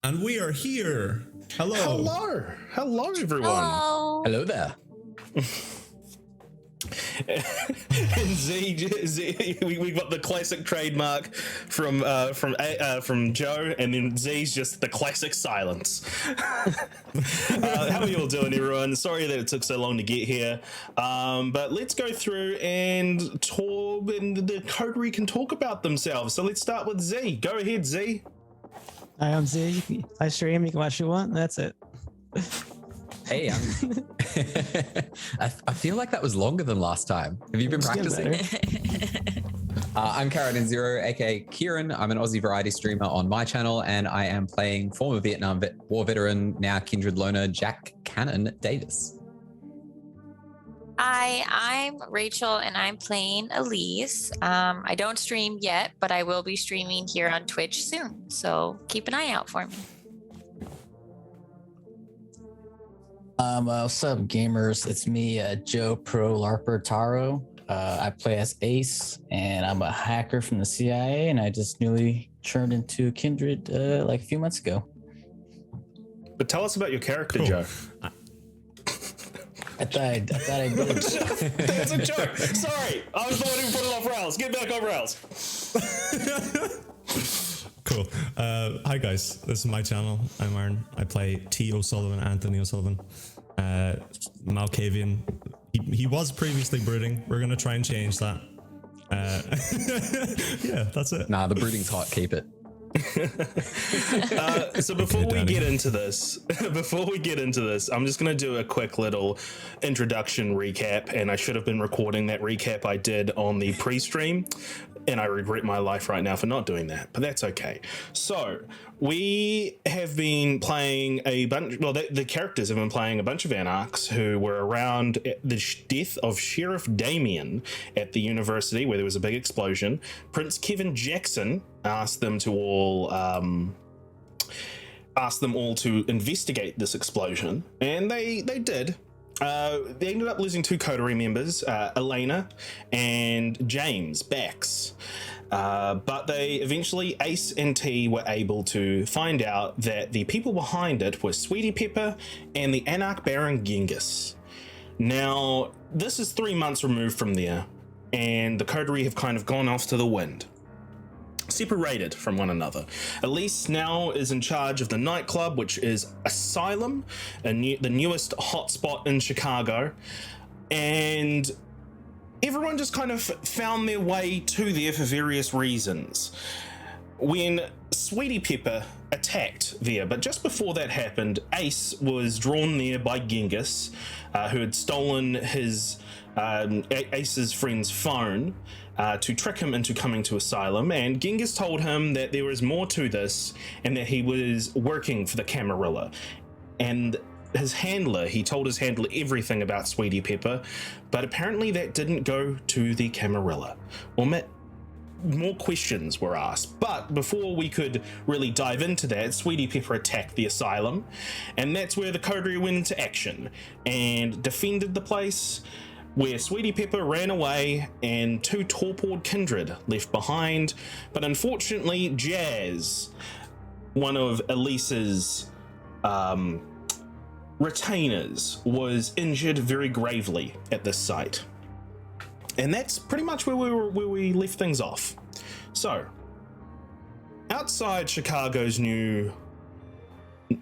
And we are here. Hello. Hello, everyone. Hello. Hello there. And Z, we got the classic trademark from Joe, and then Z's just the classic silence. How are you all doing, everyone? Sorry that it took so long to get here, but let's go through and talk, and the coterie can talk about themselves. So let's start with Z. Go ahead, Z. Hi, I'm Z. I stream. You can watch what you want. That's it. Hey, I feel like that was longer than last time. Have you been practicing? I'm Karen Zero, aka Kieran. I'm an Aussie variety streamer on my channel, and I am playing former Vietnam War veteran, now Kindred loner, Jack Cannon Davis. Hi, I'm Rachel, and I'm playing Elise. I don't stream yet, but I will be streaming here on Twitch soon, so keep an eye out for me. What's up, gamers? It's me, Joe Pro Larper Taro. I play as Ace, and I'm a hacker from the CIA, and I just newly turned into Kindred like a few months ago. But tell us about your character, Cool. Joe. I thought I did. That's a joke. Sorry, I was the one who put it off rails. Get back on rails. Cool. Hi guys, this is my channel. I'm Aaron. I play T. O'Sullivan, Anthony O'Sullivan, Malkavian. He was previously brooding. We're gonna try and change that. Yeah, that's it. Nah, the brooding's hot. Keep it. So before Okay, we Danny. get into this, I'm just going to do a quick little introduction recap, and I should have been recording that recap I did on the pre-stream, and I regret my life right now for not doing that, but that's okay. So we have been playing a bunch, well, the characters have been playing a bunch of Anarchs who were around the death of Sheriff Damien at the university where there was a big explosion. Prince Kevin Jackson asked them all to investigate this explosion, and they did. They ended up losing two coterie members, Elena and James Bax. But they eventually, Ace and T, were able to find out that the people behind it were Sweetie Pepper and the Anarch Baron Genghis. Now, this is 3 months removed from there, and the coterie have kind of gone off to the wind, separated from one another. Elise now is in charge of the nightclub, which is Asylum, the newest hotspot in Chicago, and everyone just kind of found their way to there for various reasons. When Sweetie Pepper attacked there, but just before that happened, Ace was drawn there by Genghis, who had stolen his Ace's friend's phone to trick him into coming to Asylum, and Genghis told him that there was more to this and that he was working for the Camarilla. And he told his handler everything about Sweetie Pepper, but apparently that didn't go to the Camarilla. More questions were asked, but before we could really dive into that, Sweetie Pepper attacked the Asylum, and that's where the coterie went into action and defended the place, where Sweetie Pepper ran away and two torpored kindred left behind. But unfortunately, Jazz, one of Elise's retainers, was injured very gravely at this site. And that's pretty much where we left things off. So, outside Chicago's new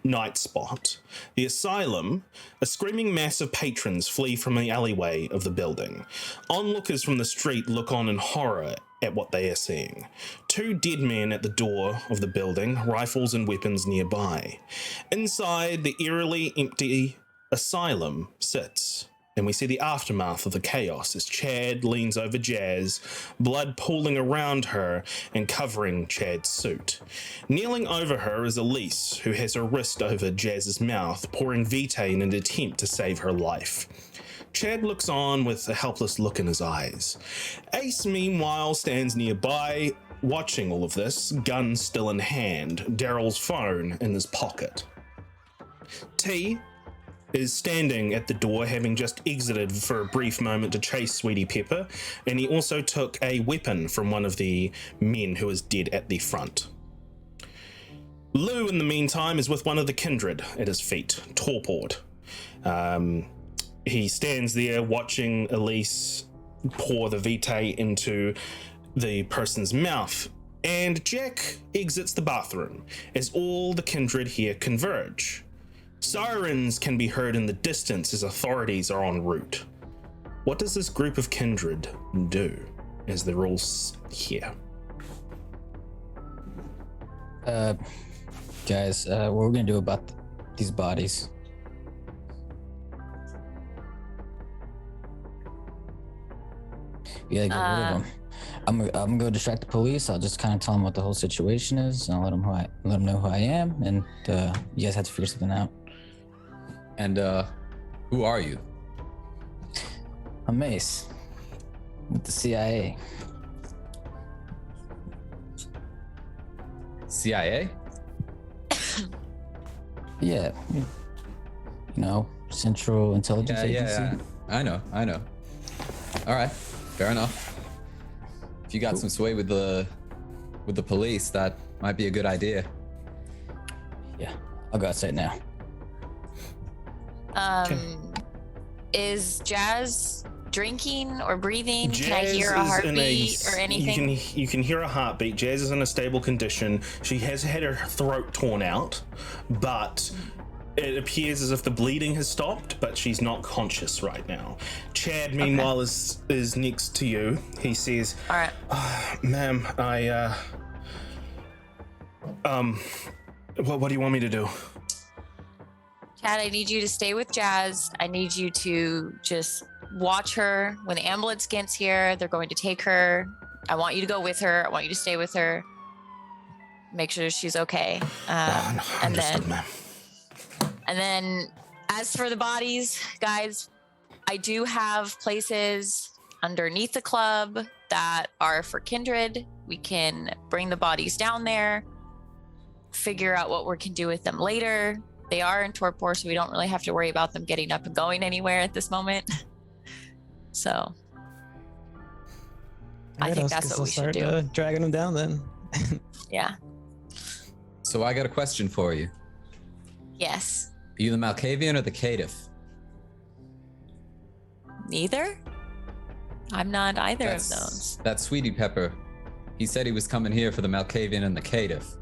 night spot, the Asylum, a screaming mass of patrons flee from the alleyway of the building. Onlookers from the street look on in horror at what they are seeing. Two dead men at the door of the building, rifles and weapons nearby. Inside, the eerily empty Asylum sits, and we see the aftermath of the chaos as Chad leans over Jazz, blood pooling around her and covering Chad's suit. Kneeling over her is Elise, who has her wrist over Jazz's mouth, pouring Vitae in an attempt to save her life. Chad looks on with a helpless look in his eyes. Ace, meanwhile, stands nearby, watching all of this, gun still in hand, Daryl's phone in his pocket. T is standing at the door, having just exited for a brief moment to chase Sweetie Pepper, and he also took a weapon from one of the men who was dead at the front. Lou, in the meantime, is with one of the kindred at his feet, torpored. He stands there watching Elise pour the vitae into the person's mouth, and Jack exits the bathroom as all the kindred here converge. Sirens can be heard in the distance as authorities are en route. What does this group of kindred do as they're all here? Guys, what we're gonna do about these bodies? Yeah, get rid of them. I'm gonna go distract the police. I'll just kind of tell them what the whole situation is, and I'll let them know who I am, and you guys have to figure something out. And who are you? I'm Mace with the CIA. CIA? Yeah, you know, Central Intelligence Agency. Yeah. I know. All right, fair enough. If you got some sway with the police, that might be a good idea. Yeah, I'll go outside now. Is Jazz drinking or breathing? Jazz Can I hear a is heartbeat or anything? You can hear a heartbeat. Jazz is in a stable condition. She has had her throat torn out, but it appears as if the bleeding has stopped, but she's not conscious right now. Chad, meanwhile, is next to you. He says, All right. Ma'am, what do you want me to do? Chad, I need you to stay with Jazz. I need you to just watch her. When the ambulance gets here, they're going to take her. I want you to go with her. I want you to stay with her. Make sure she's okay. Understood, ma'am. And then as for the bodies, guys, I do have places underneath the club that are for kindred. We can bring the bodies down there, figure out what we can do with them later. They are in torpor, so we don't really have to worry about them getting up and going anywhere at this moment. So I think that's what we should do. Dragging them down then. Yeah. So I got a question for you. Yes. Are you the Malkavian or the Caitiff? Neither? I'm not either of those. That's Sweetie Pepper. He said he was coming here for the Malkavian and the Caitiff.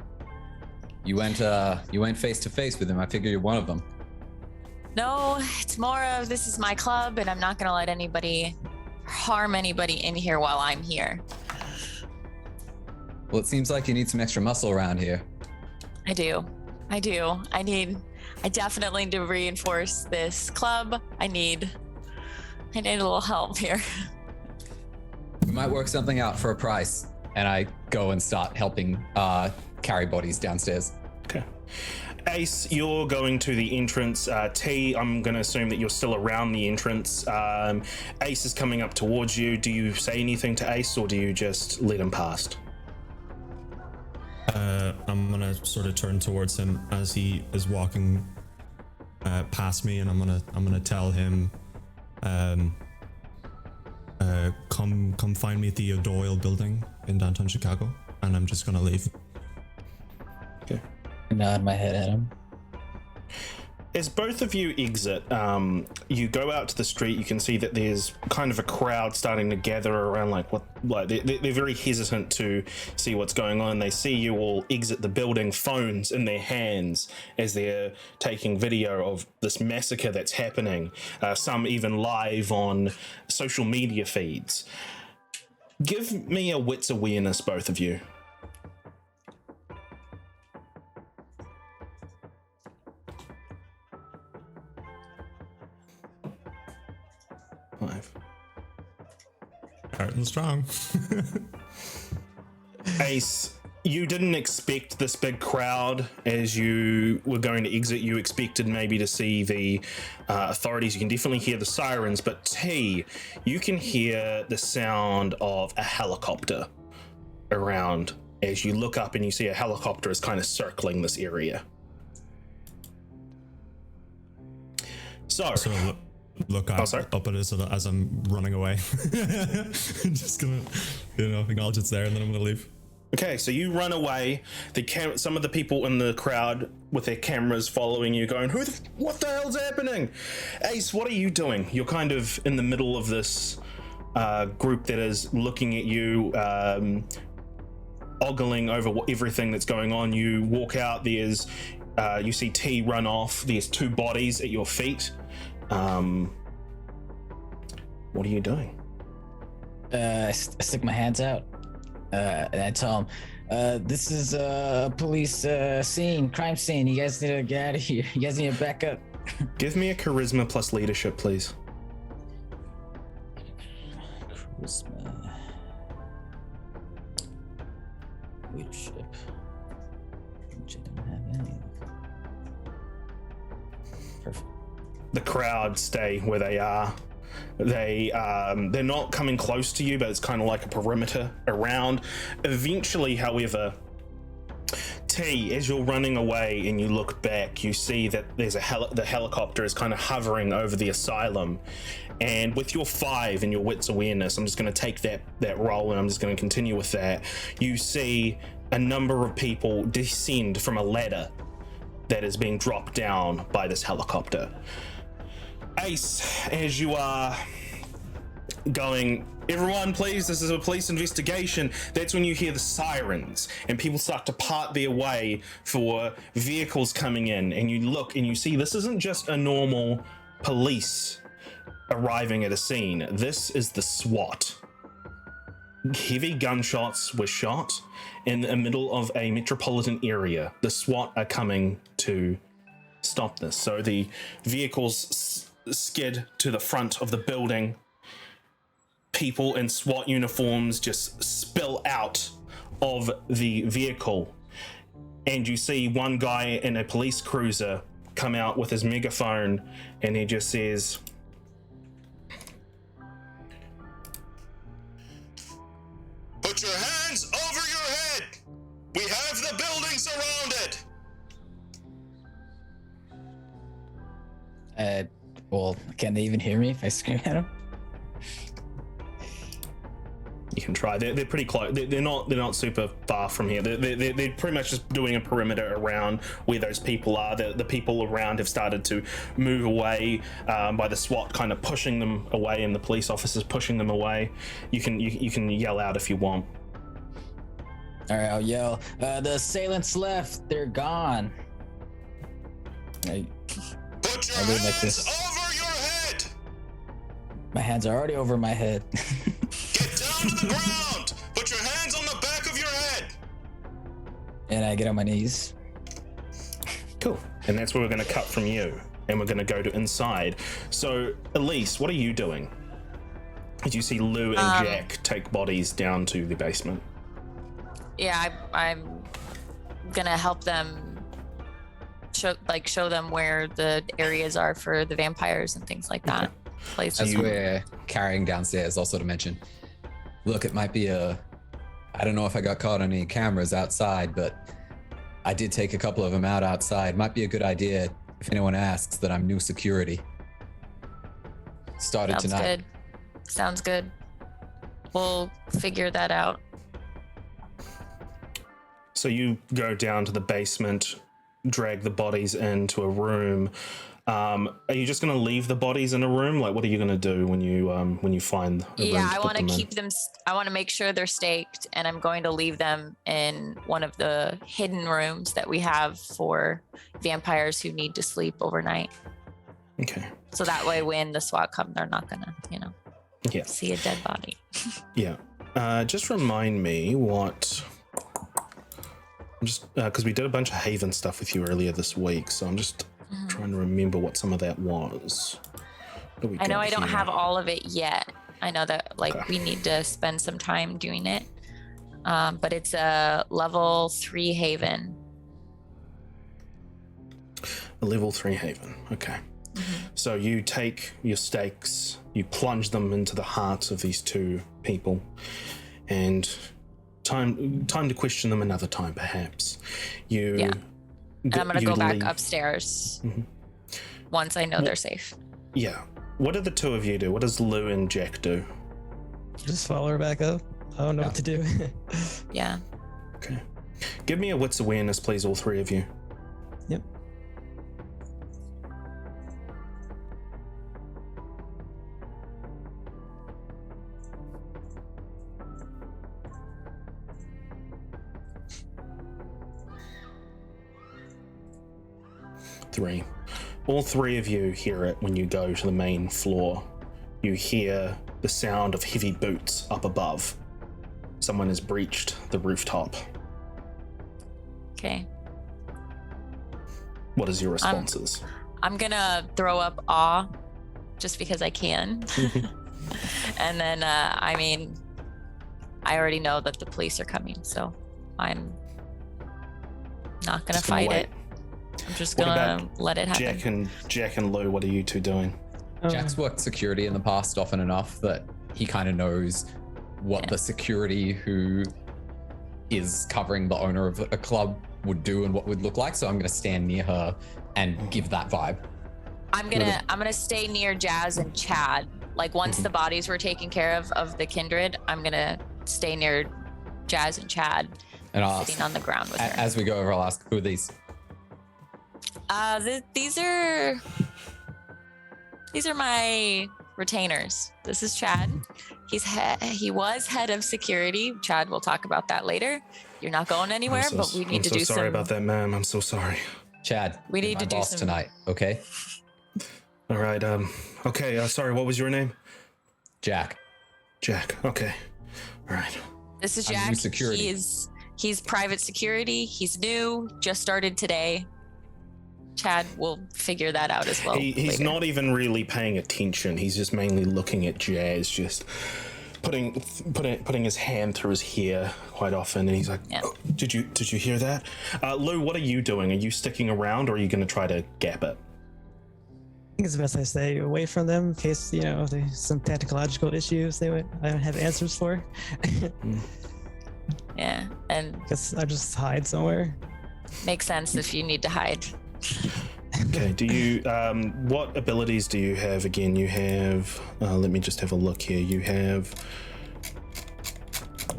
You went face to face with him. I figure you're one of them. No, it's more of this is my club and I'm not going to let anybody harm anybody in here while I'm here. Well, it seems like you need some extra muscle around here. I do. I definitely need to reinforce this club. I need a little help here. We might work something out for a price. And I go and start helping carry bodies downstairs. Okay. Ace, you're going to the entrance. T, I'm going to assume that you're still around the entrance. Ace is coming up towards you. Do you say anything to Ace, or do you just let him past? I'm gonna sort of turn towards him as he is walking past me, and I'm gonna tell him, come find me at the O'Doyle building in downtown Chicago, and I'm just gonna leave. Okay. I nod my head at him. As both of you exit, you go out to the street. You can see that there's kind of a crowd starting to gather around. They're very hesitant to see what's going on. They see you all exit the building, phones in their hands, as they're taking video of this massacre that's happening. Some even live on social media feeds. Give me a wits awareness, both of you. 5. Starting strong. Ace, you didn't expect this big crowd as you were going to exit. You expected maybe to see the authorities. You can definitely hear the sirens, but T, you can hear the sound of a helicopter around as you look up and you see a helicopter is kind of circling this area. So look up at it as I'm running away. I'm just gonna, acknowledge it's there, and then I'm gonna leave. Okay, so you run away. Some of the people in the crowd with their cameras following you, going, what the hell's happening? Ace, what are you doing? You're kind of in the middle of this group that is looking at you, ogling over everything that's going on. You walk out, you see T run off, there's 2 bodies at your feet. What are you doing? I stick my hands out, and I tell them, this is a police crime scene. You guys need to get out of here. You guys need to back up. Give me a charisma plus leadership, please. Charisma. Leadership. Which I don't have any of. Perfect. The crowd stay where they are. They're not coming close to you, but it's kind of like a perimeter around. Eventually, however, T, as you're running away and you look back, you see that there's the helicopter is kind of hovering over the asylum. And with your 5 and your wits awareness, I'm just going to take that roll and I'm just going to continue with that. You see a number of people descend from a ladder that is being dropped down by this helicopter. Ace, as you are going, everyone please, this is a police investigation, that's when you hear the sirens and people start to part their way for vehicles coming in, and you look and you see this isn't just a normal police arriving at a scene. This is the SWAT. Heavy gunshots were shot in the middle of a metropolitan area. The SWAT are coming to stop this. So the vehicles skid to the front of the building. People in SWAT uniforms just spill out of the vehicle. And you see one guy in a police cruiser come out with his megaphone, and he just says, "Put your hands over your head! We have the building surrounded!" Well, can they even hear me if I scream at them? You can try. They're pretty close. They're not super far from here. They're pretty much just doing a perimeter around where those people are. The people around have started to move away by the SWAT kind of pushing them away, and the police officers pushing them away. You can yell out if you want. All right, I'll yell. The assailants left. They're gone. Put your I read like hands this. over your head. My hands are already over my head. Get down to the ground. Put your hands on the back of your head. And I get on my knees. Cool. And that's where we're going to cut from you, and we're going to go to inside. So, Elise, what are you doing? As you see Lou and Jack take bodies down to the basement. Yeah, I'm gonna help them show them where the areas are for the vampires and things like that. Okay. As we're carrying downstairs, also to mention, look, it might be I don't know if I got caught on any cameras outside, but I did take a couple of them out outside. Might be a good idea if anyone asks that I'm new security. Started Sounds tonight. good. Sounds good. We'll figure that out. So you go down to the basement, drag the bodies into a room. Are you just going to leave the bodies in a room? Like, what are you going to do when you find a room Yeah, to I put want to them in? keep them. I want to make sure they're staked, and I'm going to leave them in one of the hidden rooms that we have for vampires who need to sleep overnight. Okay. So that way, when the SWAT come, they're not gonna, Yeah. see a dead body. Yeah. Just remind me what. Just because we did a bunch of Haven stuff with you earlier this week, so I'm just trying to remember what some of that was. I know I don't have all of it yet. I know that we need to spend some time doing it, but it's a level 3 Haven. A level 3 Haven. Okay. So you take your stakes, you plunge them into the hearts of these 2 people, and time to question them another time, perhaps. And I'm gonna go back upstairs once I know they're safe. Yeah. What do the 2 of you do? What does Lou and Jack do? Just follow her back up. I don't know what to do. Yeah. Okay. Give me a wits awareness, please, all three of you. Yep. Three. All three of you hear it when you go to the main floor. You hear the sound of heavy boots up above. Someone has breached the rooftop. Okay. What is your responses? I'm gonna throw up awe just because I can. And then, I mean, I already know that the police are coming, so I'm not gonna Just gonna fight wait. it. I'm just What gonna about let it happen. Jack and Lou, what are you two doing? Jack's worked security in the past often enough that he kind of knows what the security who is covering the owner of a club would do and what would look like. So I'm going to stand near her and give that vibe. I'm gonna stay near Jazz and Chad. Like once the bodies were taken care of the kindred, I'm gonna stay near Jazz and Chad, And I'll sitting on the ground with her. as we go over, I'll ask, who are these? These are my retainers. This is Chad. He was head of security. Chad, we'll talk about that later. You're not going anywhere, but we need to do some. I'm so sorry about that, ma'am. I'm so sorry. Chad, We you're need my to do boss some- tonight, okay? All right. Okay. Sorry. What was your name? Jack. Jack. Okay. All right. This is I'm Jack. new security. He's private security. He's new, just started today. Chad will figure that out as well. He's later. not even really paying attention. He's just mainly looking at Jazz, just putting his hand through his hair quite often, and he's like, Yeah. "Oh, did you hear that?" Lou, what are you doing? Are you sticking around, or are you going to try to gap it? I think it's best I stay away from them in case, there's some technological issues I don't have answers for. Yeah, and Guess I'll just hide somewhere. makes sense if you need to hide. Okay. Do you? What abilities do you have? Again, you have. Let me just have a look here. You have.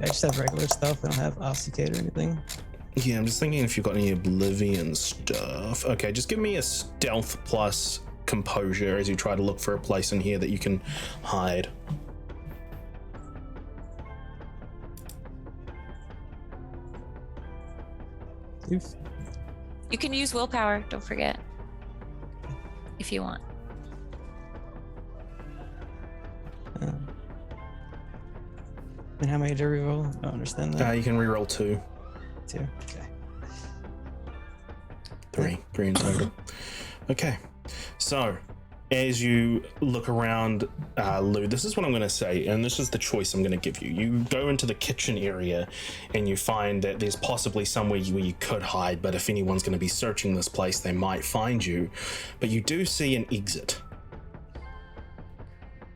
I just have regular stuff. I don't have obfuscate or anything. Yeah, I'm just thinking if you've got any Oblivion stuff. Okay, just give me a stealth plus composure as you try to look for a place in here that you can hide. Oof. You can use willpower, don't forget. If you want. And how many to reroll? I don't understand that. You can reroll 2. 2. Okay. 3 in total. Okay, so as you look around, Lou, this is what I'm going to say, and this is the choice I'm going to give you. You go into the kitchen area and you find that there's possibly somewhere where you could hide, but if anyone's going to be searching this place, they might find you. But you do see an exit.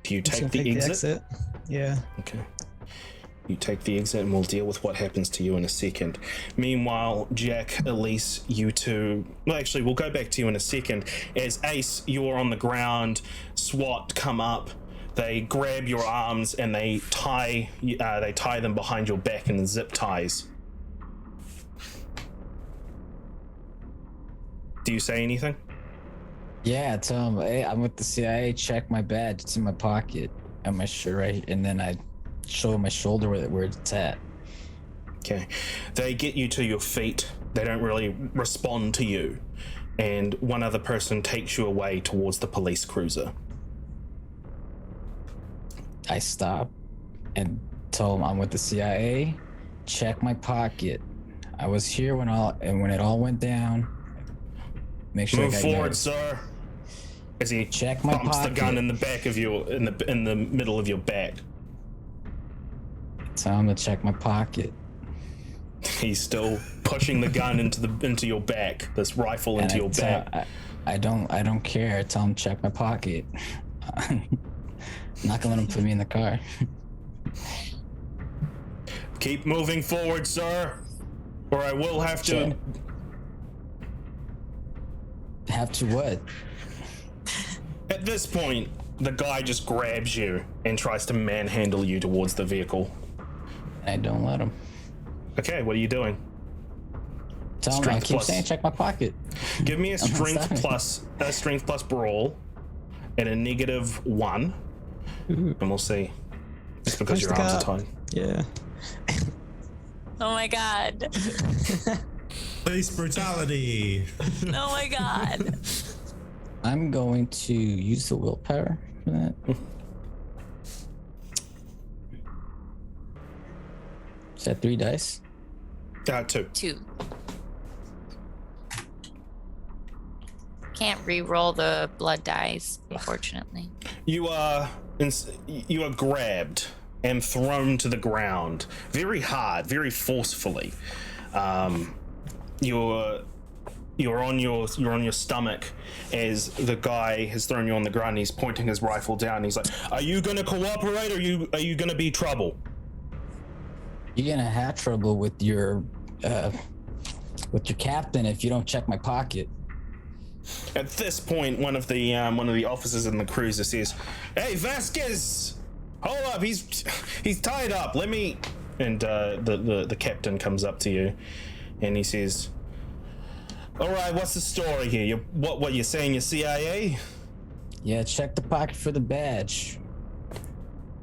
Do you Just take gonna the exit? Yeah. Okay. You take the exit and we'll deal with what happens to you in a second. Meanwhile, Jack, Elise, you two... Well, actually, we'll go back to you in a second. As Ace, you're on the ground, SWAT come up, they grab your arms and they tie them behind your back in zip ties. Do you say anything? Yeah, tell him, hey, I'm with the CIA. Check my badge. It's in my pocket on my shirt, right? And then I show my shoulder where it's at. Okay. They get you to your feet. They don't really respond to you. And one other person takes you away towards the police cruiser. I stop and tell him I'm with the CIA. Check my pocket. I was here when it all went down. Make sure Move I got forward, noticed. sir. As he Check my pumps the gun pocket. in the back of your in the middle of your back. Tell him to check my pocket. He's still pushing the gun into your back. This rifle into your back. I don't care. Tell him to check my pocket. I'm not gonna let him put me in the car. Keep moving forward, sir, or I will have to. Check. Have to what? At this point, the guy just grabs you and tries to manhandle you towards the vehicle. I don't let him. Okay, what are you doing? Tell me, I keep saying check my pocket. Give me a I'm not strength plus brawl and a -1, and we'll see. It's because your arms are tied. Yeah. Oh my god. Police brutality. Oh my god. I'm going to use the willpower for that. Is that 3 dice? 2. 2. Can't re-roll the blood dice, unfortunately. You are grabbed and thrown to the ground very hard, very forcefully. You're on your stomach as the guy has thrown you on the ground. And he's pointing his rifle down. He's like, "Are you gonna cooperate, or are you gonna be trouble?" You're gonna have trouble with your captain if you don't check my pocket. At this point, one of the officers in the cruiser says, "Hey, Vasquez, hold up! He's tied up. Let me." And the captain comes up to you, and he says, "All right, what's the story here? What you saying? You're CIA?" Yeah, check the pocket for the badge.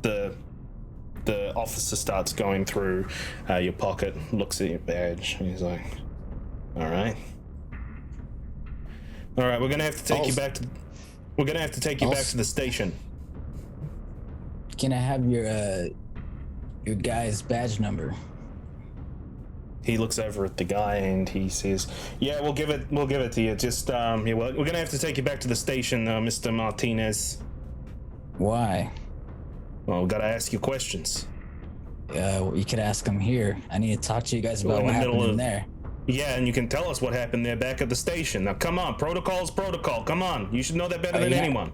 The officer starts going through your pocket, looks at your badge, and he's like, "All right, we're gonna have to take you back to. We're gonna have to take you back to the station." Can I have your guy's badge number? He looks over at the guy and he says, "Yeah, we'll give it to you. Just yeah, we're gonna have to take you back to the station, Mr. Martinez." Why? Well, we gotta ask you questions. You could ask him here. I need to talk to you guys about what happened in there. Yeah, and you can tell us what happened there back at the station. Now, come on, protocol's protocol. Come on, you should know that better than anyone.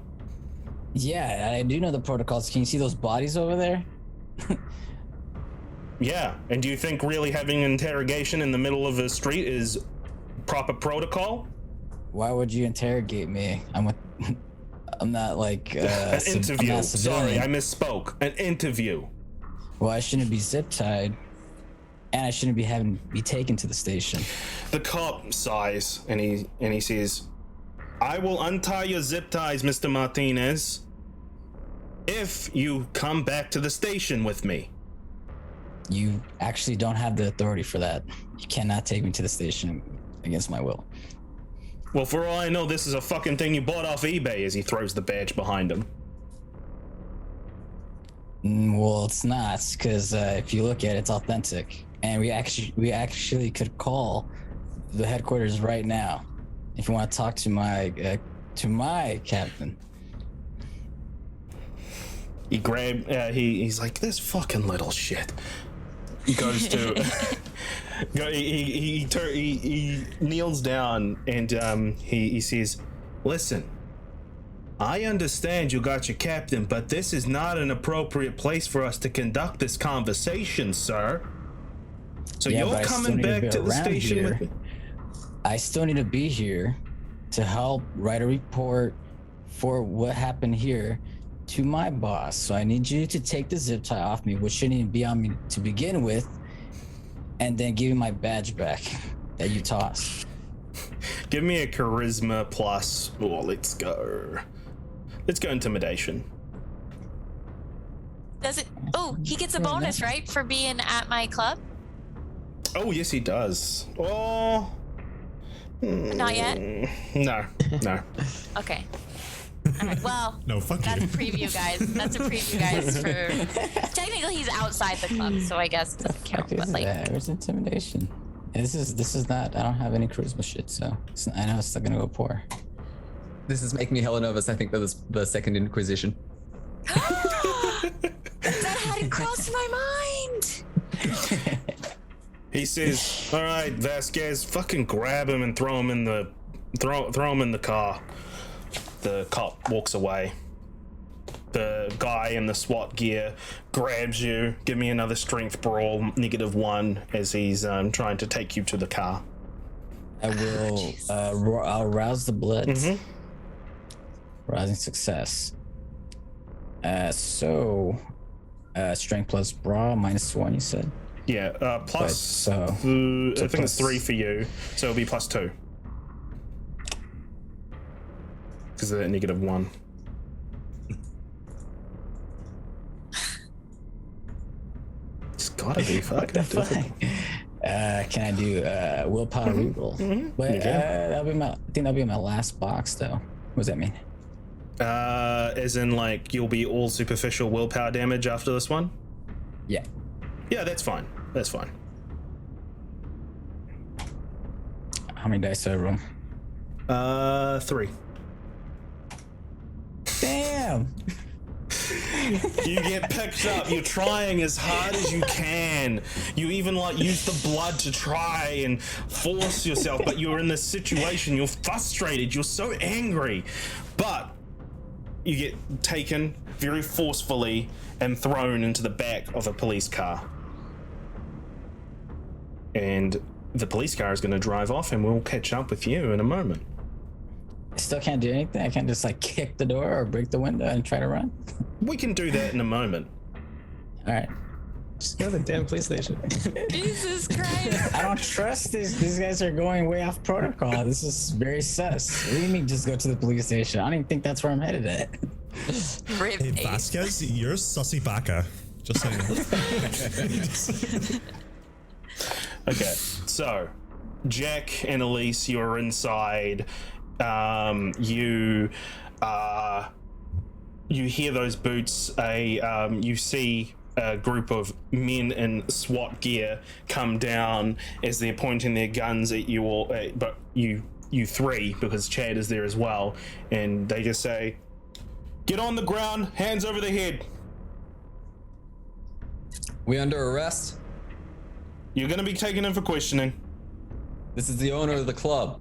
Yeah, I do know the protocols. Can you see those bodies over there? Yeah, and do you think really having an interrogation in the middle of a street is proper protocol? Why would you interrogate me? I'm not like an interview. I'm Sorry, I misspoke. An interview. Well, I shouldn't be zip tied, and I shouldn't be taken to the station. The cop sighs and he says, "I will untie your zip ties, Mr. Martinez, if you come back to the station with me." You actually don't have the authority for that. You cannot take me to the station against my will. Well, for all I know, this is a fucking thing you bought off eBay, as he throws the badge behind him. Well, it's not, because if you look at it, it's authentic. And we actually could call the headquarters right now if you want to talk to my captain. He's like, "This fucking little shit." He goes to he kneels down and he says, "Listen, I understand you got your captain, but this is not an appropriate place for us to conduct this conversation, sir. So you're coming back to the station with me." I still need to be here to help write a report for what happened here to my boss. So I need you to take the zip tie off me, which shouldn't even be on me to begin with, and then give me my badge back that you tossed. Give me a charisma plus. Oh, let's go intimidation. Does it? Oh, he gets a bonus, right, for being at my club? Oh, yes, he does. Oh. Not yet? No. Okay. All right, well, No, fuck that's you. a preview, guys. That's a preview, guys. For technically, he's outside the club, so I guess it doesn't count. But like, Where's intimidation? This is not. I don't have any charisma shit, so I know it's still gonna go poor. This is making me hella nervous. I think that was the second Inquisition. that hadn't crossed my mind. He says, "All right, Vasquez, fucking grab him and throw him in the car." The cop walks away. The guy in the SWAT gear grabs you. Give me another strength brawl, -1, as he's trying to take you to the car. I will. I'll rouse the blood. Mm-hmm. Rousing success. So, strength plus brawl -1. You said. Yeah, plus. So I think it's plus- 3 for you, so it'll be +2. Because of that -1. It's gotta be fucking difficult. Can I do willpower reroll? But that'll be I think that'll be my last box though. What does that mean? As in, like, you'll be all superficial willpower damage after this one? Yeah. Yeah, that's fine. That's fine. How many dice do I roll? 3. Damn. You get picked up. You're trying as hard as you can. You even like use the blood to try and force yourself, but you're in this situation. You're frustrated. You're so angry, but you get taken very forcefully and thrown into the back of a police car. And the police car is going to drive off, and we'll catch up with you in a moment. I still can't do anything. I can't just like kick the door or break the window and try to run. We can do that in a moment. All right. Just go to the damn police station. Jesus Christ. I don't trust these guys are going way off protocol. This is very sus. What do you mean just go to the police station? I don't even think that's where I'm headed at. Rip Hey, ace. Vasquez, you're sussy baka. Just saying. Okay, so Jack and Elise, you're inside. You hear those boots. You see a group of men in SWAT gear come down as they're pointing their guns at you all, but you three, because Chad is there as well, and they just say, "Get on the ground, hands over the head." We under arrest? You're gonna be taken in for questioning. This is the owner of the club.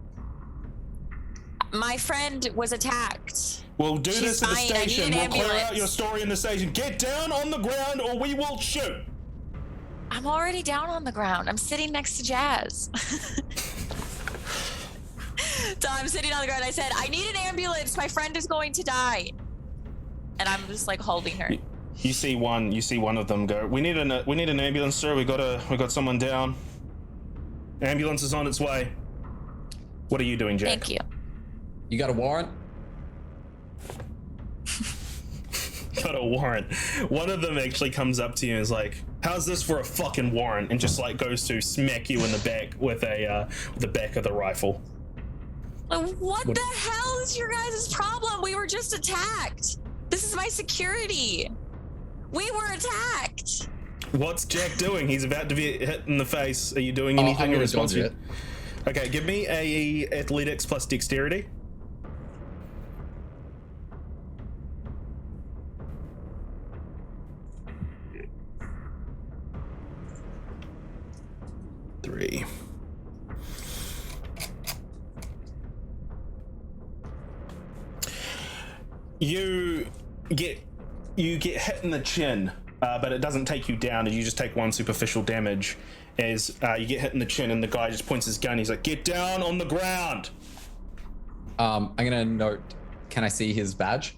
My friend was attacked. We'll do She's this at the fine. I need station. an We'll clear out ambulance. your story in the station. Get down on the ground or we will shoot. I'm already down on the ground. I'm sitting next to Jazz. So I'm sitting on the ground. I said, I need an ambulance. My friend is going to die. And I'm just like holding her. You see one of them go, we need an ambulance, sir. We got someone down. Ambulance is on its way. What are you doing, Jack? Thank you. You got a warrant? Got a warrant. One of them actually comes up to you and is like, how's this for a fucking warrant? And just like goes to smack you in the back with the back of the rifle. What the hell is your guys' problem? We were just attacked. This is my security. We were attacked. What's Jack doing? He's about to be hit in the face. Are you doing I'm anything in gonna response? dodge it. Okay, give me a athletics plus dexterity. Three. You get hit in the chin, but it doesn't take you down, and you just take one superficial damage as you get hit in the chin, and the guy just points his gun. He's like, "Get down on the ground!" I'm gonna note, can I see his badge?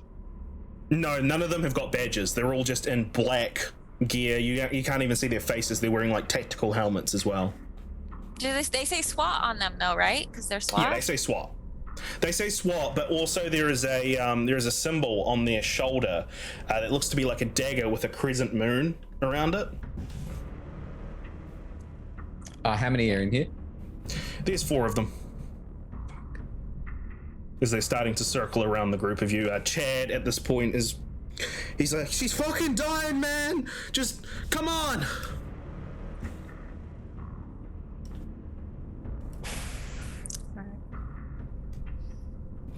No, none of them have got badges. They're all just in black gear. You can't even see their faces. They're wearing like tactical helmets as well. Do they say SWAT on them though, right? Because they're SWAT. Yeah, they say SWAT. They say SWAT, but also there is a symbol on their shoulder that looks to be like a dagger with a crescent moon around it. How many are in here? There's 4 of them. As they're starting to circle around the group of you, Chad at this point he's like, she's fucking dying, man. Just come on.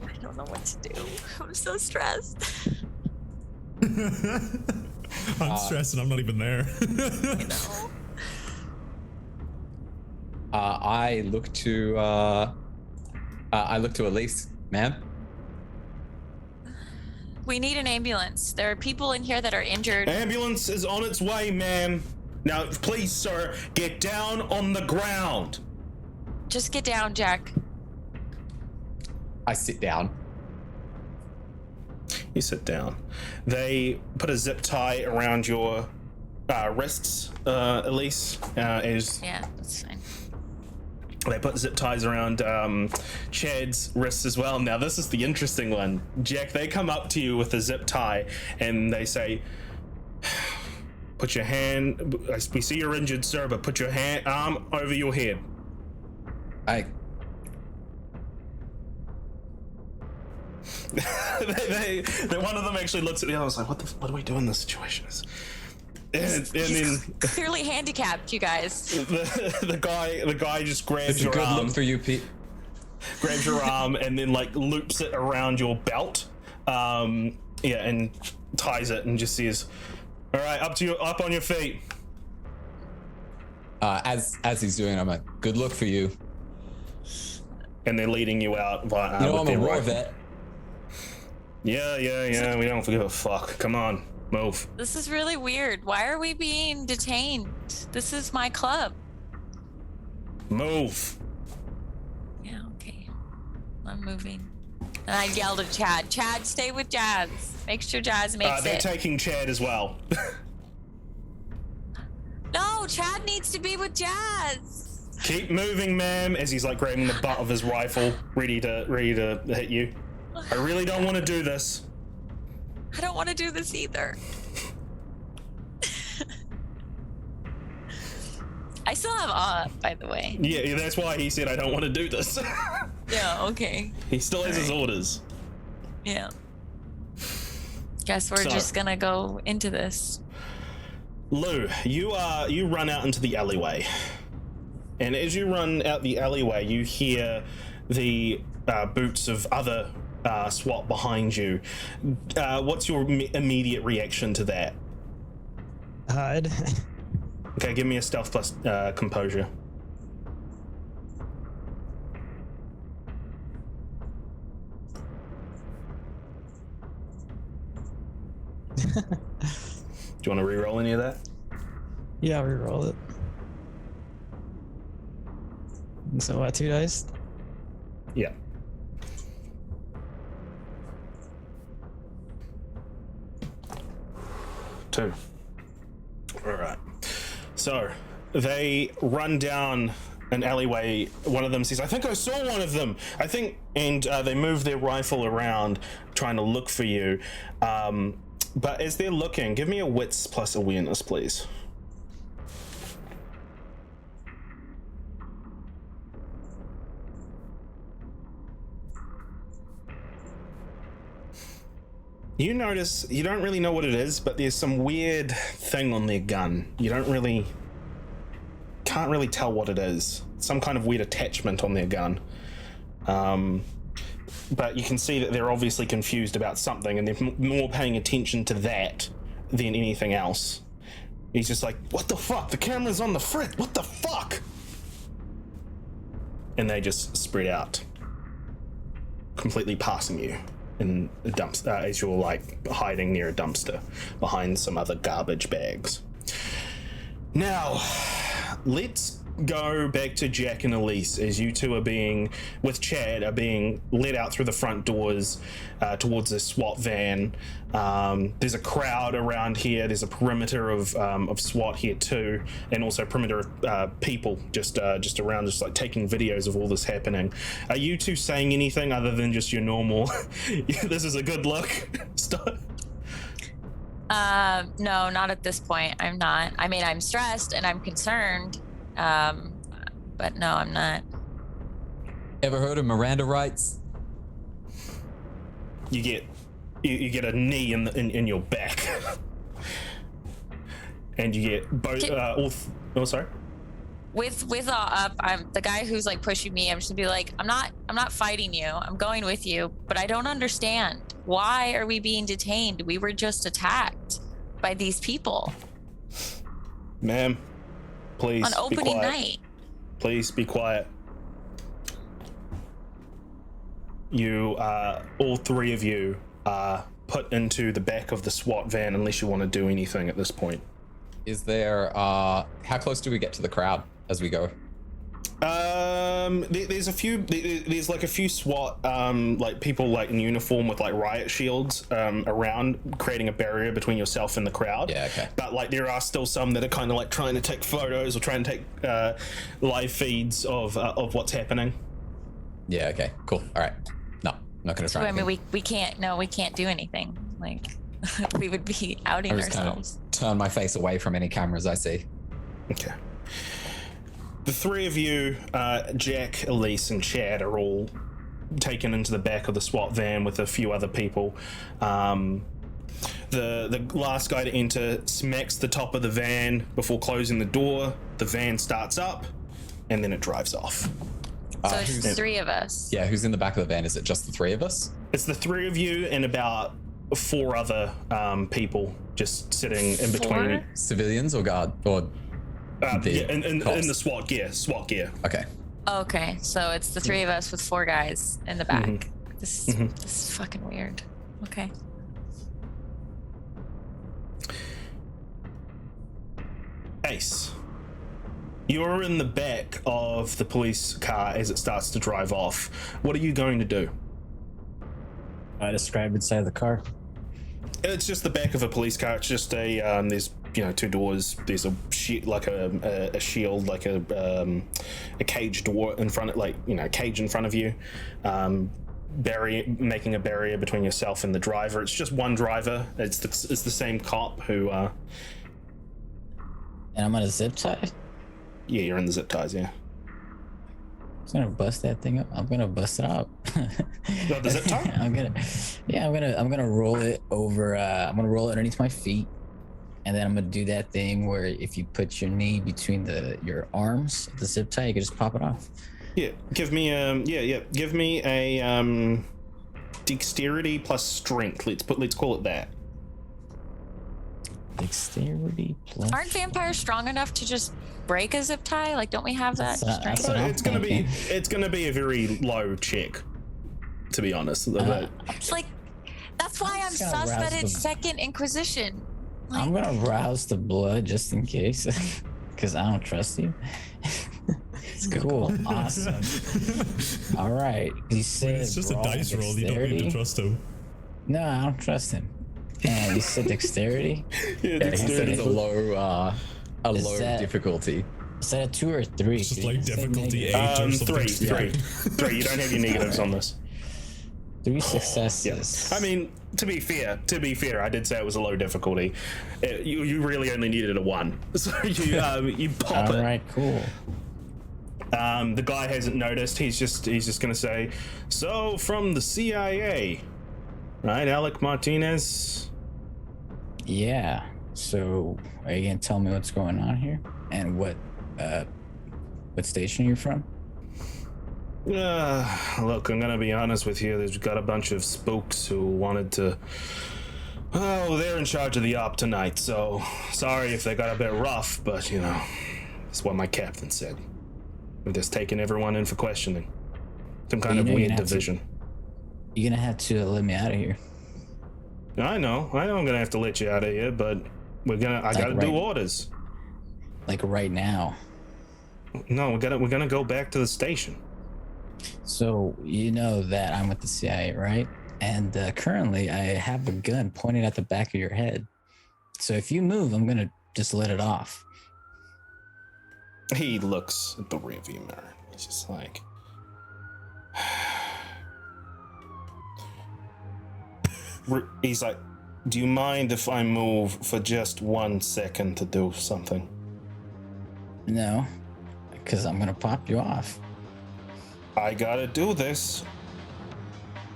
I don't know what to do. I'm so stressed. I'm stressed and I'm not even there. You know. I look to Elise, ma'am. We need an ambulance. There are people in here that are injured. Ambulance is on its way, ma'am. Now, please, sir, get down on the ground. Just get down, Jack. I sit down. You sit down. They put a zip tie around your wrists, Elise, as Yeah, that's fine. they put zip ties around Chad's wrists as well. Now, this is the interesting one. Jack, they come up to you with a zip tie and they say, put your hand, we see you're injured, sir, but put your arm over your head. I One of them actually looks at the other and was like, what do we do in this situation? And then Clearly handicapped, you guys. the guy just grabs it's a your good arm. look for you, Pete. Grabs your arm and then like loops it around your belt, and ties it and just says, "All right, up on your feet." As he's doing it, I'm like, good luck for you. And they're leading you out via. You know, with I'm their a war rifle. vet. Yeah. We don't give a fuck. Come on, move. This is really weird. Why are we being detained? This is my club. Move. Yeah, okay. I'm moving. And I yelled at Chad. Chad, stay with Jazz. Make sure Jazz makes They're it. taking Chad as well. No, Chad needs to be with Jazz. Keep moving, ma'am. As he's like grabbing the butt of his rifle, ready to hit you. I really don't want to do this. I don't want to do this either. I still have by the way. Yeah, that's why he said I don't want to do this. Yeah, okay. He still has his orders. Yeah. Guess we're So- just gonna go into this. Lou, you run out into the alleyway, and as you run out the alleyway, you hear the boots of other SWAT behind you. What's your immediate reaction to that? Hide. Okay, give me a stealth plus composure. Do you want to re-roll any of that? Yeah, I'll reroll it. So what, 2 dice? Yeah. Two. All right. So they run down an alleyway. One of them says, "I think I saw one of them. I think," and they move their rifle around, trying to look for you. But as they're looking, give me a wits plus awareness, please. You notice, you don't really know what it is, but there's some weird thing on their gun. You can't really tell what it is. Some kind of weird attachment on their gun. But you can see that they're obviously confused about something, and they're more paying attention to that than anything else. He's just like, "What the fuck? The camera's on the frit. What the fuck?" And they just spread out, completely passing you in a dumpster as you're like hiding near a dumpster behind some other garbage bags. Now, let's go back to Jack and Elise as you two are being, with Chad, are being led out through the front doors towards a SWAT van. There's a crowd around here. There's a perimeter of SWAT here too, and also perimeter of people just around, just like taking videos of all this happening. Are you two saying anything other than just your normal, "This is a good look" stuff? No, not at this point. I'm not. I mean, I'm stressed and I'm concerned. But no, I'm not. Ever heard of Miranda rights? You get a knee in your back, and you get both. Oh, sorry. With I'm the guy who's like pushing me. I'm just gonna be like, I'm not fighting you. I'm going with you, but I don't understand. Why are we being detained? We were just attacked by these people Ma'am, please on be opening quiet. night. Please be quiet. You, all three of you, are put into the back of the SWAT van unless you want to do anything at this point. Is there, how close do we get to the crowd as we go? There's a few. There's like a few SWAT, like people like in uniform with like riot shields around, creating a barrier between yourself and the crowd. Yeah, okay. But like there are still some that are kind of like trying to take photos or trying to take live feeds of what's happening. Yeah, okay, cool. All right. No, I'm not going to try. So, I mean, we can't do anything. Like, we would be outing I'm just kind of ourselves. turn my face away from any cameras I see. Okay. The three of you, Jack, Elise, and Chad, are all taken into the back of the SWAT van with a few other people. The last guy to enter smacks the top of the van before closing the door. The van starts up, and then it drives off. So it's three of us. Yeah, who's in the back of the van? Is it just the three of us? It's the three of you and about four other people just sitting in between. Four? Civilians or guard or? Yeah, in the SWAT gear. Okay. Okay, so it's the three of us with four guys in the back. Mm-hmm. This is fucking weird. Okay. Ace, you're in the back of the police car as it starts to drive off. What are you going to do? I describe inside the car. It's just the back of a police car. It's just a there's two doors. There's a shield, like a shield, like a cage door in front of, a cage in front of you. Making a barrier between yourself and the driver. It's just one driver. It's the same cop who. And I'm on a zip tie. Yeah, you're in the zip ties. Yeah. I'm gonna bust that thing up. I'm gonna bust it up. The zip tie? I'm gonna roll it over. I'm gonna roll it underneath my feet, and then I'm gonna do that thing where if you put your knee between your arms, the zip tie, you can just pop it off. Yeah. Give me Give me a dexterity plus strength. Let's call it that. Dexterity plus. Aren't vampires strong enough to just break a zip tie? Like, don't we have that strength? what I'm It's gonna be a very low check, to be honest. It's like, that's why I'm gonna sus that rouse it's the- Second Inquisition. Like, I'm gonna rouse the blood just in case, because I don't trust you. Cool, awesome. All right, you said It's just a roll dice roll. You don't need to dexterity? trust him. No, I don't trust him. And you said dexterity. Yeah, he said it's a low Is low that- difficulty. Is that a 2 or 3? It's just You like didn't say difficulty negative. 8 or something. Three. You don't have your negatives on this. 3 successes. Yes. I mean, to be fair, I did say it was a low difficulty. You really only needed a 1, so you pop All it. right, cool. The guy hasn't noticed. He's just gonna say, "So from the CIA, right, Alec Martinez?" Yeah. So, are you gonna tell me what's going on here and what station you're from? Look, I'm gonna be honest with you. There's got a bunch of spooks who wanted to. Oh, they're in charge of the op tonight. So sorry if they got a bit rough, but that's what my captain said. We're just taking everyone in for questioning. Some kind of weird division. You're gonna have to let me out of here. I know. I'm gonna have to let you out of here, but I gotta do orders. Like right now. No, we're gonna go back to the station. So you know that I'm with the CIA, right? And currently I have a gun pointed at the back of your head. So if you move, I'm gonna just let it off. He looks at the rearview mirror. He's just like, he's like, do you mind if I move for just 1 second to do something? No, because I'm gonna pop you off. I gotta do this.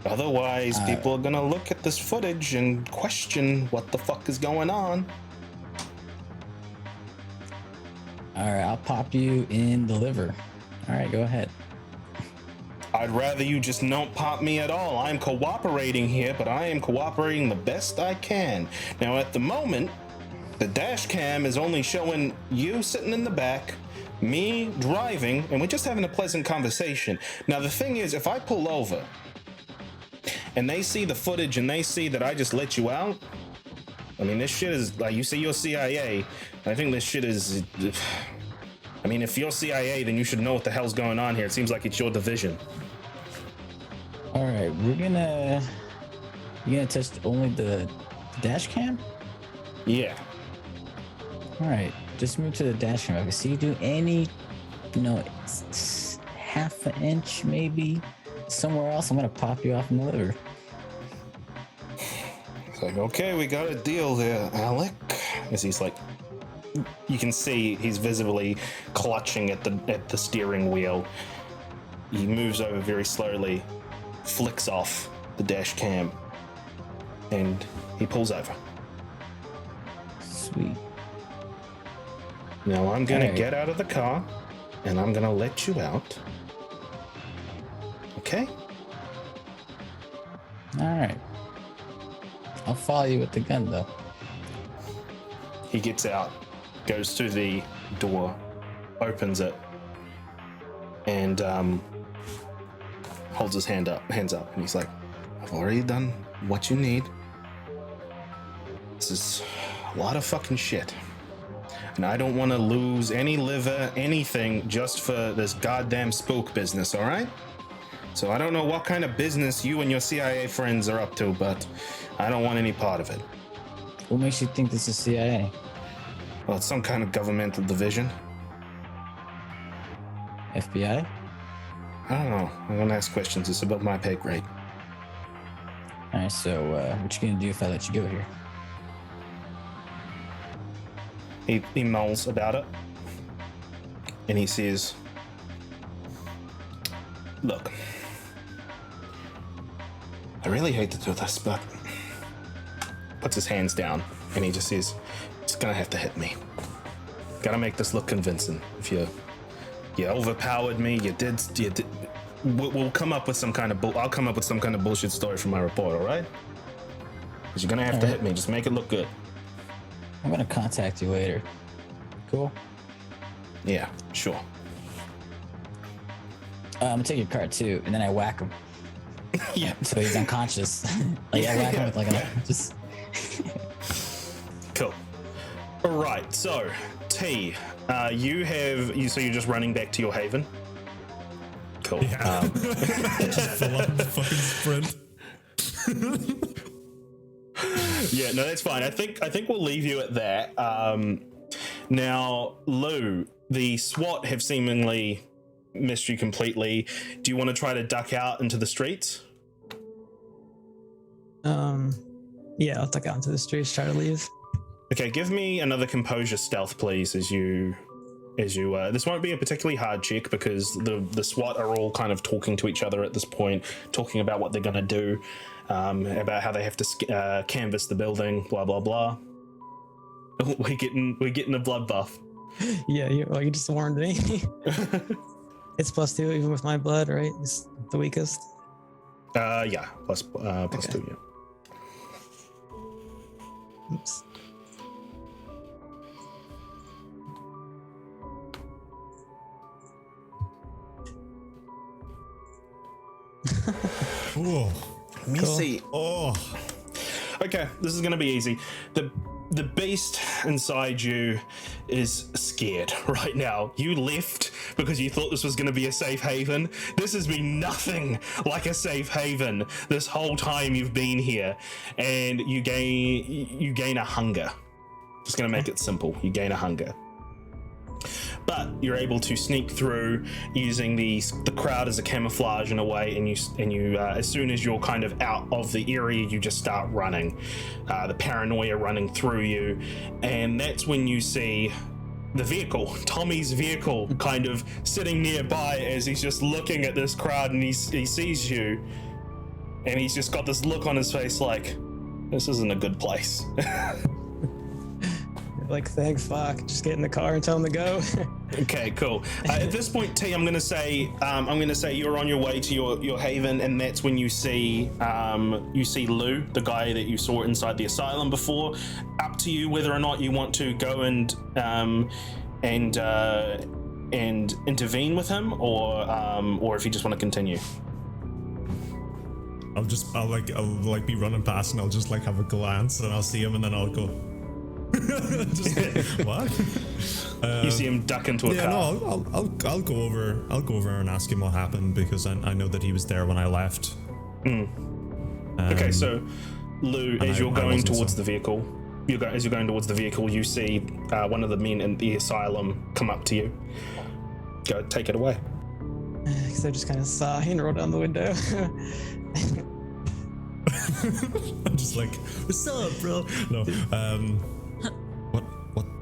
Otherwise, people are gonna look at this footage and question what the fuck is going on. All right, I'll pop you in the liver. All right, go ahead. I'd rather you just don't pop me at all. I'm cooperating here, but I am cooperating the best I can. Now, at the moment, the dash cam is only showing you sitting in the back, me driving, and we're just having a pleasant conversation. Now, the thing is, if I pull over and they see the footage and they see that I just let you out, I mean, this shit is like, you say you're CIA. I think this shit is I mean, if you're CIA, then you should know what the hell's going on here. It seems like it's your division. All right, you're gonna touch only the dash cam. Yeah. All right, just move to the dash cam. If I see you do any, half an inch maybe somewhere else, I'm gonna pop you off in the liver. It's like, okay, we got a deal there, Alec. As he's like, you can see he's visibly clutching at the steering wheel. He moves over very slowly, flicks off the dash cam, and he pulls over. Sweet. Now I'm gonna Alright. get out of the car, and I'm gonna let you out. Okay? All right. I'll follow you with the gun though. He gets out, goes to the door, opens it, and holds his hands up, and he's like, I've already done what you need. This is a lot of fucking shit. And I don't want to lose any liver, anything, just for this goddamn spook business, all right? So I don't know what kind of business you and your CIA friends are up to, but I don't want any part of it. What makes you think this is CIA? Well, it's some kind of governmental division. FBI? I don't know. I don't ask questions. It's above my pay grade. All right, so what you gonna do if I let you go here? He mulls about it, and he says, look, I really hate to do this, but puts his hands down, and he just says, it's gonna have to hit me. Gotta make this look convincing. If you overpowered me, you did. We'll come up with some kind of I'll come up with some kind of bullshit story for my report, all right? Because you're gonna have to hit me. Just make it look good. I'm gonna contact you later. Cool. Yeah, sure. I'm gonna take your card too, and then I whack him. Yeah. So he's unconscious. I whack him with like just. Cool. All right. So, T, so you're just running back to your haven. Cool. Yeah. Just full on fucking sprint. Yeah, no, that's fine. I think we'll leave you at that. Now, Lou, the SWAT have seemingly missed you completely. Do you want to try to duck out into the streets? Yeah, I'll duck out into the streets, try to leave. Okay, give me another composure stealth, please, as you this won't be a particularly hard check because the SWAT are all kind of talking to each other at this point, talking about what they're going to do, about how they have to canvass the building, blah blah blah. We're getting a blood buff. Yeah, you just warned me. It's +2 even with my blood, right? It's the weakest. Yeah, plus Okay. 2, yeah. Oops. Oh, Let me see. oh. Okay, this is gonna be easy. The beast inside you is scared right now. You left because you thought this was gonna be a safe haven. This has been nothing like a safe haven this whole time you've been here, and you gain a hunger. Just gonna make it simple. You gain a hunger. But you're able to sneak through using the crowd as a camouflage in a way, and you as soon as you're kind of out of the area, you just start running. The paranoia running through you, and that's when you see the vehicle, Tommy's vehicle, kind of sitting nearby as he's just looking at this crowd, and he sees you, and he's just got this look on his face like, this isn't a good place. Like, thank fuck. Just get in the car and tell him to go. Okay, cool. At this point, T, I'm gonna say you're on your way to your haven, and that's when you see Lou, the guy that you saw inside the asylum before. Up to you whether or not you want to go and intervene with him, or if you just want to continue. I'll be running past and I'll just like have a glance and I'll see him and then I'll go. Just, what? You see him duck into a Yeah, car. no, I'll go over. I'll go over and ask him what happened because I know that he was there when I left. Okay, so Lou, as you're I going wasn't, towards so- the vehicle, as you're going towards the vehicle, you see one of the men in the asylum come up to you. Go, take it away. Because I just kind of sigh and roll down the window. I'm just like, what's up, bro? No.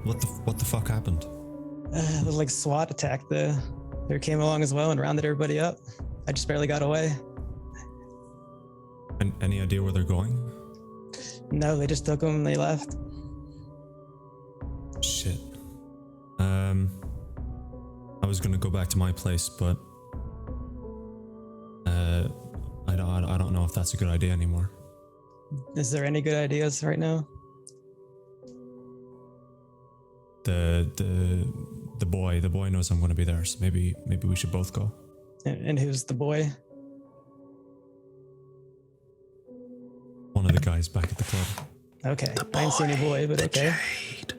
What the fuck happened? The like SWAT attack. They came along as well and rounded everybody up. I just barely got away. And any idea where they're going? No, they just took them and they left. Shit. I was gonna go back to my place, but I don't know if that's a good idea anymore. Is there any good ideas right now? The boy knows I'm gonna be there, so maybe we should both go. And who's the boy? One of the guys back at the club. Okay, I didn't see any boy, but okay. Jade,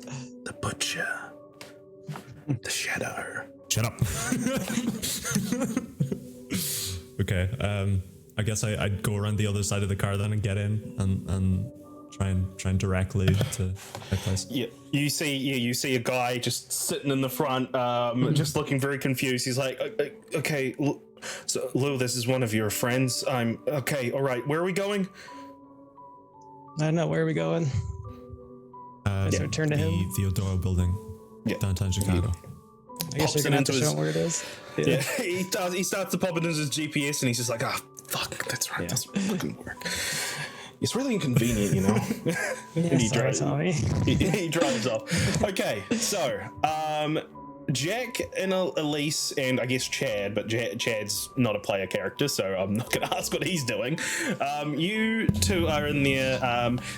the butcher, the shadow. Shut up. Okay. I guess I'd go around the other side of the car then and get in and try and directly to my place. Yeah, you see a guy just sitting in the front, just looking very confused. He's like, okay, so Lou, this is one of your friends. I'm okay. All right, where are we going? I don't know, where are we going? Just return to him. The Odoro building, downtown Chicago. I guess pops you're gonna have it to into show his- him where it is. Yeah, he starts to pop it into his GPS, and he's just like, fuck, that's right, doesn't fucking work. It's really inconvenient, you know. And he sorry, drives. Tommy. He drives off. Okay, so Jack and Elise and I guess Chad, but Chad's not a player character, so I'm not going to ask what he's doing. You two are in there.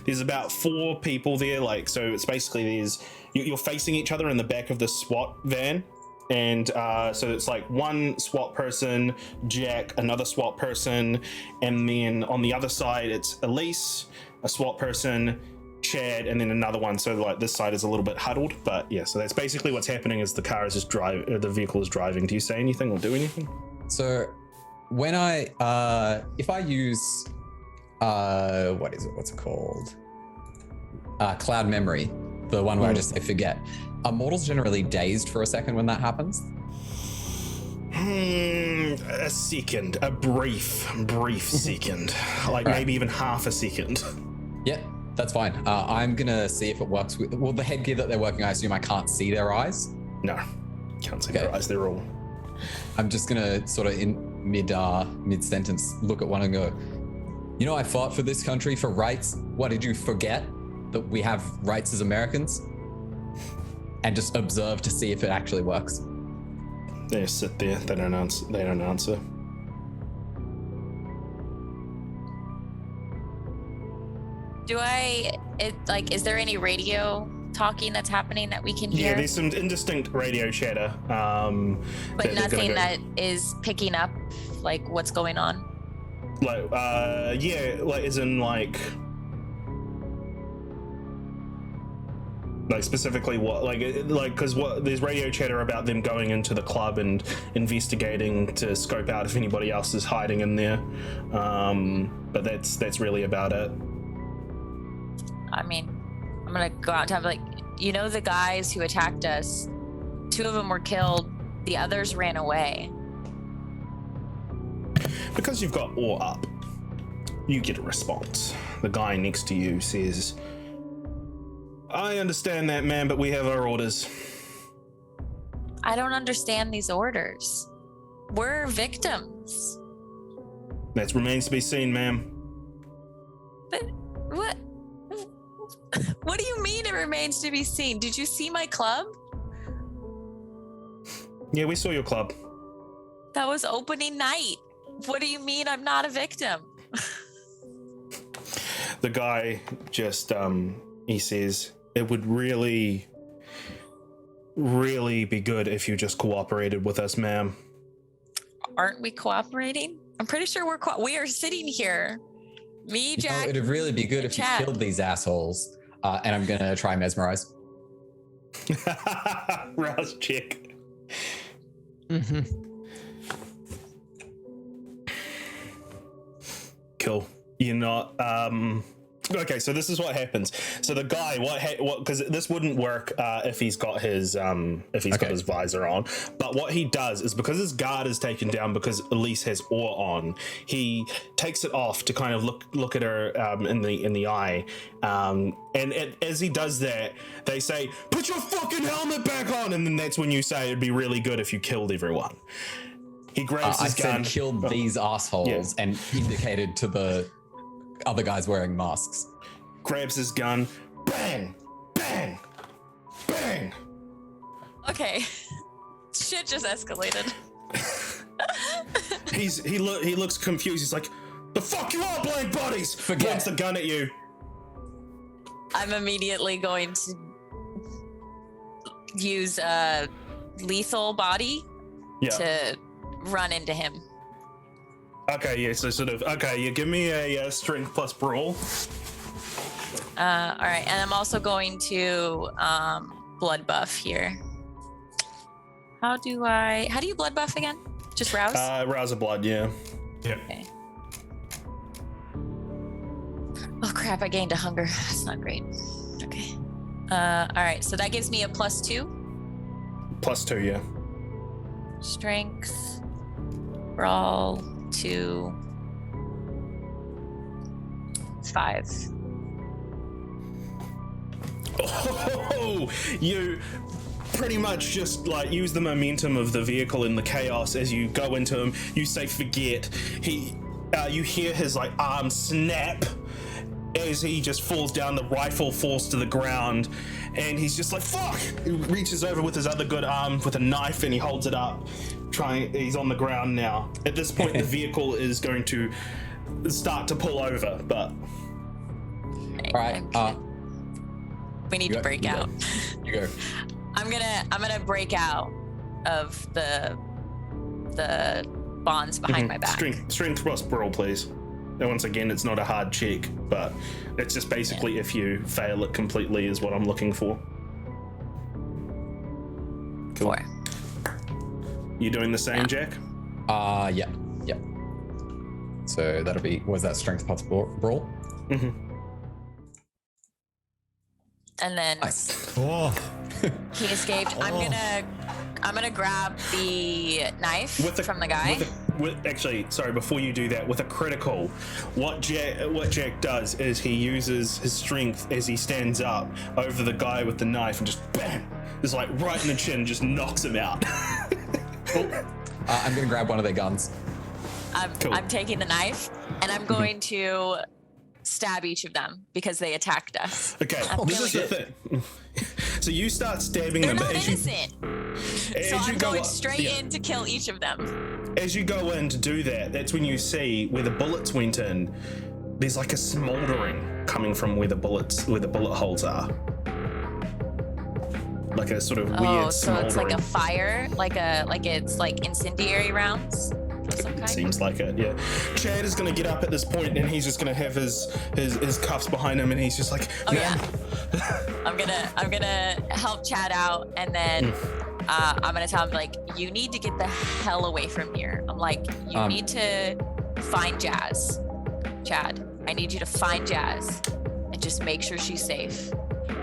There's about 4 people there, so it's basically you're facing each other in the back of the SWAT van. And so it's like one SWAT person, Jack, another SWAT person, and then on the other side it's Elise, a SWAT person, Chad, and then another one. So this side is a little bit huddled, but yeah. So that's basically what's happening. Is the car is just the vehicle is driving. Do you say anything or do anything? So when if I use what's it called? Cloud memory, the one where I just forget. Are mortals generally dazed for a second when that happens? A second, a brief second, maybe even half a second. Yeah, that's fine. I'm gonna see if it works with the headgear that they're working. I assume I can't see their eyes. No, can't see their eyes. They're all. I'm just gonna sort of in mid sentence look at one and go, you know, I fought for this country for rights. What, did you forget that we have rights as Americans? And just observe to see if it actually works. They just sit there. They don't answer. Is there any radio talking that's happening that we can hear? Yeah, there's some indistinct radio chatter. But nothing that is picking up what's going on. As in specifically what, because there's radio chatter about them going into the club and investigating to scope out if anybody else is hiding in there. But that's really about it. I mean, I'm gonna go out and have the guys who attacked us, 2 of them were killed, the others ran away. Because you've got ore up, you get a response. The guy next to you says, I understand that, man, but we have our orders. I don't understand these orders. We're victims. That remains to be seen, ma'am. But what? What do you mean it remains to be seen? Did you see my club? Yeah, we saw your club. That was opening night. What do you mean I'm not a victim? The guy just, he says, it would really, really be good if you just cooperated with us, ma'am. Aren't we cooperating? I'm pretty sure we are sitting here. Me, Jack. It'd really be good if you Chad. killed these assholes. And I'm gonna try mesmerize. Rouse check. Cool. You're not. Okay, so this is what happens. So the guy, what? Because this wouldn't work if he's got his got his visor on. But what he does is, because his guard is taken down because Elise has ore on, he takes it off to kind of look at her in the eye. As he does that, they say, "Put your fucking helmet back on," and then that's when you say it'd be really good if you killed everyone. He grabs his gun. I said killed these assholes and indicated to the other guys wearing masks. Grabs his gun. Bang! Bang! Bang! Okay. Shit just escalated. He looks confused. He's like, "The fuck you are, blank bodies!" Points the gun at you. I'm immediately going to use a lethal body to run into him. Okay, yeah, so sort of, okay, you give me a strength plus brawl. All right, and I'm also going to blood buff here. How do you blood buff again? Just rouse? Rouse of blood, yeah. Yeah. Okay. Oh crap, I gained a hunger. That's not great. Okay. All right, so that gives me a +2. +2, yeah. Strength, brawl, 2, 5. Oh, you pretty much just like use the momentum of the vehicle in the chaos as you go into him. You say forget. You hear his like arm snap as he just falls down. The rifle falls to the ground, and he's just like, "Fuck!" He reaches over with his other good arm with a knife, and he holds it up. He's on the ground now. At this point, the vehicle is going to start to pull over, but all right. We need to break out. You go. I'm gonna break out of the bonds behind my back. Strength plus brawl, please. And once again, it's not a hard check, but it's just basically if you fail it completely is what I'm looking for. Cool. 4. You doing the same, Jack? Yeah. So that'll be, was that strength plus brawl? Mm-hmm. And then Nice. Oh, he escaped. I'm gonna grab the knife from the guy. Actually, sorry, before you do that, with a critical, what Jack does is he uses his strength as he stands up over the guy with the knife and just bam, just like right in the chin, just knocks him out. Cool. I'm gonna grab one of their guns. I'm taking the knife and I'm going to stab each of them because they attacked us. Okay, this is the thing. So you start stabbing They're them. not innocent. So I'm going straight in to kill each of them. As you go in to do that, that's when you see where the bullets went in. There's like a smoldering coming from where the bullet holes are. Like a sort of weird so smoldering. it's like a fire, like it's like incendiary rounds of some kind. Seems like it, yeah. Chad is gonna get up at this point and he's just gonna have his cuffs behind him and he's just like, oh yeah. I'm gonna help Chad out and then I'm gonna tell him like, you need to get the hell away from here. I'm like, you need to find Jazz. Chad, I need you to find Jazz and just make sure she's safe.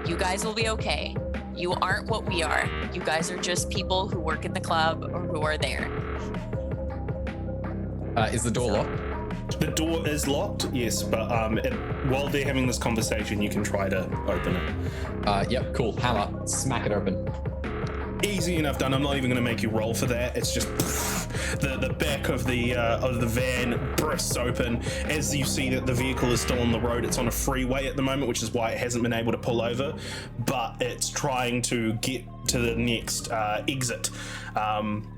You guys will be okay. You aren't what we are. You guys are just people who work in the club or who are there. Is the door locked? The door is locked, yes, but while they're having this conversation, you can try to open it. Yep, cool. Hammer, smack it open. Easy enough done. I'm not even going to make you roll for that. It's just the back of the van bursts open as you see that the vehicle is still on the road. It's on a freeway at the moment, which is why it hasn't been able to pull over, but it's trying to get to the next exit.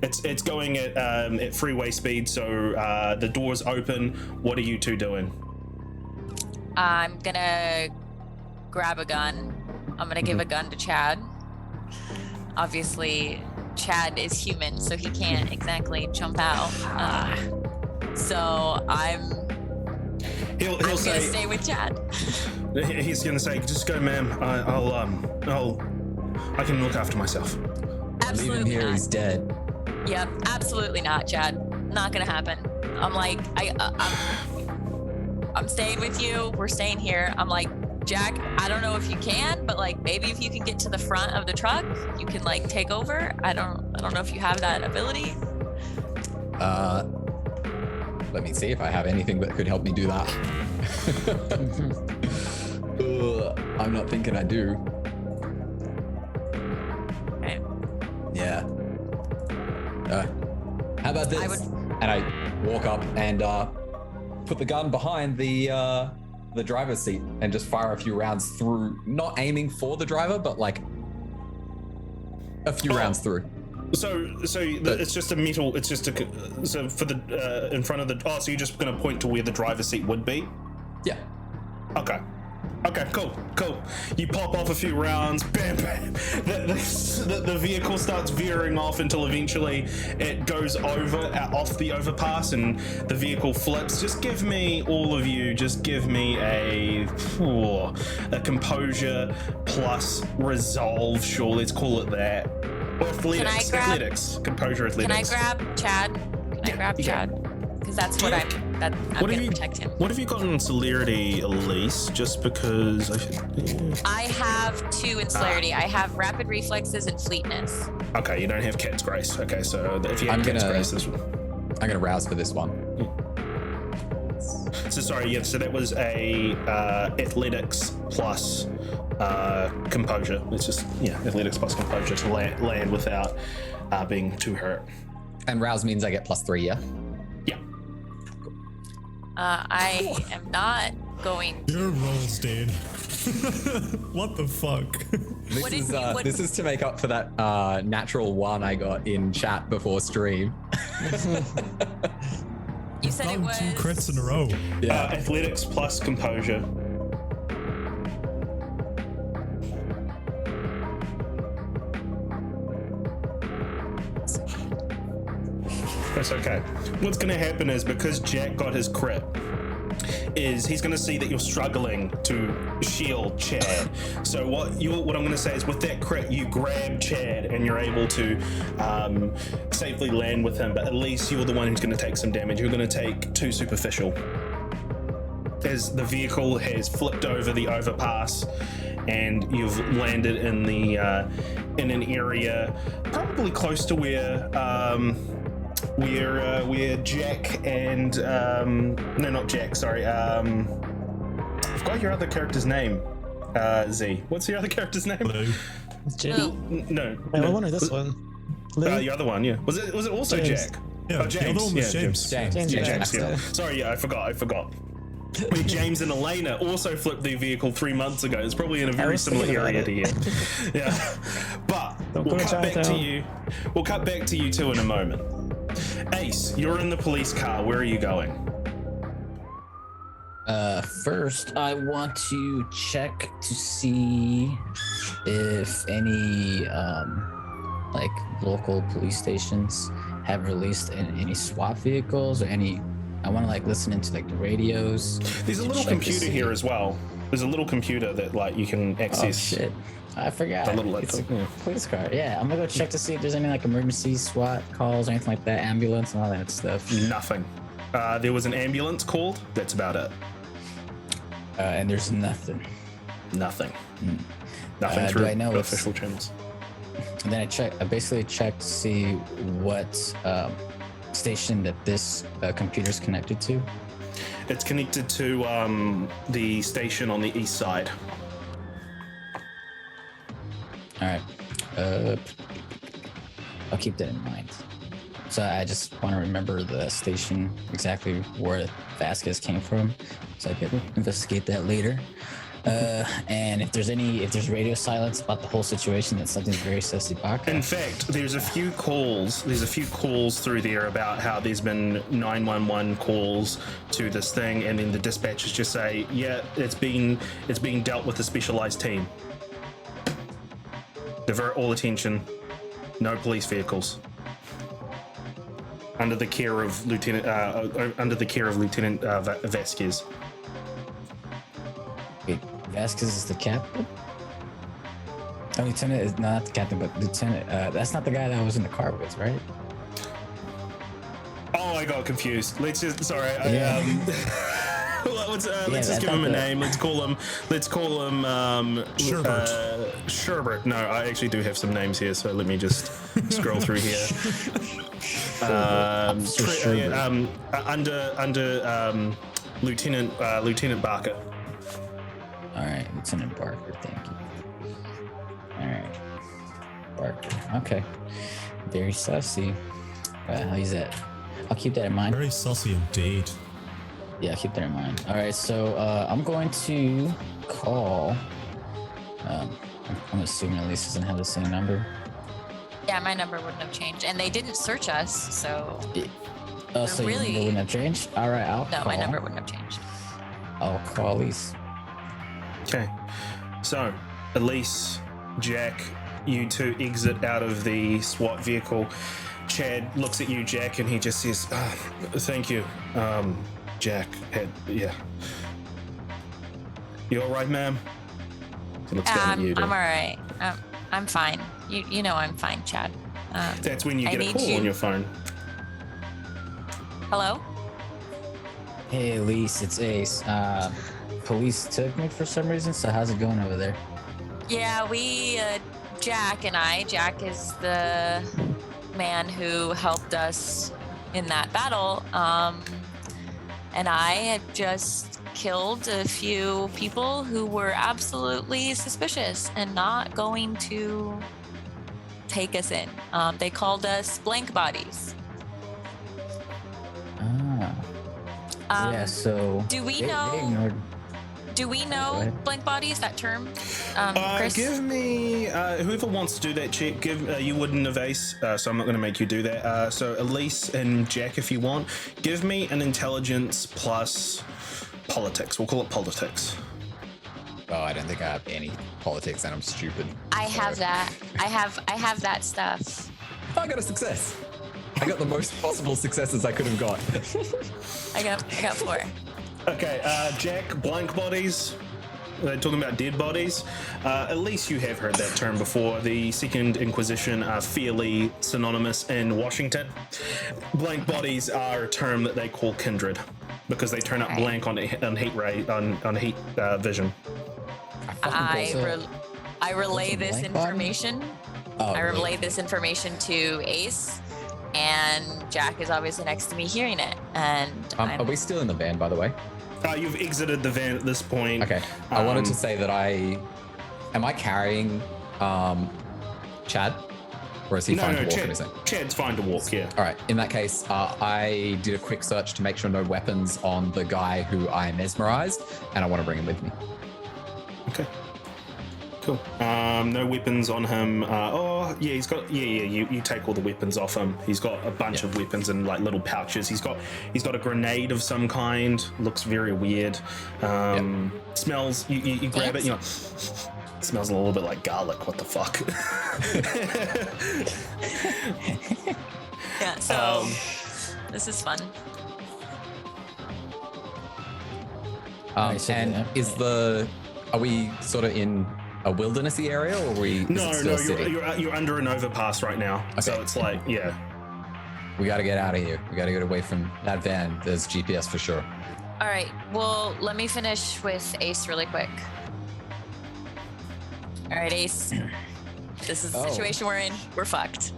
It's going at freeway speed, so the door's open. What are you two doing? I'm gonna grab a gun. I'm gonna give a gun to Chad. Obviously, Chad is human, so he can't exactly jump out. So I'm gonna stay with Chad. He's gonna say, "Just go, ma'am. I'll I can look after myself. Leave him Absolutely here. not. He's dead. Yep, absolutely not, Chad. Not gonna happen. I'm like, I'm staying with you. We're staying here. I'm like, Jack, I don't know if you can, but like maybe if you can get to the front of the truck, you can like take over. I don't know if you have that ability. Let me see if I have anything that could help me do that. I'm not thinking I do. Okay. Yeah. How about this? I would- And I walk up and put the gun behind the driver's seat and just fire a few rounds through, not aiming for the driver, but like a few rounds through. So it's just a metal. It's just so for the in front of the. Oh, so you're just gonna point to where the driver's seat would be? Yeah. Okay. Okay, cool. You pop off a few rounds, bam, bam. The vehicle starts veering off until eventually it goes off the overpass and the vehicle flips. Just give me, all of you, a composure plus resolve, sure, let's call it that. Or athletics. Athletics. Composure, athletics. Can I grab Chad? Can I grab Chad? Because that's what I'm gonna protect him. What have you got in celerity, Elise? Just because I have 2 in celerity. I have rapid reflexes and fleetness. Okay, you don't have cat's grace. Okay, so if you have cat's grace, this one. I'm gonna rouse for this one. So sorry, yeah. So that was a athletics plus composure. It's just athletics plus composure to land without being too hurt. And rouse means I get +3, yeah? Yeah. I am not going. Your rolls, dude. What the fuck? This is to make up for that natural 1 I got in chat before stream. You said it was 2 crits in a row. Yeah. Athletics plus composure. That's okay. What's going to happen is, because Jack got his crit, is he's going to see that you're struggling to shield Chad. So what I'm going to say is, with that crit, you grab Chad and you're able to safely land with him. But at least you're the one who's going to take some damage. You're going to take 2 superficial, as the vehicle has flipped over the overpass and you've landed in the in an area probably close to where Jack and no, not Jack, sorry, I forgot your other character's name. Z, what's your other character's name? Blue. Blue. No, Wait, one or this one? your other one, yeah. Was it also James. Jack? Yeah, Oh, James. the other one was James. James, Yeah. Sorry, yeah, I forgot. Where James and Elena also flipped their vehicle 3 months ago. It's probably in a very was similar thinking about area to you. Yeah, but we'll cut back to you. We'll cut back to you two in a moment. Ace, you're in the police car. Where are you going? First, I want to check to see if any like local police stations have released any SWAT vehicles or any. I want to like listen into like the radios. There's a little computer here as well. There's a little computer that like you can access. Oh shit! I forgot. The little It's a laptop, yeah. police car. Yeah, I'm gonna go check to see if there's any like emergency SWAT calls or anything like that, ambulance and all that stuff. Nothing. There was an ambulance called. That's about it. And there's nothing. Nothing. Nothing do through I know the it's- official channels. And then I basically checked to see what station that this computer's connected to. It's connected to the station on the east side. All right. I'll keep that in mind. So I just want to remember the station, exactly where Vasquez came from, so I could investigate that later. And if there's radio silence about the whole situation, that something's very sussy back. In fact, there's a few calls through there about how there's been 911 calls to this thing, and then the dispatchers just say, yeah, it's being dealt with a specialized team. Divert all attention. No police vehicles. Under the care of Lieutenant Vasquez. Wait, Vasquez is the captain? Lieutenant is not the captain, but Lieutenant. That's not the guy that was in the car with, right? Oh, I got confused. Let's just Yeah. let's just give him a name. Let's call him Sherbert. Sherbert. No, I actually do have some names here, so let me just scroll through here. Under Lieutenant Barker. All right, Lieutenant Barker. Thank you. All right, Barker. Okay, very sussy. I'll use that. I'll keep that in mind. Very saucy indeed. Yeah, keep that in mind. All right, so I'm going to call. I'm assuming Elise doesn't have the same number. Yeah, my number wouldn't have changed, and they didn't search us, so. So really- your number wouldn't have changed. All right, I'll No, call. my number wouldn't have changed. I'll call Elise. Okay, so Elise, Jack, you two exit out of the SWAT vehicle. Chad looks at you, Jack, and he just says, "Thank you, Jack." Yeah. You all right, ma'am? He looks down at you. I'm all right. I'm fine. You know I'm fine, Chad. That's when you I get a need call you. on your phone. Hello? Hey, Elise, it's Ace. Police took me for some reason. So how's it going over there? Yeah, Jack is the man who helped us in that battle. And I had just killed a few people who were absolutely suspicious and not going to take us in. They called us blank bodies. Yeah, so do we they know ignored. Do we Go know ahead. blank bodies, that term? Chris? Give me whoever wants to do that check. You wouldn't have Ace, so I'm not going to make you do that. So Elise and Jack, if you want, give me an intelligence plus politics. We'll call it politics. Oh, I don't think I have any politics, and I'm stupid. I have that. I have that stuff. I got a success. I got the most possible successes I could have got. I got 4. Okay, Jack, blank bodies. They're talking about dead bodies. At least you have heard that term before. The Second Inquisition are fairly synonymous in Washington. Blank bodies are a term that they call kindred because they turn up blank on heat vision. I relay this blank body? information. Oh, I really? relay this information to Ace, and Jack is obviously next to me hearing it. And Are we still in the van, by the way? You've exited the van at this point. Okay. I wanted to say that am I carrying Chad? Or is he fine to walk on his own? Chad's fine to walk, yeah. All right. In that case, I did a quick search to make sure no weapons on the guy who I mesmerized, and I want to bring him with me. Okay. Cool. No weapons on him. He's got. You take all the weapons off him. He's got a bunch of weapons in like little pouches. He's got a grenade of some kind. Looks very weird. Smells. You grab it. You know. Smells a little bit like garlic. What the fuck? yeah, so this is fun. Are we sort of in a wildernessy area, or are we? No, is it still a city? you're under an overpass right now. Okay. So it's like, yeah. We got to get out of here. We got to get away from that van. There's GPS for sure. All right. Well, let me finish with Ace really quick. All right, Ace. This is the situation we're in. We're fucked.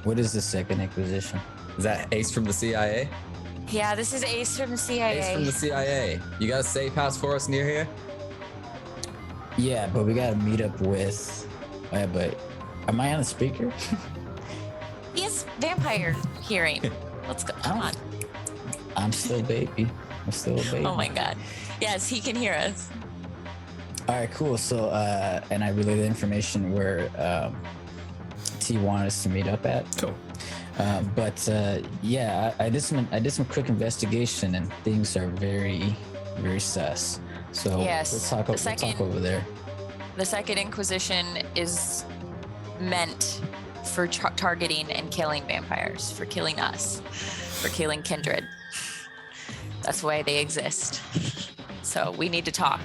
What is the Second Inquisition? Is that Ace from the CIA? Yeah, this is Ace from the CIA. Ace from the CIA. You got a safe house for us near here? Yeah, but we gotta meet up with. But am I on the speaker? He has vampire hearing. Let's go. Come on. I'm still a baby. I'm still a baby. Oh my god. Yes, he can hear us. All right, cool. So, and I relay the information where T wanted us to meet up at. Cool. I did some quick investigation, and things are very, very sus. So Yes, we'll the talk second- over there. The Second Inquisition is meant for targeting and killing vampires, for killing us, for killing kindred. That's why they exist. So we need to talk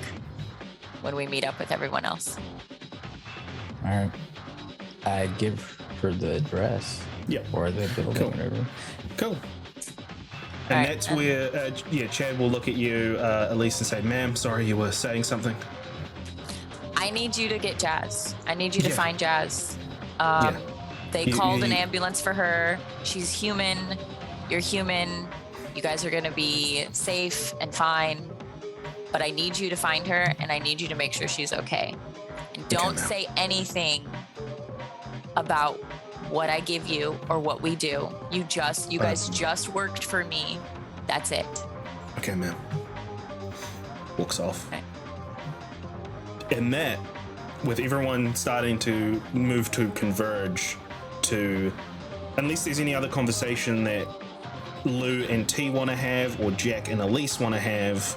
when we meet up with everyone else. All right. I give her the address. Yep. Or the building, Cool. whatever. Cool. And Alright, that's where, Chad will look at you, Elise, and say, "Ma'am, sorry, you were saying something." I need you to get Jazz. I need you to Yeah. find Jazz. Yeah. They called an ambulance for her. She's human. You're human. You guys are going to be safe and fine. But I need you to find her, and I need you to make sure she's okay. And don't ma'am. say anything about what I give you or what we do. You guys just worked for me. That's it. Okay, ma'am. Walks off. Okay. And that, with everyone starting to move to converge to, unless there's any other conversation that Lou and T want to have, or Jack and Elise want to have,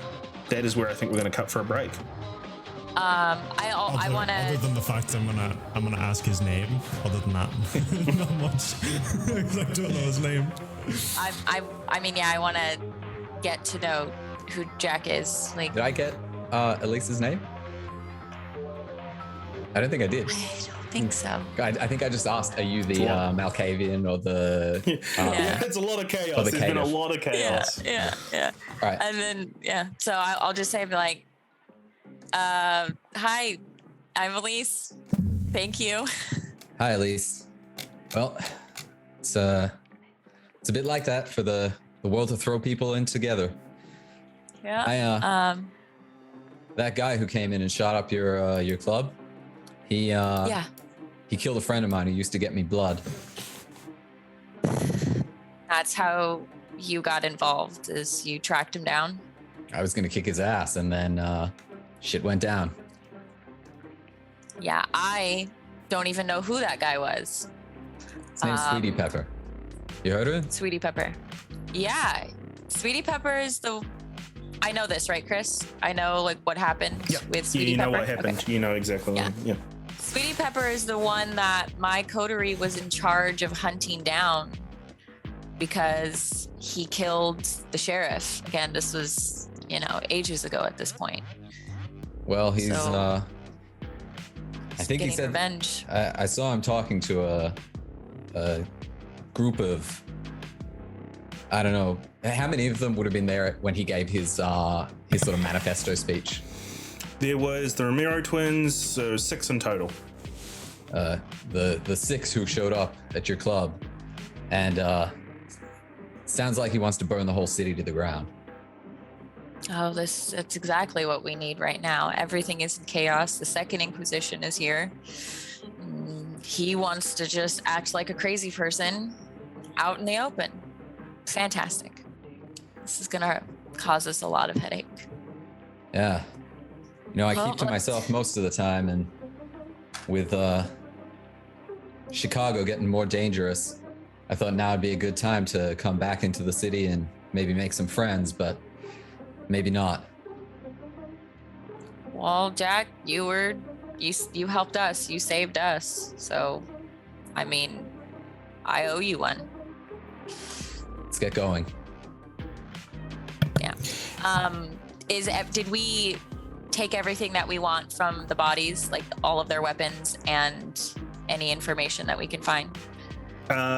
that is where I think we're going to cut for a break. I want Other to. than the fact I'm gonna ask his name. Other than that, not much. 'Cause I don't know his name. I want to get to know who Jack is. Like, Did I get Elise's name? I don't think I did. I don't think so. I think I just asked, are you the Malkavian or the... Yeah. It's a lot of chaos. For the There's been a chaos. lot of chaos. Yeah. Right. And then so I'll just say like, hi, I'm Elise. Thank you. Hi, Elise. Well, it's a bit like that for the world to throw people in together. Yeah. That guy who came in and shot up your club, he killed a friend of mine who used to get me blood. That's how you got involved, is you tracked him down. I was gonna kick his ass, and then shit went down. Yeah, I don't even know who that guy was. His name's Sweetie Pepper. You heard of him? Sweetie Pepper. Yeah, Sweetie Pepper is I know this, right, Chris? I know like what happened with Sweetie You know Pepper. what happened. Okay. You know exactly. Yeah. Sweetie Pepper is the one that my coterie was in charge of hunting down because he killed the sheriff. Again, this was, ages ago at this point. Well, he's So- I think he Getting said revenge. I saw him talking to a group of, I don't know how many of them would have been there when he gave his sort of manifesto speech. There was the Ramiro twins, so 6 in total. The 6 who showed up at your club, and sounds like he wants to burn the whole city to the ground. Oh, that's exactly what we need right now. Everything is in chaos. The Second Inquisition is here. He wants to just act like a crazy person out in the open. Fantastic. This is going to cause us a lot of headache. Yeah. I keep to myself most of the time, and with Chicago getting more dangerous, I thought now would be a good time to come back into the city and maybe make some friends, but maybe not. Well, Jack, you helped us. You saved us. So, I owe you one. Let's get going. Yeah. Did we take everything that we want from the bodies, like all of their weapons and any information that we can find?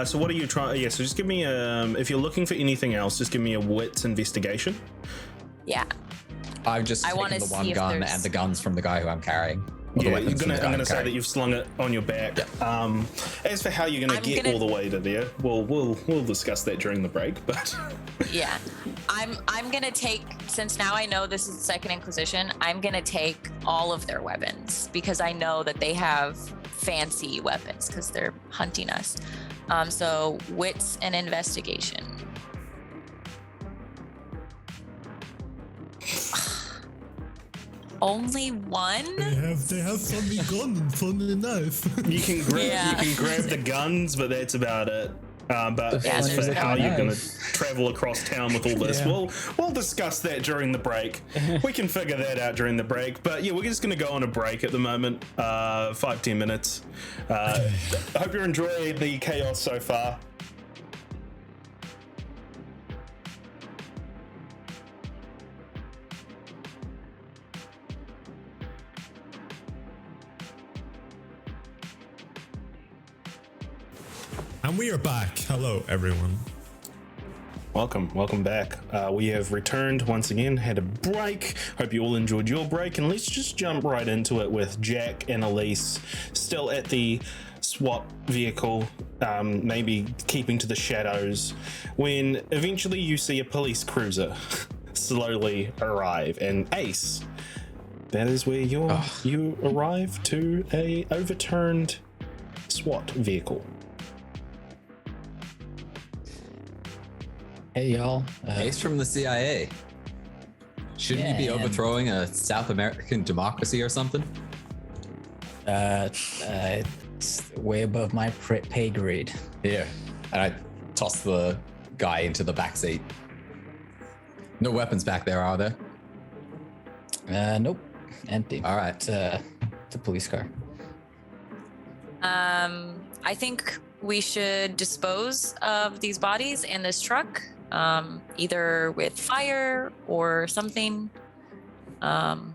So what are you trying? Yeah. So just give me if you're looking for anything else, just give me a wits investigation. Yeah. I've just I wanna taken the see one if gun there's- and the guns from the guy who I'm carrying. Or the Yeah, weapons from the guy I'm I'm gonna say carrying. that you've slung it on your back. Yeah. As for how you're gonna get all the way to there, we'll discuss that during the break. But Yeah. I'm gonna take, since now I know this is the Second Inquisition, I'm gonna take all of their weapons because I know that they have fancy weapons because they're hunting us. So wits and investigation. Only one? They have funny gun and funny knife. you can grab Yeah. the guns, but that's about it. But Yeah, as there's for no how you're gonna knife. travel across town with all this, Yeah. we'll discuss that during the break. We can figure that out during the break. But yeah, we're just gonna go on a break at the moment. 5-10 minutes. I hope you're enjoying the chaos so far. And we are back. Hello, everyone. Welcome back. We have returned once again, had a break. Hope you all enjoyed your break, and let's just jump right into it with Jack and Elise still at the SWAT vehicle, maybe keeping to the shadows, when eventually you see a police cruiser slowly arrive, and Ace, that is where you arrive to a overturned SWAT vehicle. Hey y'all. Ace from the CIA. Shouldn't you be Yeah, overthrowing a South American democracy or something? It's way above my pay grade. Here. And I toss the guy into the back seat. No weapons back there, are there? Nope, empty. All right. It's a police car. I think we should dispose of these bodies and this truck, either with fire or something. Can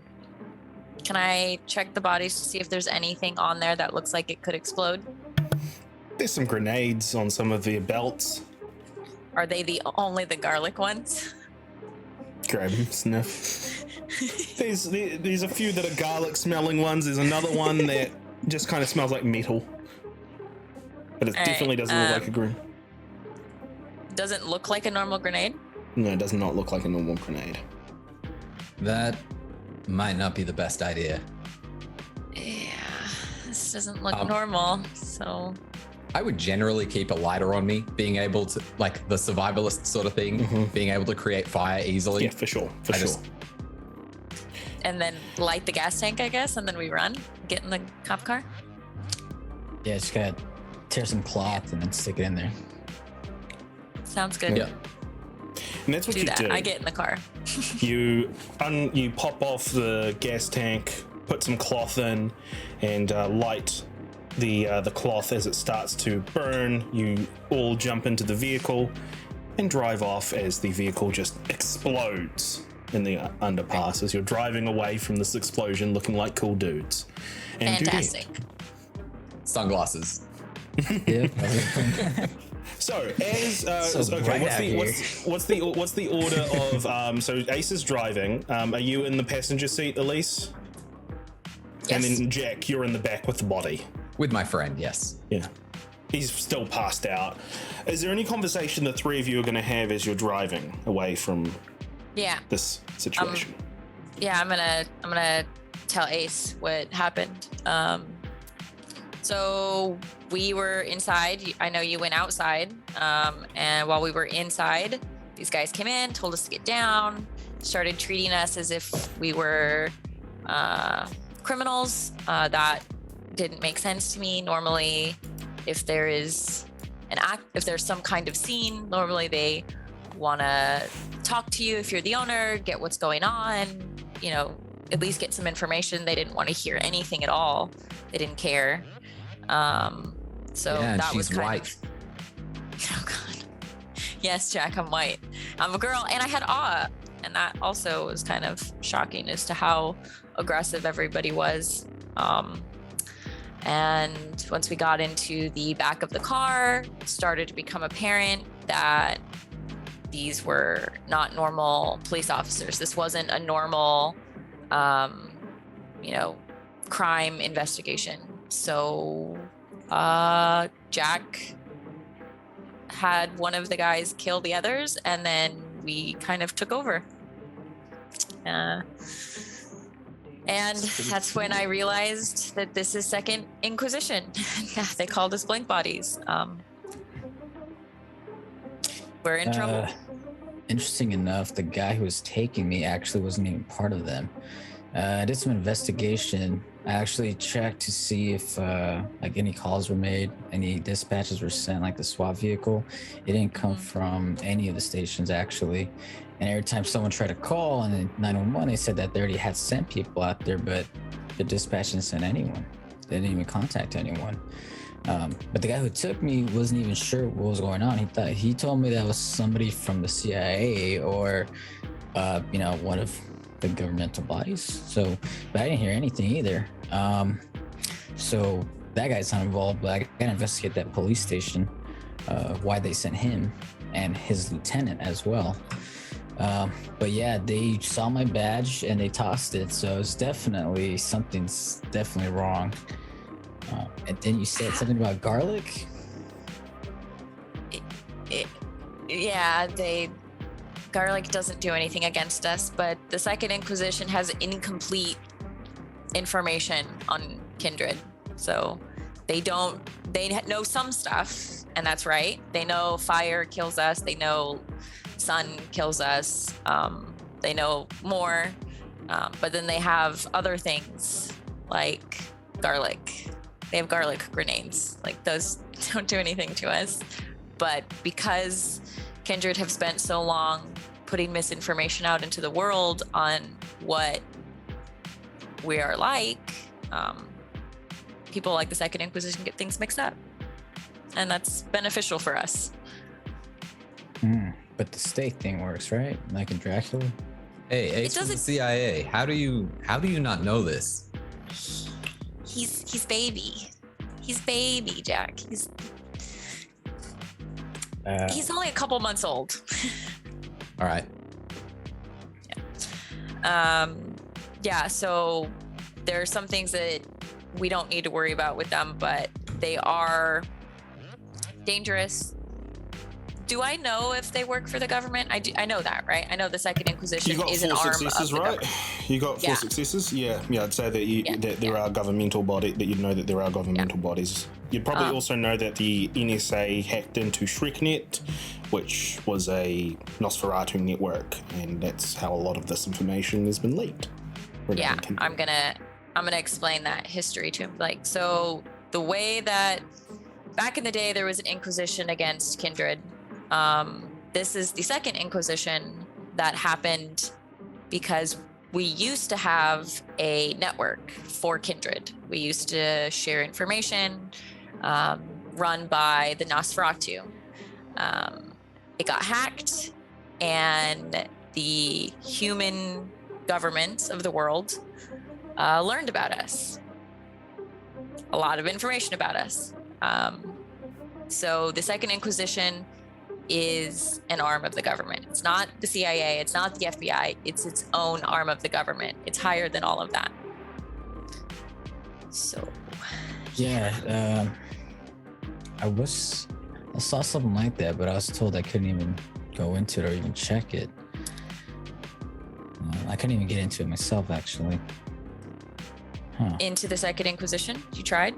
I check the bodies to see if there's anything on there that looks like it could explode? There's some grenades on some of the belts. Are they only the garlic ones? Grab them, sniff. There's a few that are garlic smelling ones. There's another one that just kind of smells like metal. But it definitely doesn't look like a grenade. Doesn't look like a normal grenade? No, it does not look like a normal grenade. That might not be the best idea. Yeah, this doesn't look normal, so... I would generally keep a lighter on me, being able to, like the survivalist sort of thing, being able to create fire easily. Yeah, for sure. And then light the gas tank, I guess, and then we run, get in the cop car? Yeah, just gotta tear some cloth and then stick it in there. Sounds good. Yeah. And that's what Do you that. do. I get in the car. You pop off the gas tank, put some cloth in, and light the cloth as it starts to burn. You all jump into the vehicle and drive off as the vehicle just explodes in the underpass as you're driving away from this explosion looking like cool dudes. And Fantastic. Sunglasses. Yep. So as So bright out here. what's the order of so Ace is driving. Are you in the passenger seat, Elise? And Yes. then Jack, you're in the back with the body. With my friend, yes. Yeah. He's still passed out. Is there any conversation the three of you are going to have as you're driving away from Yeah. this situation? Yeah, I'm gonna tell Ace what happened. So we were inside. I know you went outside. And while we were inside, these guys came in, told us to get down, started treating us as if we were criminals. That didn't make sense to me. Normally, if there is if there's some kind of scene, normally they want to talk to you if you're the owner, get what's going on, you know, at least get some information. They didn't want to hear anything at all. They didn't care. So Yeah, and that was she's kind white. of, oh God. Yes, Jack, I'm white. I'm a girl, and I had awe. And that also was kind of shocking as to how aggressive everybody was. And once we got into the back of the car, it started to become apparent that these were not normal police officers. This wasn't a normal, crime investigation. So Jack had one of the guys kill the others, and then we kind of took over. And that's when I realized that this is Second Inquisition. They called us blank bodies. We're in trouble. Interesting enough, the guy who was taking me actually wasn't even part of them. I did some investigation. I actually checked to see if any calls were made, any dispatches were sent, like the SWAT vehicle. It didn't come from any of the stations actually. And every time someone tried to call and then 911, they said that they already had sent people out there, but the dispatch didn't send anyone. They didn't even contact anyone. But the guy who took me wasn't even sure what was going on. He told me that was somebody from the CIA or, one of the governmental bodies. So, but I didn't hear anything either. So that guy's not involved, but I gotta investigate that police station. why they sent him and his lieutenant as well. But yeah, they saw my badge and they tossed it, so it's definitely something's definitely wrong. And then you said something about garlic. Yeah, garlic doesn't do anything against us, but the Second Inquisition has incomplete information on Kindred. So they know some stuff, and that's right. They know fire kills us. They know sun kills us. They know more, but then they have other things like garlic. They have garlic grenades. Like, those don't do anything to us. But because Kindred have spent so long putting misinformation out into the world on what we are like, people like the Second Inquisition get things mixed up. And that's beneficial for us. But the stake thing works, right? Like in Dracula? Hey, Ace from the CIA. How do you not know this? He's baby. He's baby, Jack. He's only a couple months old. All right. Yeah, so there are some things that we don't need to worry about with them, but they are dangerous. Do I know if they work for the government? I know that, right? I know the Second Inquisition is an arm of the government. You got 4 successes? Yeah, I'd say that there are governmental bodies, that you'd know that there are governmental bodies. You'd probably also know that the NSA hacked into ShrekNet, which was a Nosferatu network, and that's how a lot of this information has been leaked. Yeah, I'm gonna explain that history to him. Like, so the way that back in the day there was an Inquisition against Kindred. This is the Second Inquisition that happened because we used to have a network for Kindred. We used to share information run by the Nosferatu. It got hacked, and the human governments of the world learned about us. A lot of information about us. So the Second Inquisition is an arm of the government. It's not the CIA, it's not the FBI, it's its own arm of the government. It's higher than all of that. So yeah, I saw something like that, but I was told I couldn't even go into it or even check it. I couldn't even get into it myself, actually. Into the Second Inquisition? You tried?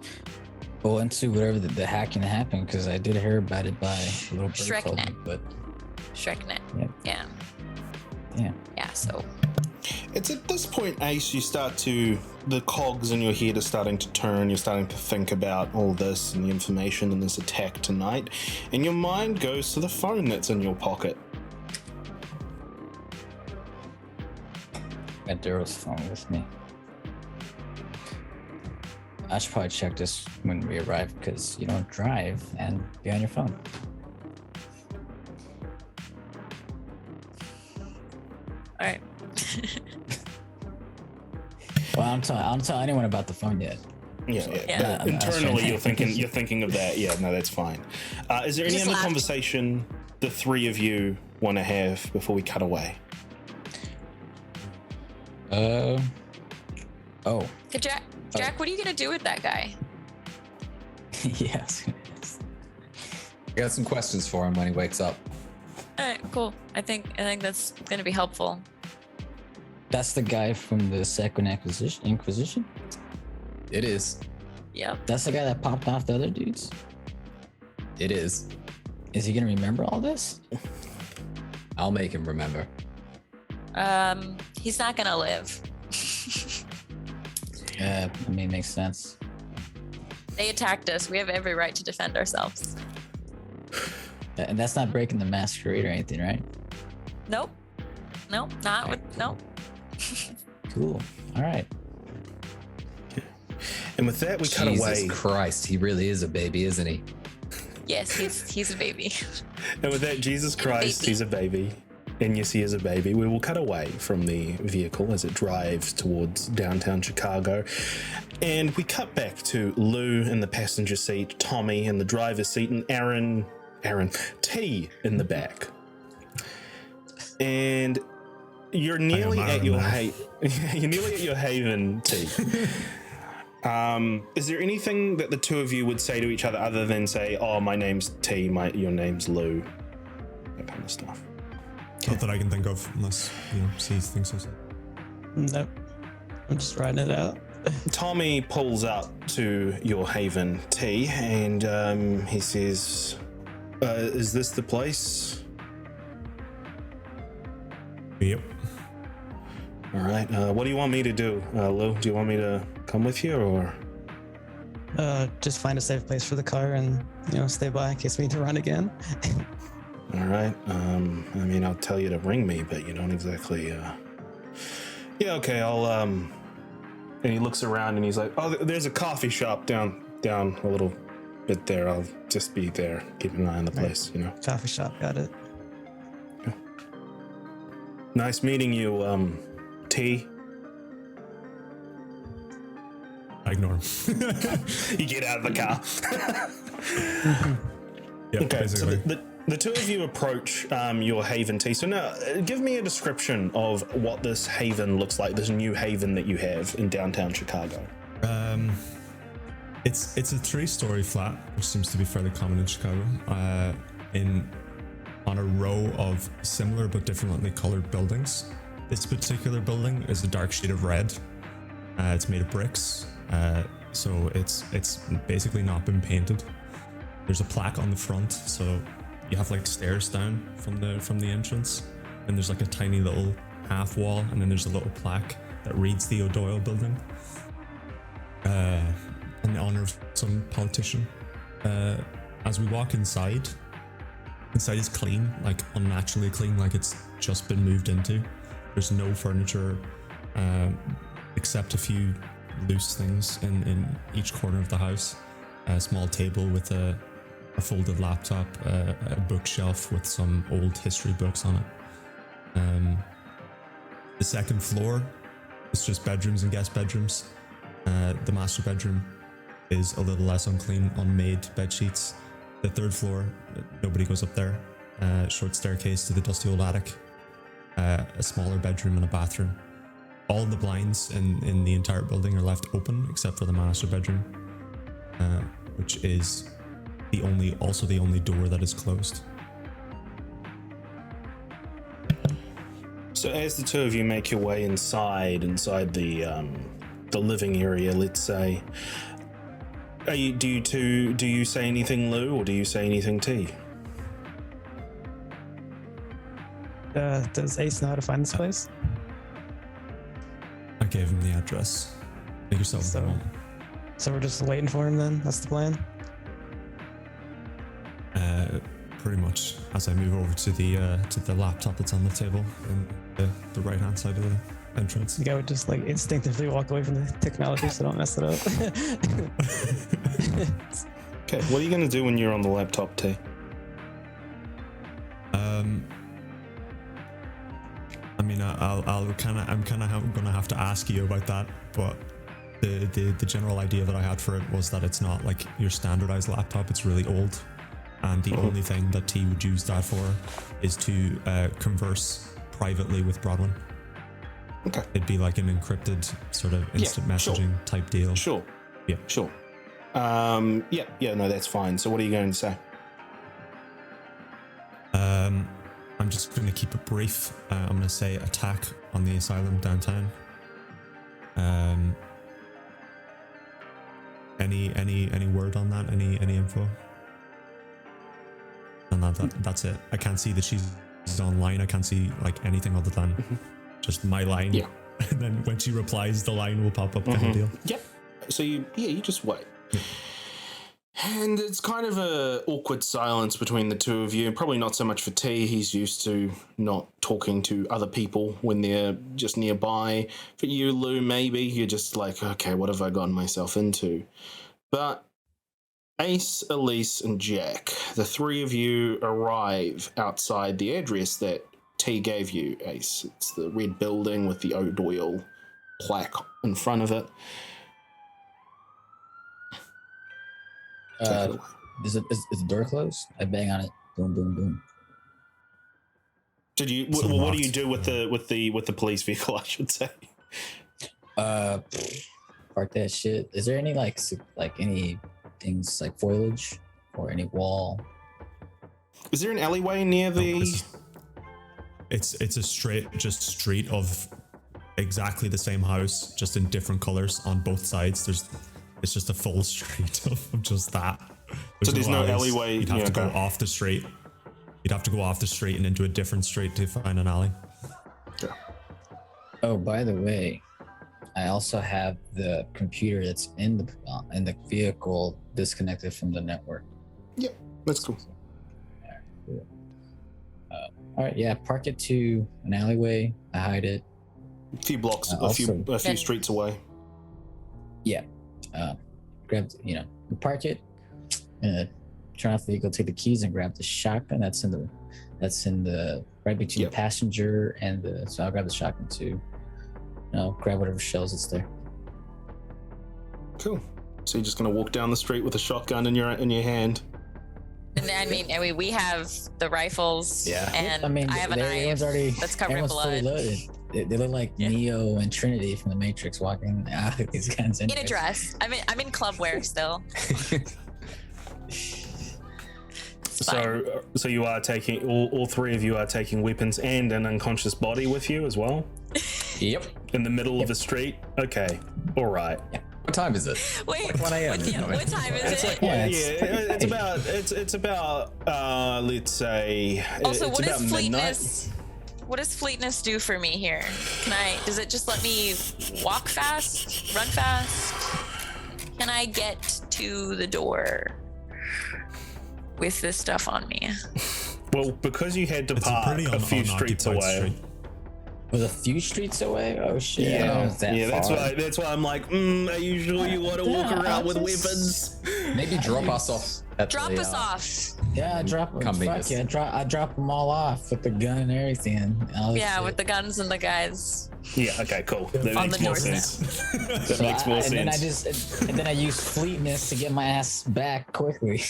Well, into whatever the hacking happened, because I did hear about it by a little bird told me, but ShrekNet. Yeah. Yeah, so it's at this point, Ace, the cogs in your head are starting to turn. You're starting to think about all this and the information in this attack tonight, and your mind goes to the phone that's in your pocket. I got Daryl's phone with me. I should probably check this when we arrive, because you don't drive and be on your phone. all right. Well, I don't tell anyone about the phone yet. Yeah. But internally, you're thinking of that. Yeah, no, that's fine. Is there any other conversation the three of you want to have before we cut away? Oh. Hey, Jack, what are you gonna do with that guy? Yes. I got some questions for him when he wakes up. All right, cool. I think that's gonna be helpful. That's the guy from the Second Inquisition? It is. Yep. That's the guy that popped off the other dudes? It is. Is he gonna remember all this? I'll make him remember. He's not gonna live. Yeah, I mean, makes sense. They attacked us. We have every right to defend ourselves. And that's not breaking the Masquerade or anything, right? Nope. Nope. Not with. Nope. Cool. All right. And with that, we cut away. Jesus Christ, he really is a baby, isn't he? Yes, he's a baby. And with that, Jesus Christ, he's a baby. And yes, he is a baby. We will cut away from the vehicle as it drives towards downtown Chicago. And we cut back to Lou in the passenger seat, Tommy in the driver's seat, and Aaron Aaron, T in the back. And you're nearly at your you're nearly at your haven, T. Is there anything that the two of you would say to each other other than say, "Oh, my name's T, your name's Lou," that kind of stuff? Not that I can think of, unless C thinks so. Nope. I'm just writing it out. Tommy pulls up to your haven, T, and he says, "Is this the place?" Yep. All right. What do you want me to do, Lou? Do you want me to come with you, or? Just find a safe place for the car and stay by in case we need to run again. All right. I mean, I'll tell you to ring me, but you don't exactly. Yeah. Okay. I'll. And he looks around and he's like, "Oh, there's a coffee shop down a little bit there. I'll just be there, keeping an eye on the place. Coffee shop. Got it. Okay. Nice meeting you, T." I ignore him. You get out of the car. Yeah, Okay, so basically. the two of you approach your haven, T. So now, give me a description of what this haven looks like, this new haven that you have in downtown Chicago. It's a 3-story flat, which seems to be fairly common in Chicago. On a row of similar but differently colored buildings. This particular building is a dark shade of red. It's made of bricks, so it's basically not been painted. There's a plaque on the front, so you have like stairs down from the entrance, and there's like a tiny little half wall, and then there's a little plaque that reads the O'Doyle building, in honor of some politician. As we walk inside is clean, like unnaturally clean, like it's just been moved into. There's no furniture, except a few loose things in each corner of the house. A small table with a folded laptop, a bookshelf with some old history books on it. The second floor is just bedrooms and guest bedrooms. The master bedroom is a little less unclean, unmade bed sheets. The third floor, nobody goes up there. Short staircase to the dusty old attic. A smaller bedroom and a bathroom. All the blinds in the entire building are left open except for the master bedroom, which is also the only door that is closed. So as the two of you make your way inside the living area, let's say, do you say anything, Lou, or do you say anything, T? Does Ace know how to find this place? I gave him the address. Make yourself So- at home. So we're just waiting for him then? That's the plan? Pretty much. As I move over to the laptop that's on the table in the right hand side of the entrance. The guy would just like instinctively walk away from the technology so don't mess it up. Okay, what are you going to do when you're on the laptop, T? I mean, I'm kind of gonna have to ask you about that, but the general idea that I had for it was that it's not like your standardized laptop. It's really old, and the only thing that T would use that for is to converse privately with Brodwin. Okay. It'd be like an encrypted sort of instant messaging type deal. Sure. Yeah. Sure. No, that's fine. So what are you going to say? I'm just going to keep it brief. I'm going to say attack on the asylum downtown. Any word on that? Any info? And that's it. I can't see that she's online. I can't see like anything other than just my line. Yeah. And then when she replies, the line will pop up kind of deal. Yep. So you just wait. And it's kind of a awkward silence between the two of you. Probably not so much for T. He's used to not talking to other people when they're just nearby. For you, Lou, maybe you're just like, okay, what have I gotten myself into? But Ace, Elise, and Jack, the three of you arrive outside the address that T gave you, Ace. It's the red building with the O'Doyle plaque in front of it. Take it away. Is the door closed? I bang on it. Boom, boom, boom. Did you? It's Well, what do unlocked. you do with the police vehicle? I should say. Park that shit. Is there any like any things like foliage or any wall? Is there an alleyway near the? It's a straight just street of exactly the same house, just in different colors on both sides. It's just a full street of just that. So there's no alleys. alleyway. You'd have to go okay. off the street. You'd have to go off the street and into a different street to find an alley. Oh, by the way, I also have the computer that's in the vehicle disconnected from the network. Yep, that's cool. All right, yeah, park it to an alleyway. I hide it. A few blocks, a few streets away. Yeah, grab park it. Turn off the vehicle, take the keys, and grab the shotgun. That's in the right between the passenger and so I'll grab the shotgun too. Grab whatever shells it's there. Cool. So you're just gonna walk down the street with a shotgun in your hand. And I mean, we have the rifles. Yeah. And I have a everyone's knife that's covered in fully blood. loaded. They look like Neo and Trinity from the Matrix walking out with these guns. In a dress. I'm in club wear still. So you are taking all three of you are taking weapons and an unconscious body with you as well. Yep. In the middle of a street. Okay. All right. What time is it? Wait, Like 1 a.m. what time is It's it? like it's about let's say Also, it's what about does midnight. fleetness? What does fleetness do for me here? Does it just let me walk fast, run fast? Can I get to the door with this stuff on me? Well, because you had to It's a park pretty a few streets unoccupied away. street. Was a few streets away? Oh shit! I don't know if it's that far. That's why I'm like, are you sure you want to walk around with weapons? Maybe drop us off. At Drop the, us off. Yeah, I drop them. Come meet Fuck us. yeah, I drop them all off with the gun and everything. And all this Yeah, shit. with the guns and the guys. Yeah. Okay. Cool. That On makes the more doorstep. sense. That makes more sense. And then I use fleetness to get my ass back quickly.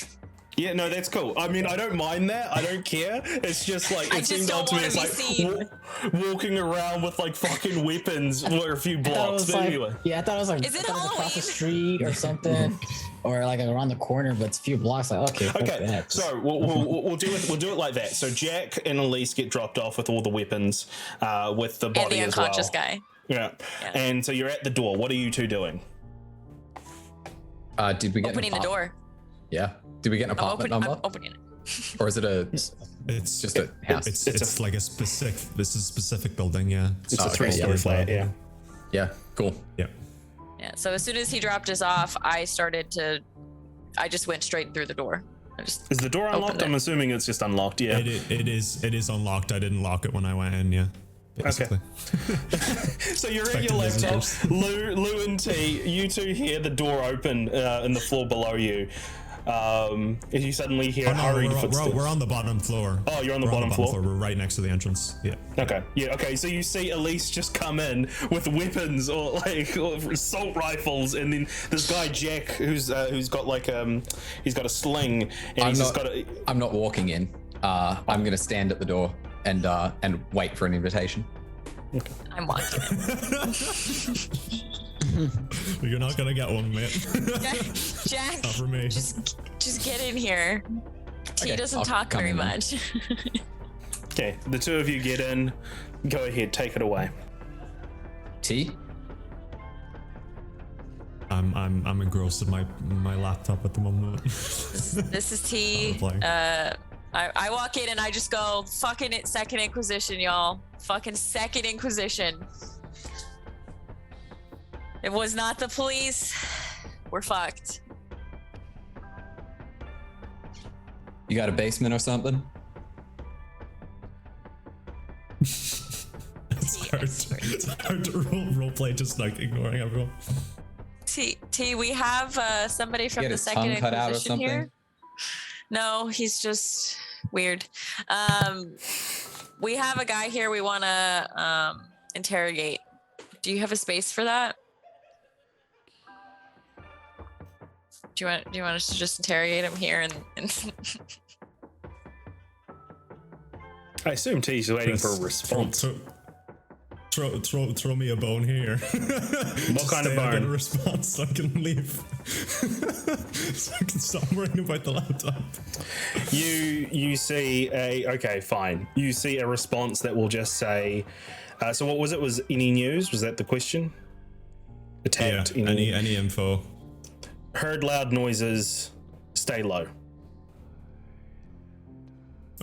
Yeah, no, that's cool. I mean, I don't mind that. I don't care. It's just like I it just seemed don't odd to me. wanna It's be like seen. walking around with like fucking weapons for a few I thought it blocks. was But like, anyway, yeah, I thought it was like, Is it I thought it was across the Halloween? street or something, or like around the corner, but it's a few blocks. Like, okay, fuck okay. that. So we'll do it. We'll do it like that. So Jack and Elise get dropped off with all the weapons, with the And body the as well. unconscious guy. Yeah. And so you're at the door. What are you two doing? Did we get Opening the door. Yeah. Did we get an apartment I'm number? opening it. Or is it It's just a house? it's like a specific building. Yeah. It's a okay, 3-story yeah. flat. Yeah. Yeah, cool. Yeah. Yeah. So as soon as he dropped us off, I just went straight through the door. Is the door unlocked? Opened it. I'm assuming it's just unlocked. Yeah. It is unlocked. I didn't lock it when I went in. Yeah. Basically. So you're at your laptop, Lou and T. You two hear the door open in the floor below you. As you suddenly hear hurried footsteps. We're on the bottom floor. Oh, you're on the We're bottom floor? We're right next to the entrance. Yeah. Okay. Yeah. Okay. So you see Elise just come in with weapons or assault rifles, and then this guy Jack, who's got like he's got a sling, and he's just got a. I'm not walking in. I'm gonna stand at the door and wait for an invitation. I'm walking in. You're not gonna get one, mate. Jack, Not for me. just get in here. T Okay, doesn't I'll talk come very in then. much. Okay. The two of you get in. Go ahead. Take it away. T? I'm engrossed in my laptop at the moment. This is T. Playing. I walk in and I just go, fucking it, Second Inquisition, y'all. Fucking Second Inquisition. It was not the police. We're fucked. You got a basement or something? It's hard to roleplay just like ignoring everyone. T, we have somebody from You the get his Second tongue cut out or Inquisition something? here. No, he's just weird. We have a guy here we want to interrogate. Do you have a space for that? Do you want us to just interrogate him here and I assume T's waiting for a response. Throw me a bone here. What kind of bone? Get a response so I can leave. So I can stop worrying about the laptop. You see okay, fine. You see a response that will just say, so what was it? Was any news? Was that the question? Attacked? Yeah, any info. Heard loud noises. Stay low.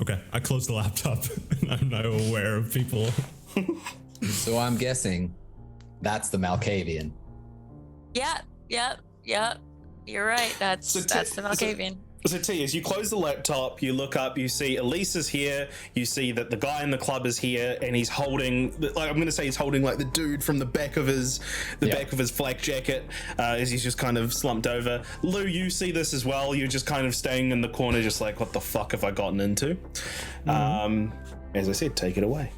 Okay, I closed the laptop and I'm now aware of people. So I'm guessing that's the Malkavian. Yeah. You're right. That's the Malkavian. So T, as you close the laptop, you look up, you see Elise is here, you see that the guy in the club is here, and he's holding, like, I'm going to say he's holding like the dude from the back of his flak jacket, as he's just kind of slumped over. Lou, you see this as well. You're just kind of staying in the corner, just like, what the fuck have I gotten into? As I said, take it away.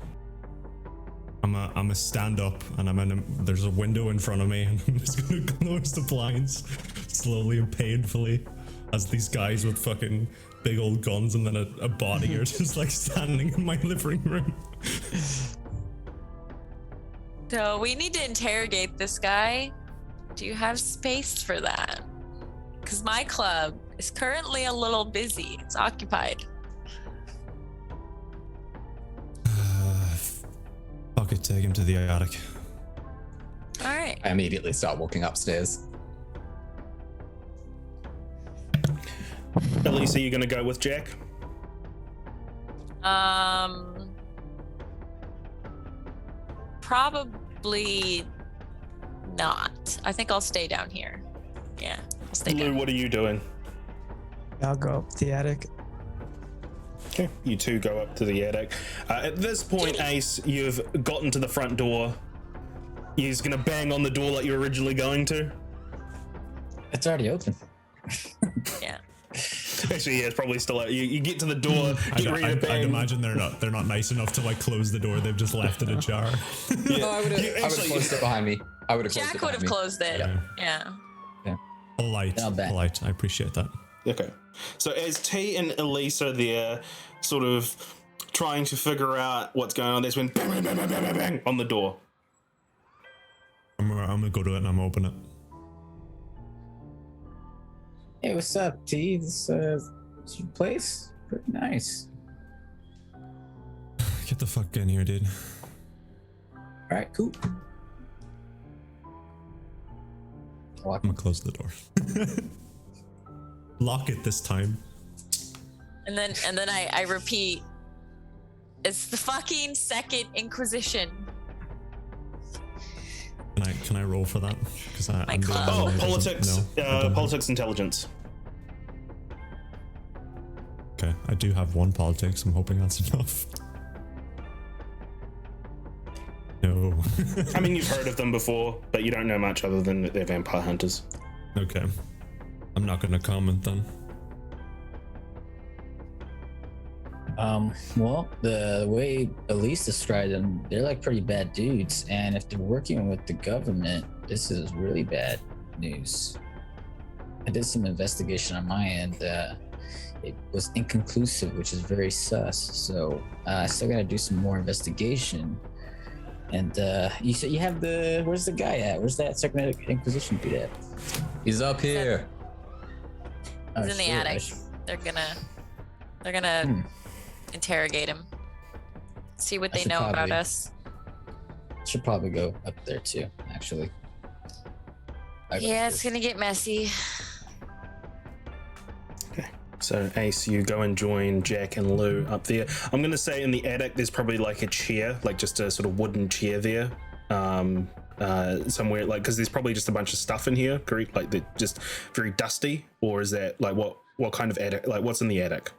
I'm a stand up, and there's a window in front of me, and I'm just gonna close the blinds slowly and painfully as these guys with fucking big old guns and then a body are just like standing in my living room. So we need to interrogate this guy. Do you have space for that? Because my club is currently a little busy. It's occupied. Fuck it, take him to the attic. All right. I immediately start walking upstairs. Elise, are you going to go with Jack? Probably not. I think I'll stay down here. Yeah, I'll stay Lou, down. what are you doing? I'll go up the attic. Okay, you two go up to the attic. At this point, Ace, you've gotten to the front door. You're just gonna bang on the door like you were originally going to? It's already open. Yeah. Actually, yeah, it's probably still out. You get to the door, get ready to bang. I'd imagine they're not nice enough to like close the door. They've just left it ajar. Yeah. No, I would have closed it behind me. I would have closed Jack it would have behind me. closed it. Yeah. Polite. I appreciate that. Okay. So as T and Elise are there, sort of trying to figure out what's going on, there's been bang, bang, bang, bang, bang, bang on the door. I'm gonna go to it and I'm gonna open it. Hey, what's up, T? This your place? Pretty nice. Get the fuck in here, dude. All right, cool. I'm gonna close the door. Lock it this time. And then I repeat, it's the fucking Second Inquisition. Can I roll for that? Because I'm club. Oh, doing politics. Politics intelligence. Okay, I do have one politics. I'm hoping that's enough. No. I mean, you've heard of them before, but you don't know much other than that they're vampire hunters. Okay. I'm not gonna comment then. Well, the way Elise described them, they're like pretty bad dudes, and if they're working with the government, this is really bad news. I did some investigation on my end. It was inconclusive, which is very sus. So I still gotta do some more investigation. And you said you have where's the guy at? Where's that Second Inquisition dude at? He's up here. Oh, He's in the shit, attic. They're gonna interrogate him. See what they know about us. Should probably go up there too, actually. Yeah, it's gonna get messy. So Ace, you go and join Jack and Lou up there. I'm gonna say in the attic there's probably like a chair, like just a sort of wooden chair there, somewhere, like, because there's probably just a bunch of stuff in here, correct? Like they're just very dusty, or is that like what kind of attic? Like what's in the attic?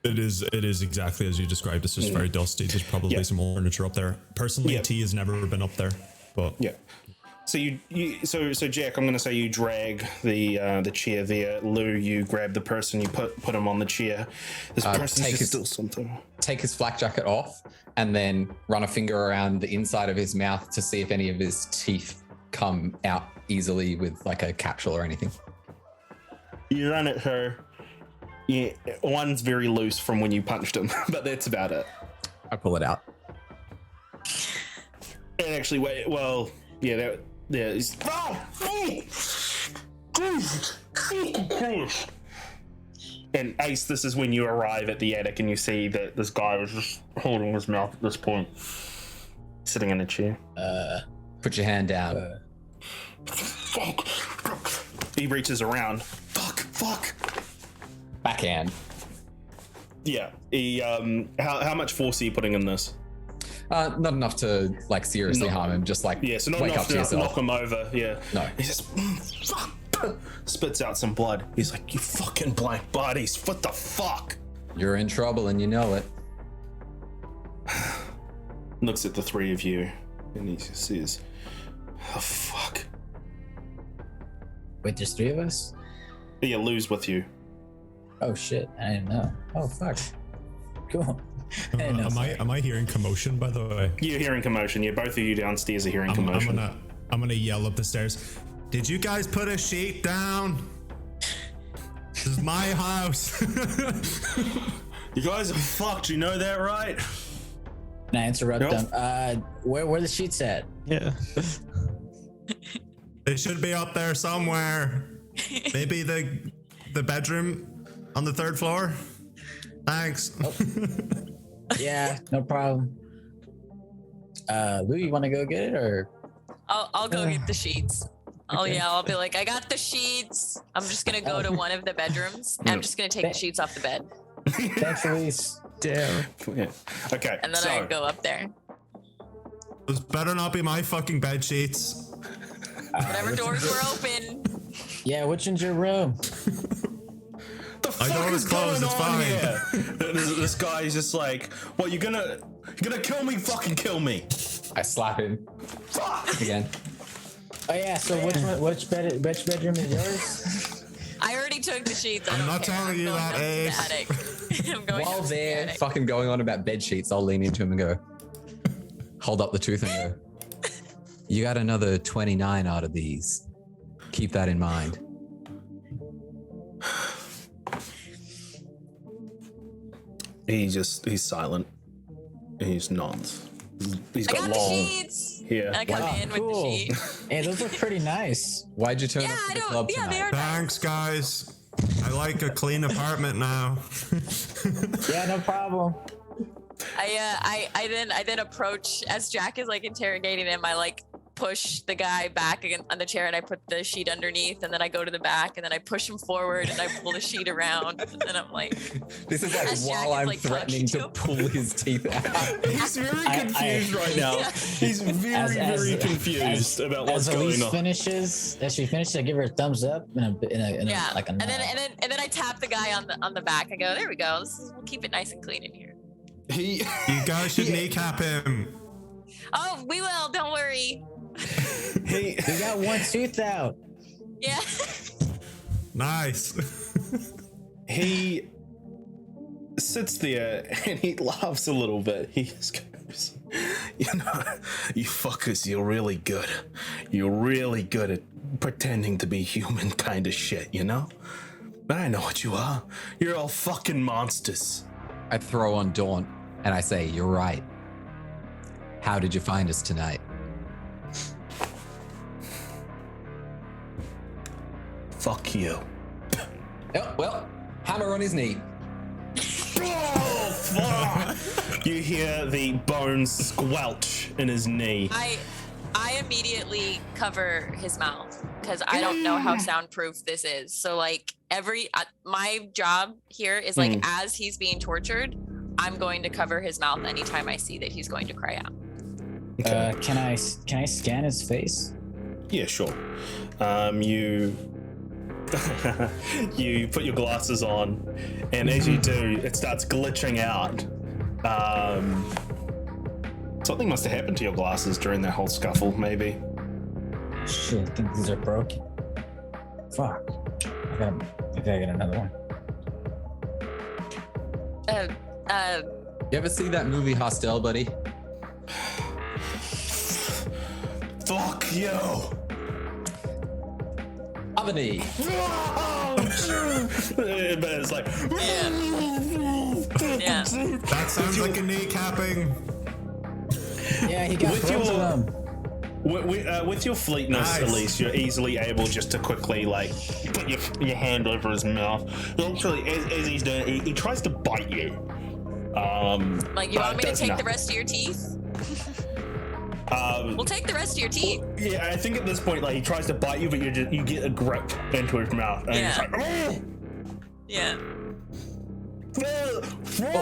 It is exactly as you described. It's just very dusty. There's probably some furniture up there. Personally, T has never been up there, but yeah. So so Jack, I'm gonna say you drag the chair there. Lou, you grab the person, you put him on the chair. This person's just still something. Take his flak jacket off and then run a finger around the inside of his mouth to see if any of his teeth come out easily with like a capsule or anything. You run at her. Yeah, one's very loose from when you punched him, but that's about it. I pull it out. And actually, wait. Well, yeah, he's. And Ace, this is when you arrive at the attic and you see that this guy was just holding his mouth at this point, sitting in a chair. Put your hand down. Fuck. He reaches around. Fuck. Backhand. Yeah. He. How much force are you putting in this? Not enough to like seriously harm him. Just like So not wake enough up to to yourself. knock him over. Yeah. No. He just spits out some blood. He's like, "You fucking blank bodies! What the fuck?" You're in trouble and you know it. Looks at the three of you, and he just says, "Oh fuck." Wait, there's 3 of us? Yeah, Lou's with you. Oh shit, I didn't know. Oh fuck. Cool. I didn't know, Am I hearing commotion, by the way? You're hearing commotion. Yeah, both of you downstairs are hearing commotion. I'm gonna yell up the stairs. Did you guys put a sheet down? This is my house. You guys are fucked. You know that, right? Can I interrupt Nope. them? Where the sheets at? Yeah. They should be up there somewhere. Maybe the bedroom on the 3rd floor. Thanks. Yeah, no problem. Lou, you want to go get it or? I'll go get the sheets. Oh yeah, I'll be like, I got the sheets. I'm just gonna go to one of the bedrooms. And I'm just gonna take the sheets off the bed, Thanks, Elise. Damn. Yeah. Okay. and then I go up there. This better not be my fucking bed sheets. Whatever doors were open. Yeah, which one's your room? The My fuck door is is closed, going it's on fine. here? this guy is just like, "What? You're gonna kill me? Fucking kill me!" I slap him Fuck. again. Oh yeah, so which bedroom is yours? I already took the sheets. I I'm don't not care. telling I'm you going that, up to the Ace. attic. I'm going While up to the they're attic. fucking going on about bed sheets, I'll lean into him and go, hold up the tooth and go, you got another 29 out of these. Keep that in mind. He's silent. He's not. He's I got got the long. sheets. Yeah. I come in with the cool. sheet. Hey, those are pretty nice. Why'd you turn Yeah, up to I the don't. club Yeah, tonight? they are. Thanks, guys. I like a clean apartment now. Yeah, no problem. I then approach as Jack is like interrogating him. I like push the guy back on the chair and I put the sheet underneath, and then I go to the back and then I push him forward and I pull the sheet around, and then I'm like, This is like As Jack while is, I'm like, threatening to talking to pull his teeth out. He's very confused right now. Yeah. He's very confused about what's as going Elise on. finishes, as she finishes, I give her a thumbs up in yeah. a like a and nod. then I tap the guy on the back. I go, there we go. We'll keep it nice and clean in here. He You guys should kneecap him. Oh, we will. Don't worry. he We got one tooth out. Yeah. Nice. he sits there and he laughs a little bit. He just goes, "You know, you fuckers, you're really good. You're really good at pretending to be human kind of shit, you know? But I know what you are. You're all fucking monsters." I throw on Daunt and I say, you're right. How did you find us tonight? Fuck you. Oh, well, hammer on his knee. Oh, fuck! You hear the bones squelch in his knee. I immediately cover his mouth because I don't know how soundproof this is. So like my job here is like as he's being tortured, I'm going to cover his mouth anytime I see that he's going to cry out. Can I scan his face? Yeah, sure. You you put your glasses on, and as you do, it starts glitching out. Something must have happened to your glasses during that whole scuffle, maybe. Shit, I think these are broken. Fuck. I gotta get another one. You ever see that movie Hostel, buddy? Fuck you! knee. But it's like, Yeah. That sounds like a kneecapping. Yeah, he got With both your- of them. with your fleetness, Nice. Elise, you're easily able just to quickly like put your hand over his mouth. Actually, as he's doing it, he tries to bite you. Like, you but want me to does take the nothing. rest of your teeth? We'll take the rest of your teeth. Yeah, I think at this point, like he tries to bite you, but you get a grip into his mouth, and Yeah. he's like, Yeah.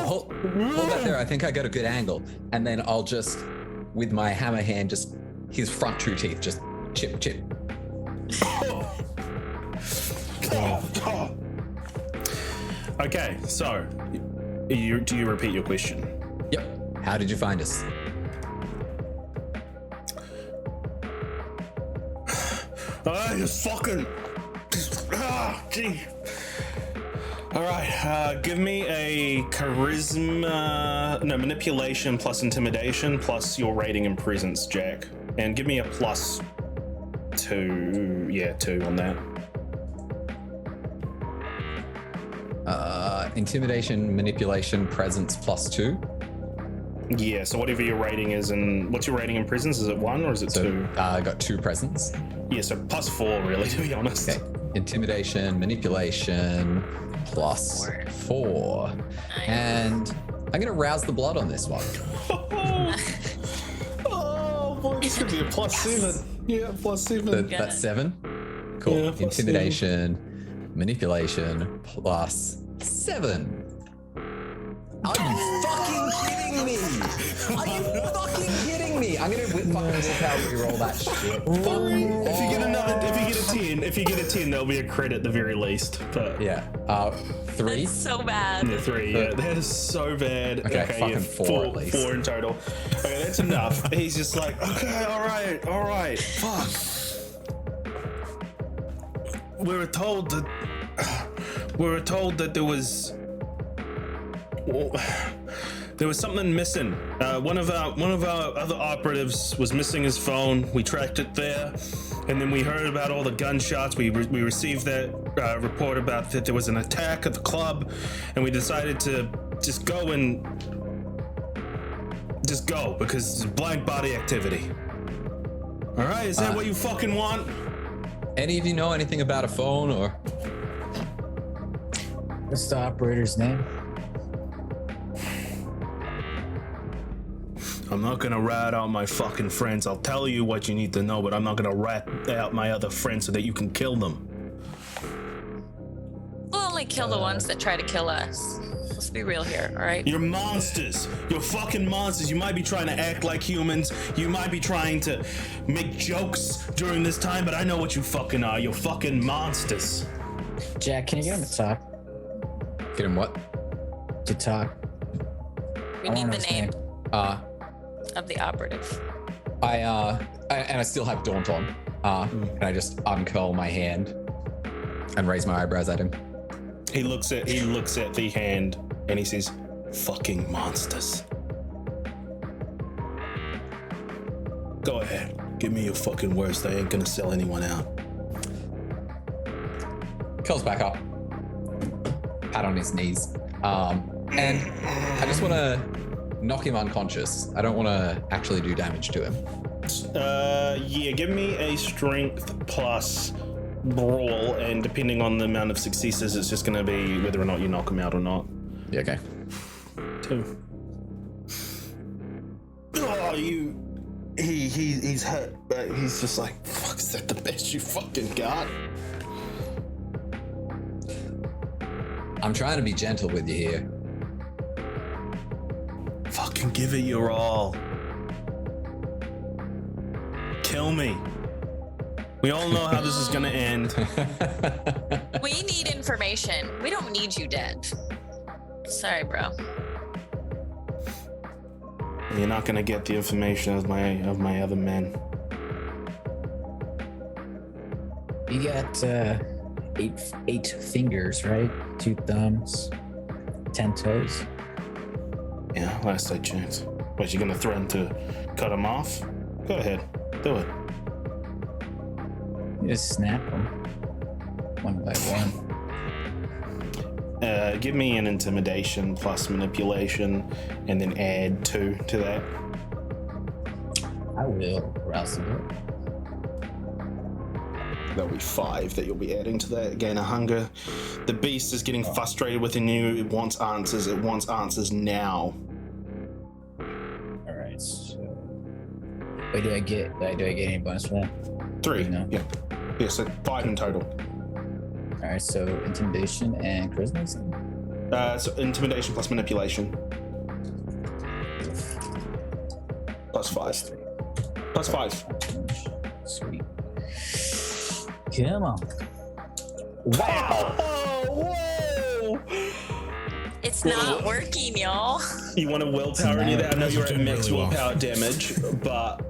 Hold that there. I think I got a good angle. And then I'll just, with my hammer hand, just his front two teeth, just chip, chip. Okay, so do you repeat your question? Yep. How did you find us? Just fucking. Gee. All right, give me a manipulation plus intimidation plus your rating and presence, Jack, and give me a plus 2. Yeah, 2 on that. Intimidation, manipulation, presence +2. Yeah, so whatever your rating is, and what's your rating in presence? Is it 1 or is it 2? I got 2 presence. Yeah, so +4 really, to be honest. Okay. Intimidation, manipulation, +4. And I'm gonna rouse the blood on this one. Oh boy, this could be a +7. Yeah, +7. That's 7. Cool. Yeah, +7. Intimidation, manipulation, +7. Are you fucking kidding me? Are you fucking kidding me? I'm gonna fucking willpower reroll that shit. If you get a 10, there'll be a credit at the very least. But Yeah. 3. That's so bad. yeah, 3. Yeah, that is so bad. Okay, fucking yeah, 4 at least. 4 in total. Okay, that's enough. He's just like, okay, all right. Fuck. We were told that there was something missing. One of our other operatives was missing his phone. We tracked it there, and then we heard about all the gunshots. We received that report about that there was an attack at the club, and we decided to just go because it's blank body activity. All right, is that what you fucking want? Any of you know anything about a phone or? What's the operator's name? I'm not gonna rat out my fucking friends. I'll tell you what you need to know, but I'm not gonna rat out my other friends so that you can kill them. We'll only kill the ones that try to kill us. Let's be real here, all right? You're monsters. You're fucking monsters. You might be trying to act like humans. You might be trying to make jokes during this time, but I know what you fucking are. You're fucking monsters. Jack, can you get him to talk? Get him what? To talk. We I need wanna the name understand. of the operative. I still have Daunt on. And I just uncurl my hand and raise my eyebrows at him. He looks at the hand and he says, "Fucking monsters." Go ahead. Give me your fucking worst. They ain't gonna sell anyone out. Curls back up. Pat on his knees. And I just want to knock him unconscious. I don't want to actually do damage to him. Yeah, give me a strength plus brawl, and depending on the amount of successes, it's just gonna be whether or not you knock him out or not. Yeah, okay. 2. Oh, he's hurt, but he's just like, fuck, is that the best you fucking got? I'm trying to be gentle with you here. Fucking give it your all. Kill me. We all know how this is gonna end. We need information. We don't need you dead. Sorry, bro. You're not gonna get the information of my other men. You got 8 fingers, right? 2 thumbs, 10 toes. Yeah, last I checked. What, you gonna threaten to cut him off? Go ahead, do it. You just snap them. one by one. Give me an intimidation plus manipulation, and then add 2 to that. I will rouse the book. That'll be 5 that you'll be adding to that. Gain a hunger. The beast is getting frustrated within you. It wants answers. It wants answers now. All right. So, wait, do I get any bonus for that? 3. No. Yeah. Yeah. So 5 in total. All right. So intimidation and charisma. So intimidation plus manipulation. Plus 5. Plus 5. Sweet. Come on. Wow! Oh, whoa! It's not working, y'all. You want to willpower any of that? I know you're at Doing max really well. willpower damage, but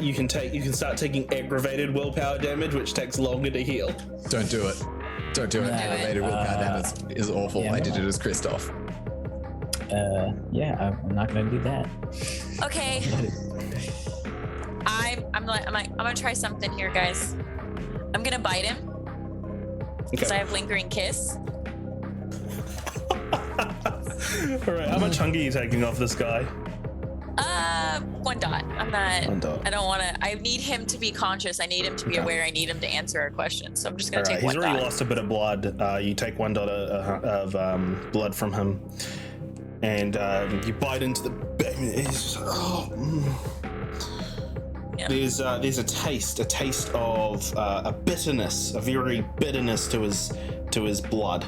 you can start taking aggravated willpower damage, which takes longer to heal. Don't do it. Don't do it. Yeah. Aggravated willpower damage is awful. yeah, I did it as Christoph. Yeah, I'm not gonna do that. Okay. I'm gonna try something here, guys. I'm gonna bite him because I have lingering kiss. All right, how much hunger are you taking off this guy? 1 dot. I'm not. 1 dot. I don't want to. I need him to be conscious. I need him to be aware. I need him to answer our questions. So I'm just gonna All right, take he's 1 already dot. lost a bit of blood. You take 1 dot of blood from him, and you bite into the. Yeah. There's a taste of a bitterness, a very bitterness to his blood.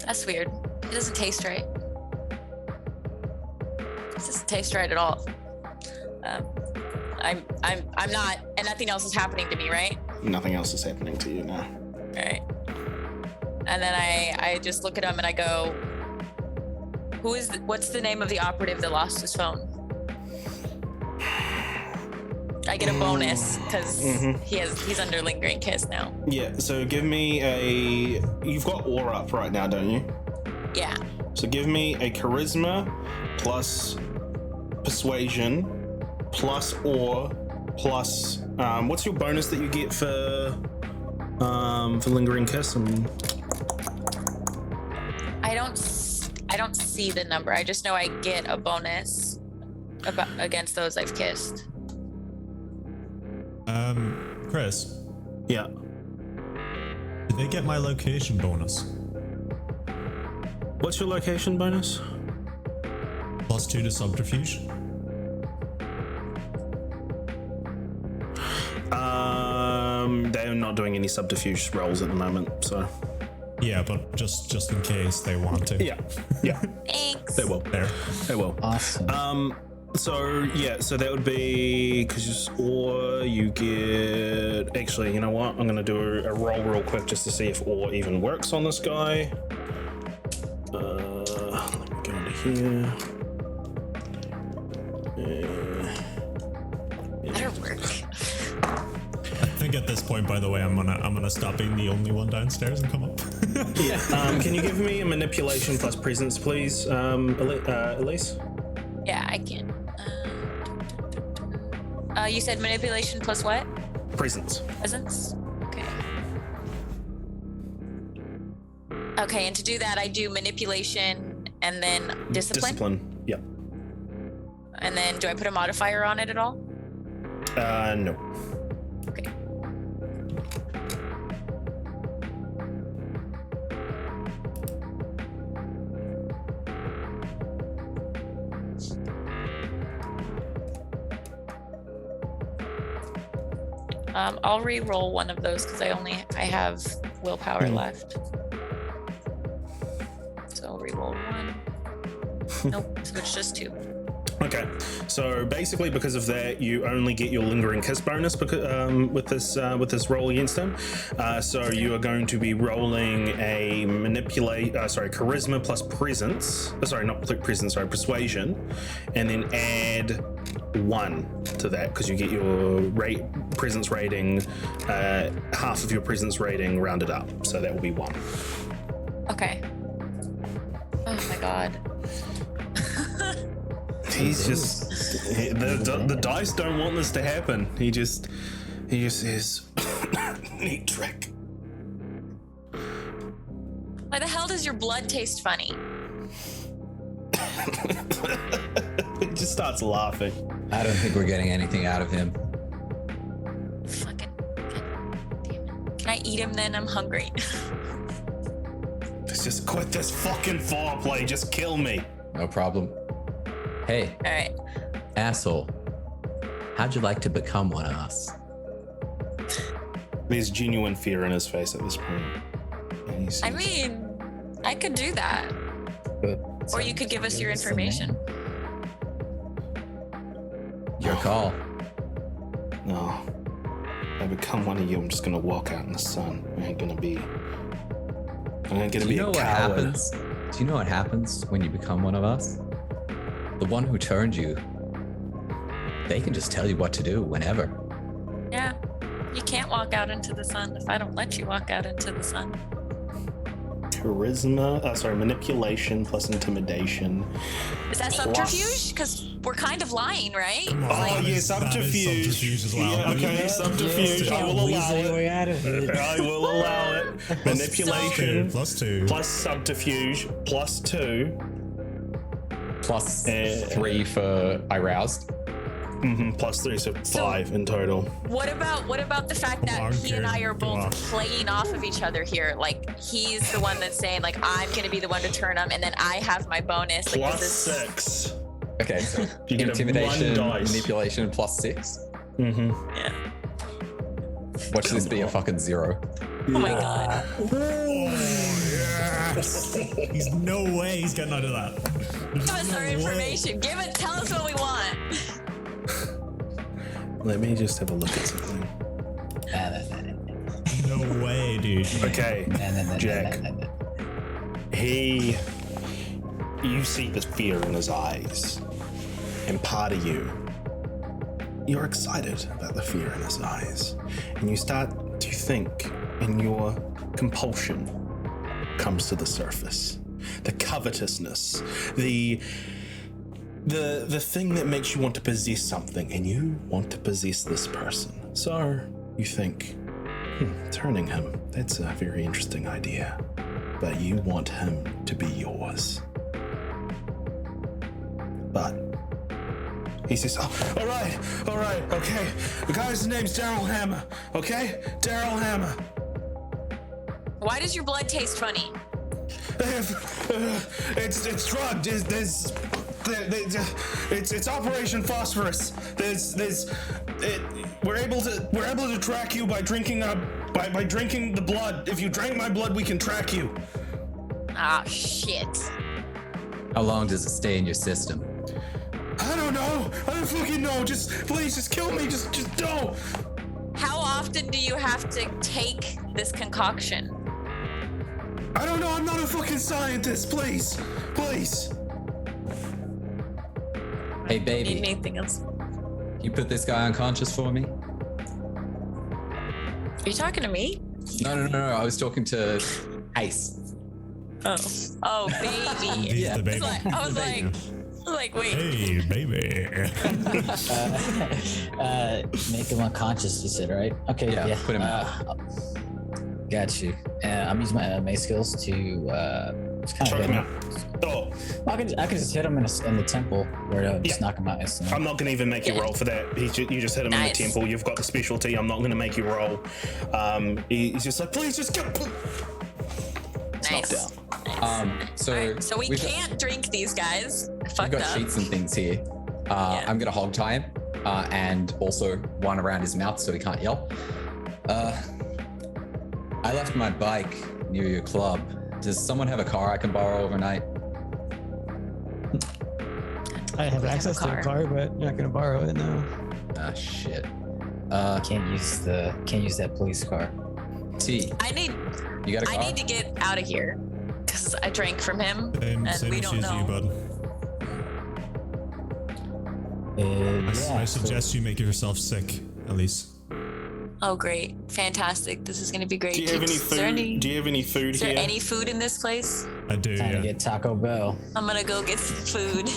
That's weird. It doesn't taste right. It doesn't taste right at all. I'm not, and nothing else is happening to me, right? Nothing else is happening to you now. All right. And then I just look at him and I go, what's the name of the operative that lost his phone? I get a bonus because he's under lingering kiss now. Yeah, so give me you've got awe up right now, don't you? Yeah. So give me a charisma plus persuasion plus awe plus what's your bonus that you get for lingering kiss? I don't see the number. I just know I get a bonus against those I've kissed. Chris, Yeah. did they get my location bonus? What's your location bonus? +2 to subterfuge? They're not doing any subterfuge rolls at the moment, so Yeah, but just in case they want to. yeah, Thanks. they will. There. They will. Awesome. So that would be because or you get. Actually, you know what? I'm gonna do a roll real quick just to see if or even works on this guy. Let me go into here. Better work. I think at this point, by the way, I'm gonna stop being the only one downstairs and come up. Yeah. Can you give me a manipulation plus presence, please, Elise? Yeah, I can. You said manipulation plus what? Presence. Presence? Okay. Okay, and to do that, I do manipulation and then discipline. Yeah. And then do I put a modifier on it at all? No. Okay. I'll re-roll one of those because I have willpower left. So I'll re-roll 1. Nope, so it's just 2. Okay, so basically because of that, you only get your lingering kiss bonus because with this roll against him. So you are going to be rolling a charisma plus presence. Not presence, persuasion, and then add 1 to that because you get your presence rating, half of your presence rating rounded up. So that will be 1. Okay. Oh my god. He's just the dice don't want this to happen. He just says, Neat trick. Why the hell does your blood taste funny? It just starts laughing. I don't think we're getting anything out of him. Fucking. God damn it. Can I eat him then? I'm hungry. Let's just quit this fucking foreplay. Just kill me. No problem. Hey, All right. asshole. How'd you like to become one of us? There's genuine fear in his face at this point. And he says, I mean, I could do that. Good. Or you could give us your What's the name? information. Your call. no. If I become one of you, I'm just gonna walk out in the sun. I ain't gonna be. I ain't gonna Do be you know a what coward. happens? Do you know what happens when you become one of us? The one who turned you, they can just tell you what to do whenever. Yeah. You can't walk out into the sun if I don't let you walk out into the sun. Charisma. Manipulation plus intimidation. Is that Plus- subterfuge? Because we're kind of lying, right? Come on, Oh yeah, that is subterfuge. subterfuge as well. Yeah, okay, subterfuge. I will allow Weasel your way it. out of it. I will allow it. Manipulation +2. plus subterfuge plus 2. Plus Eh. 3 for aroused. Plus 3, so 5 in total. What about the fact that Come on, he and I Karen, are come both on. playing off of each other here? Like he's the one that's saying like I'm gonna be the one to turn him, and then I have my bonus. Like, Plus is this... 6. Okay, so You get a intimidation, 1 dice. manipulation plus 6. Mm-hmm. Yeah. Watch this be a fucking 0. Oh my god. Yes. He's no way he's getting out of that. Give us our information. Tell us what we want. Let me just have a look at something. No way, dude. Okay, Jack. You see the fear in his eyes, and part of you're excited about the fear in his eyes, and you start to think, and your compulsion comes to the surface. The covetousness, the thing that makes you want to possess something, and you want to possess this person. So you think, turning him, that's a very interesting idea. But you want him to be yours. But he says, oh, all right, okay. The guy's name's Daryl Hammer, okay? Daryl Hammer. Why does your blood taste funny? It's drugged. It's Operation Phosphorus. We're able to track you by drinking by drinking the blood. If you drank my blood, we can track you. Ah, shit. How long does it stay in your system? I don't know. I don't fucking know. Please, just kill me. Just don't. How often do you have to take this concoction? I don't know. I'm not a fucking scientist. Please. Hey, Need baby, anything else? you put this guy unconscious for me? Are you talking to me? No. I was talking to Ace. Oh, baby. He's the baby. I was like, wait. Hey, baby. Make him unconscious, you said, right? Okay, Yeah, put him got you. I'm using my MA skills to just kind Choke of him hit out. him. Oh, I can just hit him in the temple where it'll just knock him out instantly. I'm not gonna even make you roll for that. You just hit him in the Nice. temple. You've got the specialty. I'm not gonna make you roll. He's just like, please, just get. Nice. down. So, Alright, so we we've got- can't drink these guys. We've Fucked got up. sheets and things here. I'm gonna hog tie him, and also one around his mouth so he can't yell. I left my bike near your club. Does someone have a car I can borrow overnight? I have access to a car, but you're not gonna borrow it. No. Ah, shit. Can't use that police car. T, I need you got a car? to get out of here because I drank from him Same and we issue don't as you, know. bud. I suggest you make yourself sick, at least. Oh, great. Fantastic. This is going to be great. Do you have any Is there food? any, Do you have any food is there here? any food in this place? I do, Time to yeah. get Taco Bell. I'm going to go get some food.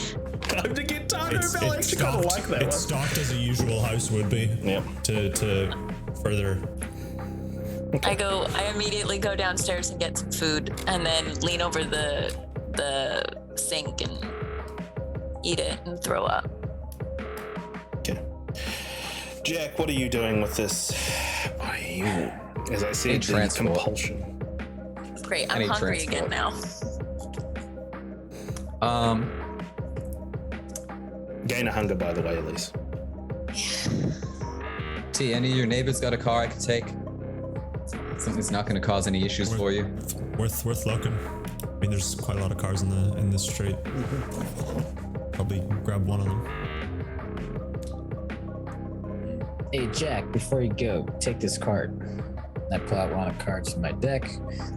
Time to get Taco It's Bell. I actually kind of like that it's one. stocked as a usual house would be. Yep. To further I immediately go downstairs and get some food, and then lean over the sink and eat it and throw up. Okay. Jack, what are you doing with this? What are you, as I said, the compulsion. Great, I'm hungry again now. Gain a hunger, by the way, Elise. T, any of your neighbors got a car I could take? Something's not going to cause any issues for you. Worth looking. I mean, there's quite a lot of cars in the street. Probably grab one of them. Hey Jack, before you go, take this card. I pull out one of the cards from my deck.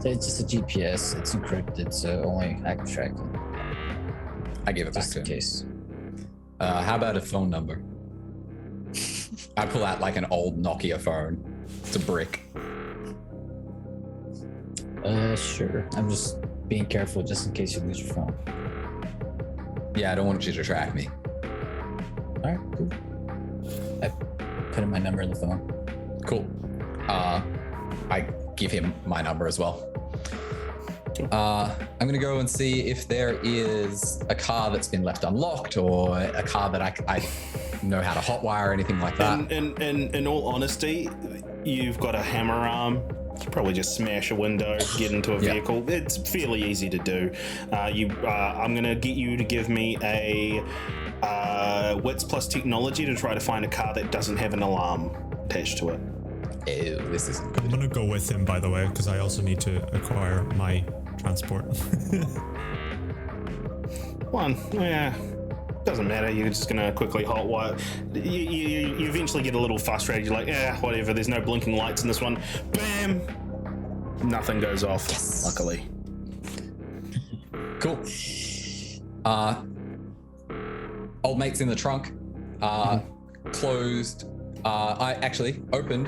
It's just a GPS. It's encrypted, so only I can track it. I give it back Just to in him. case. How about a phone number? I pull out like an old Nokia phone. It's a brick. Sure. I'm just being careful just in case you lose your phone. Yeah, I don't want you to track me. All right, cool. I put in my number in the phone. Cool. I give him my number as well. I'm gonna go and see if there is a car that's been left unlocked or a car that I know how to hotwire or anything like that. In all honesty, you've got a hammer arm. You could probably just smash a window, get into a vehicle. It's fairly easy to do. I'm gonna get you to give me a wits plus technology to try to find a car that doesn't have an alarm attached to it. Ew, this is I'm gonna go with him, by the way, because I also need to acquire my transport. One, yeah, doesn't matter. You're just gonna quickly hotwire. You eventually get a little frustrated. You're like, yeah, whatever. There's no blinking lights in this one. Bam! Nothing goes off. Yes. Luckily. cool. Old mate's in the trunk. Closed. I actually opened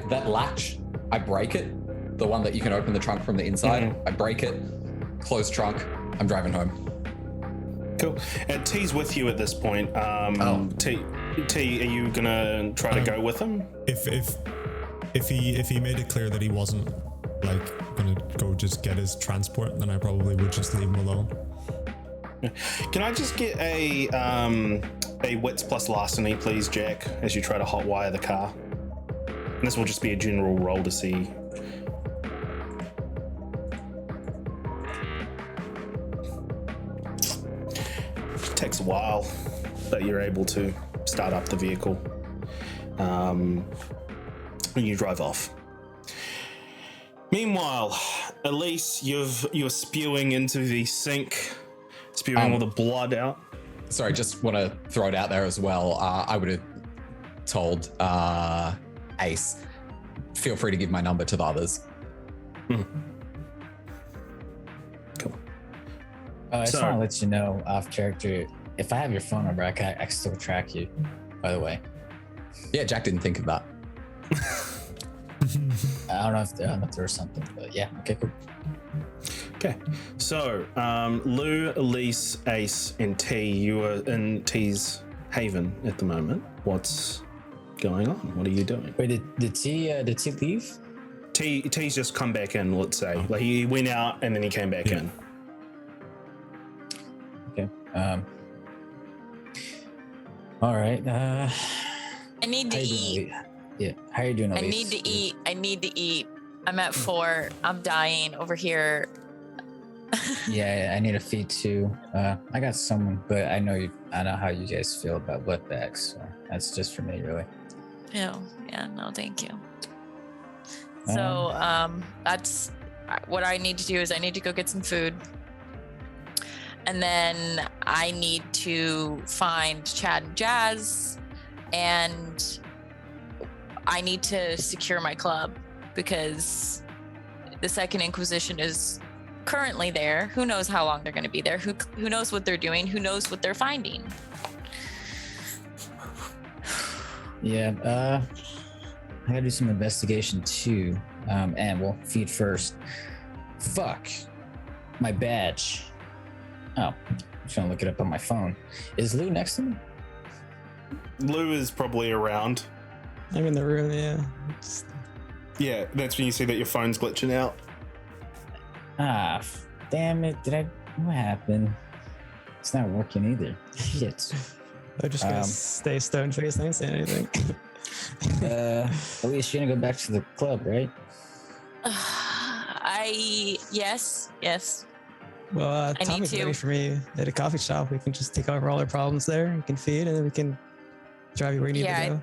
that latch. I break it. The one that you can open the trunk from the inside. I break it. Close trunk. I'm driving home. Cool. T's with you at this point. T, are you gonna try to go with him? If he made it clear that he wasn't like gonna go just get his transport, then I probably would just leave him alone. Can I just get a wits plus larceny, please, Jack, as you try to hotwire the car? And this will just be a general roll to see. It takes a while, but you're able to start up the vehicle. And you drive off. Meanwhile, Elise, you're spewing into the sink, spewing all the blood out. Sorry, just want to throw it out there as well. I would have told Ace, feel free to give my number to the others. Cool. I just want to let you know, off character, if I have your phone number, I can still track you, by the way. Yeah, Jack didn't think of that. I don't know if there was something, but yeah, okay, cool. Okay, so Lou, Elise, Ace, and T, you are in T's haven at the moment. What's going on? What are you doing? Wait, did T leave? T's just come back in, let's say. Like he went out and then he came back in. Okay. All right. I need to eat. Yeah. How are you doing, I Elise? need to eat. I'm at 4. I'm dying over here. Yeah, I need a feed too. I got someone, but I know how you guys feel about blood bags. So that's just for me, really. Yeah, no, thank you. So that's what I need to do is I need to go get some food. And then I need to find Chad and Jazz, and I need to secure my club because the Second Inquisition is currently there. Who knows how long they're going to be there? Who knows what they're doing? Who knows what they're finding? Yeah, I gotta do some investigation too. And we'll feed first. Fuck, my badge. Oh, I'm trying to look it up on my phone. Is Lou next to me? Lou is probably around. I'm in the room, yeah. Yeah, that's when you see that your phone's glitching out. Ah, damn it! What happened? It's not working either. Shit. I'm just gonna stay stone faced. I ain't saying anything. At least you're gonna go back to the club, right? Yes. Well, I need Tommy's to. waiting for me at a coffee shop. We can just take over all our problems there. You can feed, and then we can drive you where you need to go.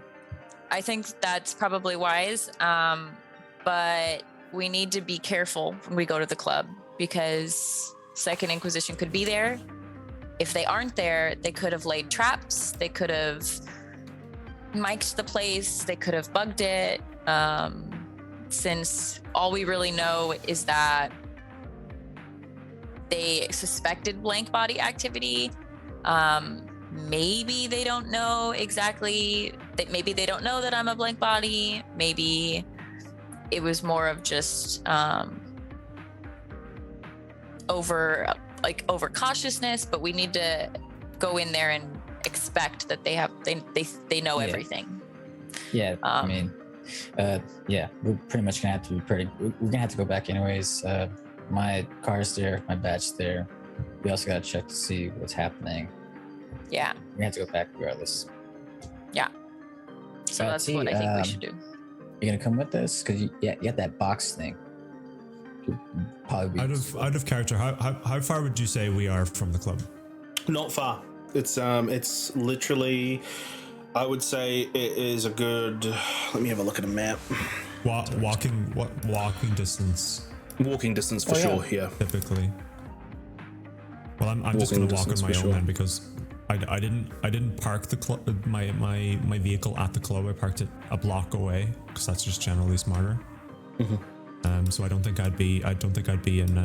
I think that's probably wise. But we need to be careful when we go to the club because Second Inquisition could be there. If they aren't there, they could have laid traps. They could have mic'd the place. They could have bugged it. Since all we really know is that they suspected blank body activity. Maybe they don't know exactly. Maybe they don't know that I'm a blank body. Maybe it was more of just over cautiousness. But we need to go in there and expect that they know everything. Yeah, I mean, yeah, we're pretty much gonna have to we're gonna have to go back anyways. My car's there, my badge's there. We also gotta check to see what's happening. Yeah. We're gonna have to go back regardless. Yeah. So that's what I think we should do. You're gonna come with us? Cause you got that box thing. Probably out of character, how far would you say we are from the club? Not far. It's literally, I would say it is a good. Let me have a look at a map. Walking distance. Walking distance for sure. Yeah. Typically. Well, I'm just gonna walk on my own then because I didn't park my vehicle at the club. I parked it a block away because that's just generally smarter. Mm-hmm. So I don't think I'd be in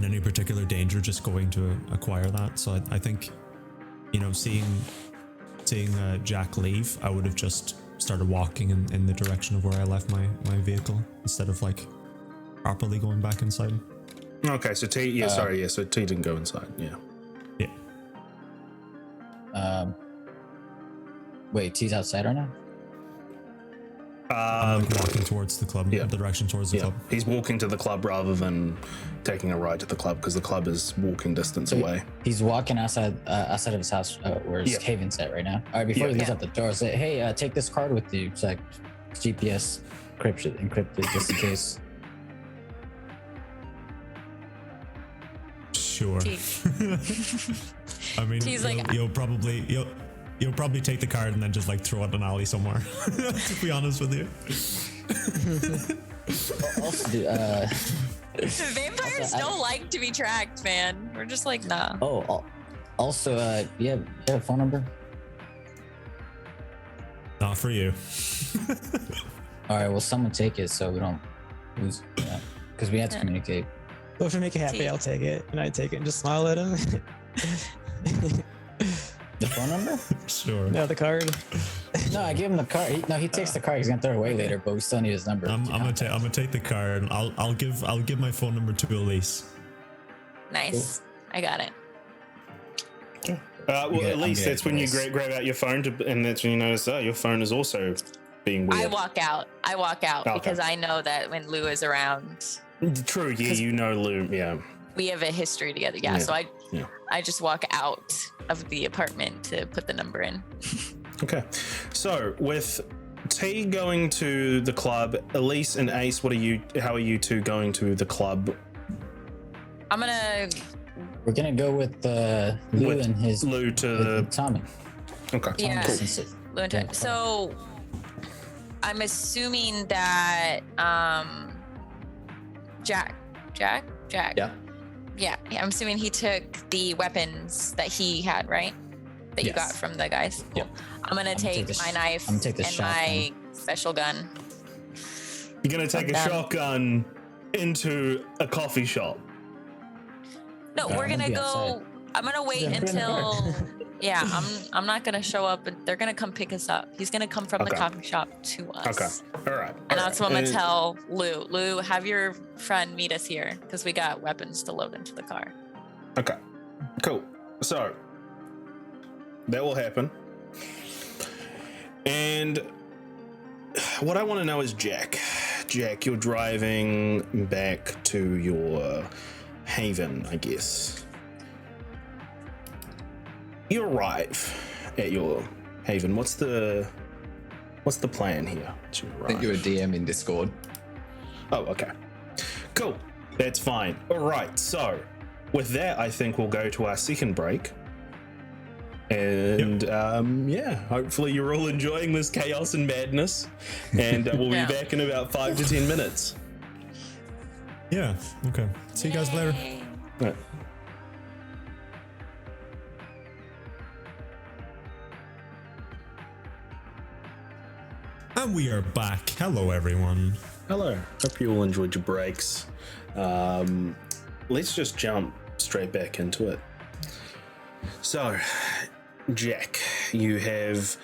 any particular danger just going to acquire that. So I think, seeing Jack leave, I would have just started walking in the direction of where I left my vehicle instead of properly going back inside. Okay, so T, so T didn't go inside. Yeah. Wait, T's outside right now? I'm walking towards the club, the direction towards the club. He's walking to the club rather than taking a ride to the club because the club is walking distance away. He's walking outside of his house where his Haven's at right now. All right, before he leaves out the door, say, hey, take this card with you. It's like GPS encrypted just in case. Sure. I mean, you'll probably take the card and then just throw it in an alley somewhere. To be honest with you. Also, vampires don't like to be tracked, man. We're just nah. Oh, also, you have a phone number? Not for you. All right, well, someone take it so we don't lose, because we have to communicate. Well, if you make it happy, I'll take it, and I take it and just smile at him. The phone number? Sure. No, the card. No, I give him the card. He takes the card. He's gonna throw it away later, but we still need his number. I'm gonna take the card. I'll give my phone number to Elise. Nice. Cool. I got it. Well, at least that's when you grab out your phone and that's when you notice your phone is also being weird. I walk out because I know that when Lou is around. True. Yeah, you know Lou. Yeah. We have a history together. Yeah. So I just walk out of the apartment to put the number in. Okay. So with T going to the club, Elise and Ace, how are you two going to the club? We're gonna go with Lou to Tommy. Okay. Yeah. Cool. Lou and Tommy. So I'm assuming that Jack. Yeah. I'm assuming he took the weapons that he had, right? That you got from the guys. Cool. Yeah. I'm gonna take my knife and my special gun. You're gonna take a shotgun into a coffee shop. No, we're gonna go. Outside. I'm gonna wait until. Yeah, I'm not gonna show up, and they're gonna come pick us up. He's gonna come from the coffee shop to us. Okay. All right. And that's what I'm gonna tell Lou. Lou, have your friend meet us here because we got weapons to load into the car. Okay. Cool. So that will happen. And what I want to know is Jack. Jack, you're driving back to your haven, I guess. You arrive at your haven. What's the plan here? I think you're a DM in Discord. Oh, okay. Cool. That's fine. All right. So, with that, I think we'll go to our second break. And yeah, hopefully you're all enjoying this chaos and madness. And we'll be back in about 5 to 10 minutes. Yeah. Okay. See you guys later. All right. And we are back. Hello, everyone. Hello. Hope you all enjoyed your breaks. Let's just jump straight back into it. So, Jack, you have...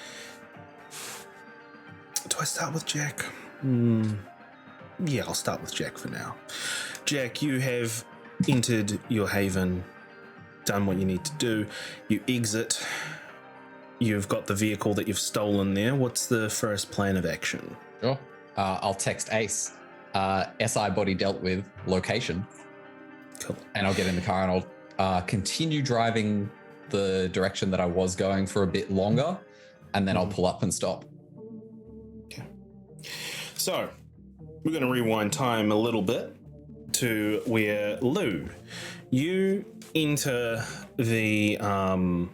Do I start with Jack? Yeah, I'll start with Jack for now. Jack, you have entered your haven, done what you need to do. You exit. You've got the vehicle that you've stolen there. What's the first plan of action? Sure. I'll text Ace. SI body dealt with, location. Cool. And I'll get in the car and I'll continue driving the direction that I was going for a bit longer, and then I'll pull up and stop. Okay. So, we're going to rewind time a little bit to where Lou, you enter the... Well,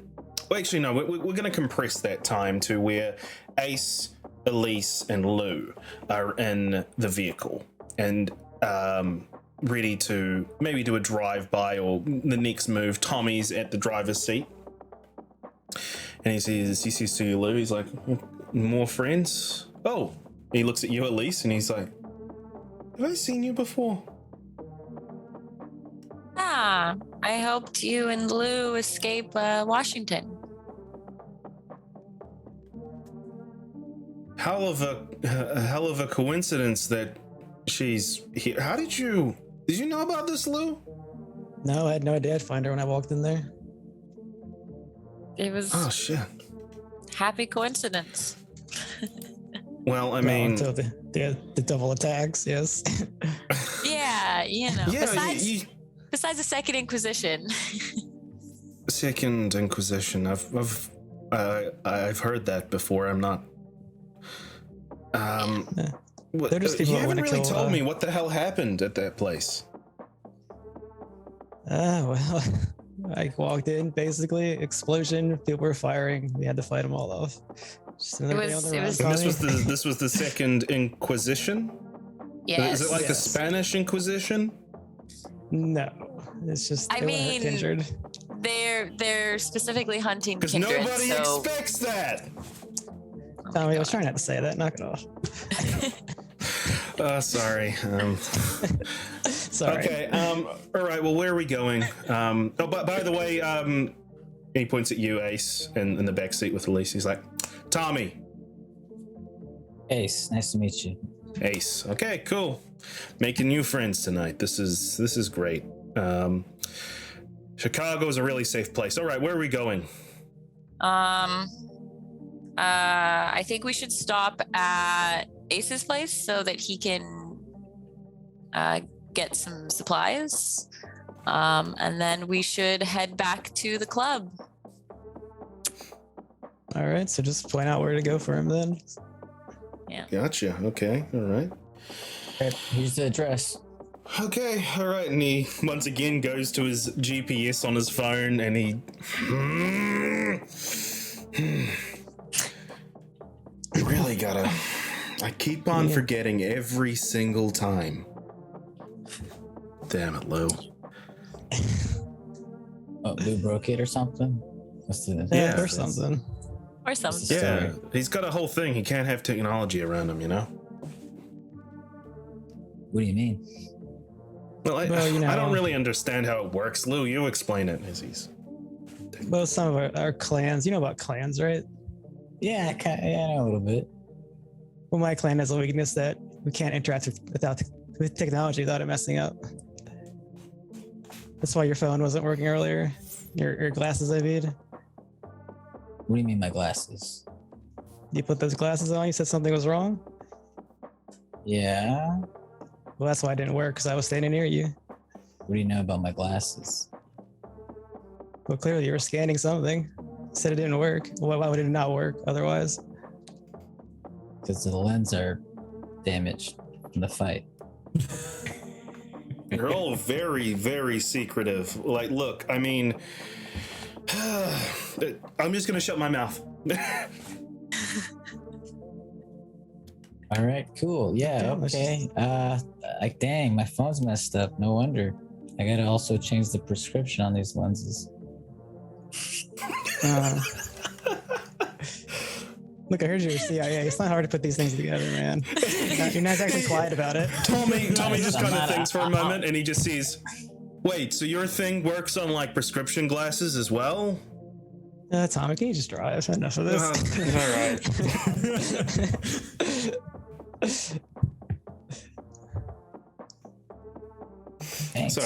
actually, no, we're going to compress that time to where Ace, Elise, and Lou are in the vehicle and ready to maybe do a drive-by or the next move. Tommy's at the driver's seat. And he says to you, Lou, he's like, more friends? Oh, he looks at you, Elise, and he's like, have I seen you before? I helped you and Lou escape Washington. Hell of a coincidence that she's here. How did you know about this, Lou? No, I had no idea I'd find her when I walked in there. It was shit. Happy coincidence. Well, I mean, until the double attacks, yes. Yeah, you know. Yeah, Besides the Second Inquisition. Second Inquisition. I've heard that before. I'm not. They're just people you that want haven't to really kill. told me what the hell happened at that place. Well, I walked in, basically explosion. People were firing. We had to fight them all off. Just another day on the run, And Tommy. this was the Second Inquisition. Yes. Is it like the Spanish Inquisition? No, it's just. I they wanna hurt mean, Kindred. They're specifically hunting Because kindred. nobody so... expects that. Tommy, I was trying not to say that. Knock it off. Sorry. Sorry. Okay. All right. Well, where are we going? By the way, he points at you, Ace, in the back seat with Elise. He's like, Tommy. Ace, nice to meet you. Ace. Okay. Cool. Making new friends tonight. This is great. Chicago is a really safe place. All right. Where are we going? I think we should stop at Ace's place so that he can get some supplies. And then we should head back to the club. All right, so just point out where to go for him then. Yeah. Gotcha. Okay. All right. Here's the address. Okay. All right. And he once again goes to his GPS on his phone and he... really gotta... I keep on forgetting every single time. Damn it, Lou. Oh, Lou broke it or something? Yeah. Or something. Or something. Yeah, he's got a whole thing. He can't have technology around him, you know? What do you mean? Well, you know, I don't really understand how it works. Lou, you explain it, as he's... Well, some of our clans, you know about clans, right? Yeah, I know a little bit. Well, my clan has a weakness that we can't interact with technology without it messing up. That's why your phone wasn't working earlier. Your glasses, I mean. What do you mean my glasses? You put those glasses on, you said something was wrong? Yeah. Well, that's why it didn't work, because I was standing near you. What do you know about my glasses? Well, clearly you were scanning something. Said it didn't work. Well, why would it not work otherwise? Because the lens are damaged from the fight. You're all very, very secretive. Like, look, I mean, I'm just gonna shut my mouth. All right, cool. Yeah, okay. Like, dang, my phone's messed up. No wonder. I gotta also change the prescription on these lenses. Look, I heard you were CIA. It's not hard to put these things together, man. You're not actually quiet about it. Tommy just kind of thinks for a moment, and he just sees, wait, so your thing works on like prescription glasses as well? Tommy, can you just drive? Enough of this. All right. Thanks. So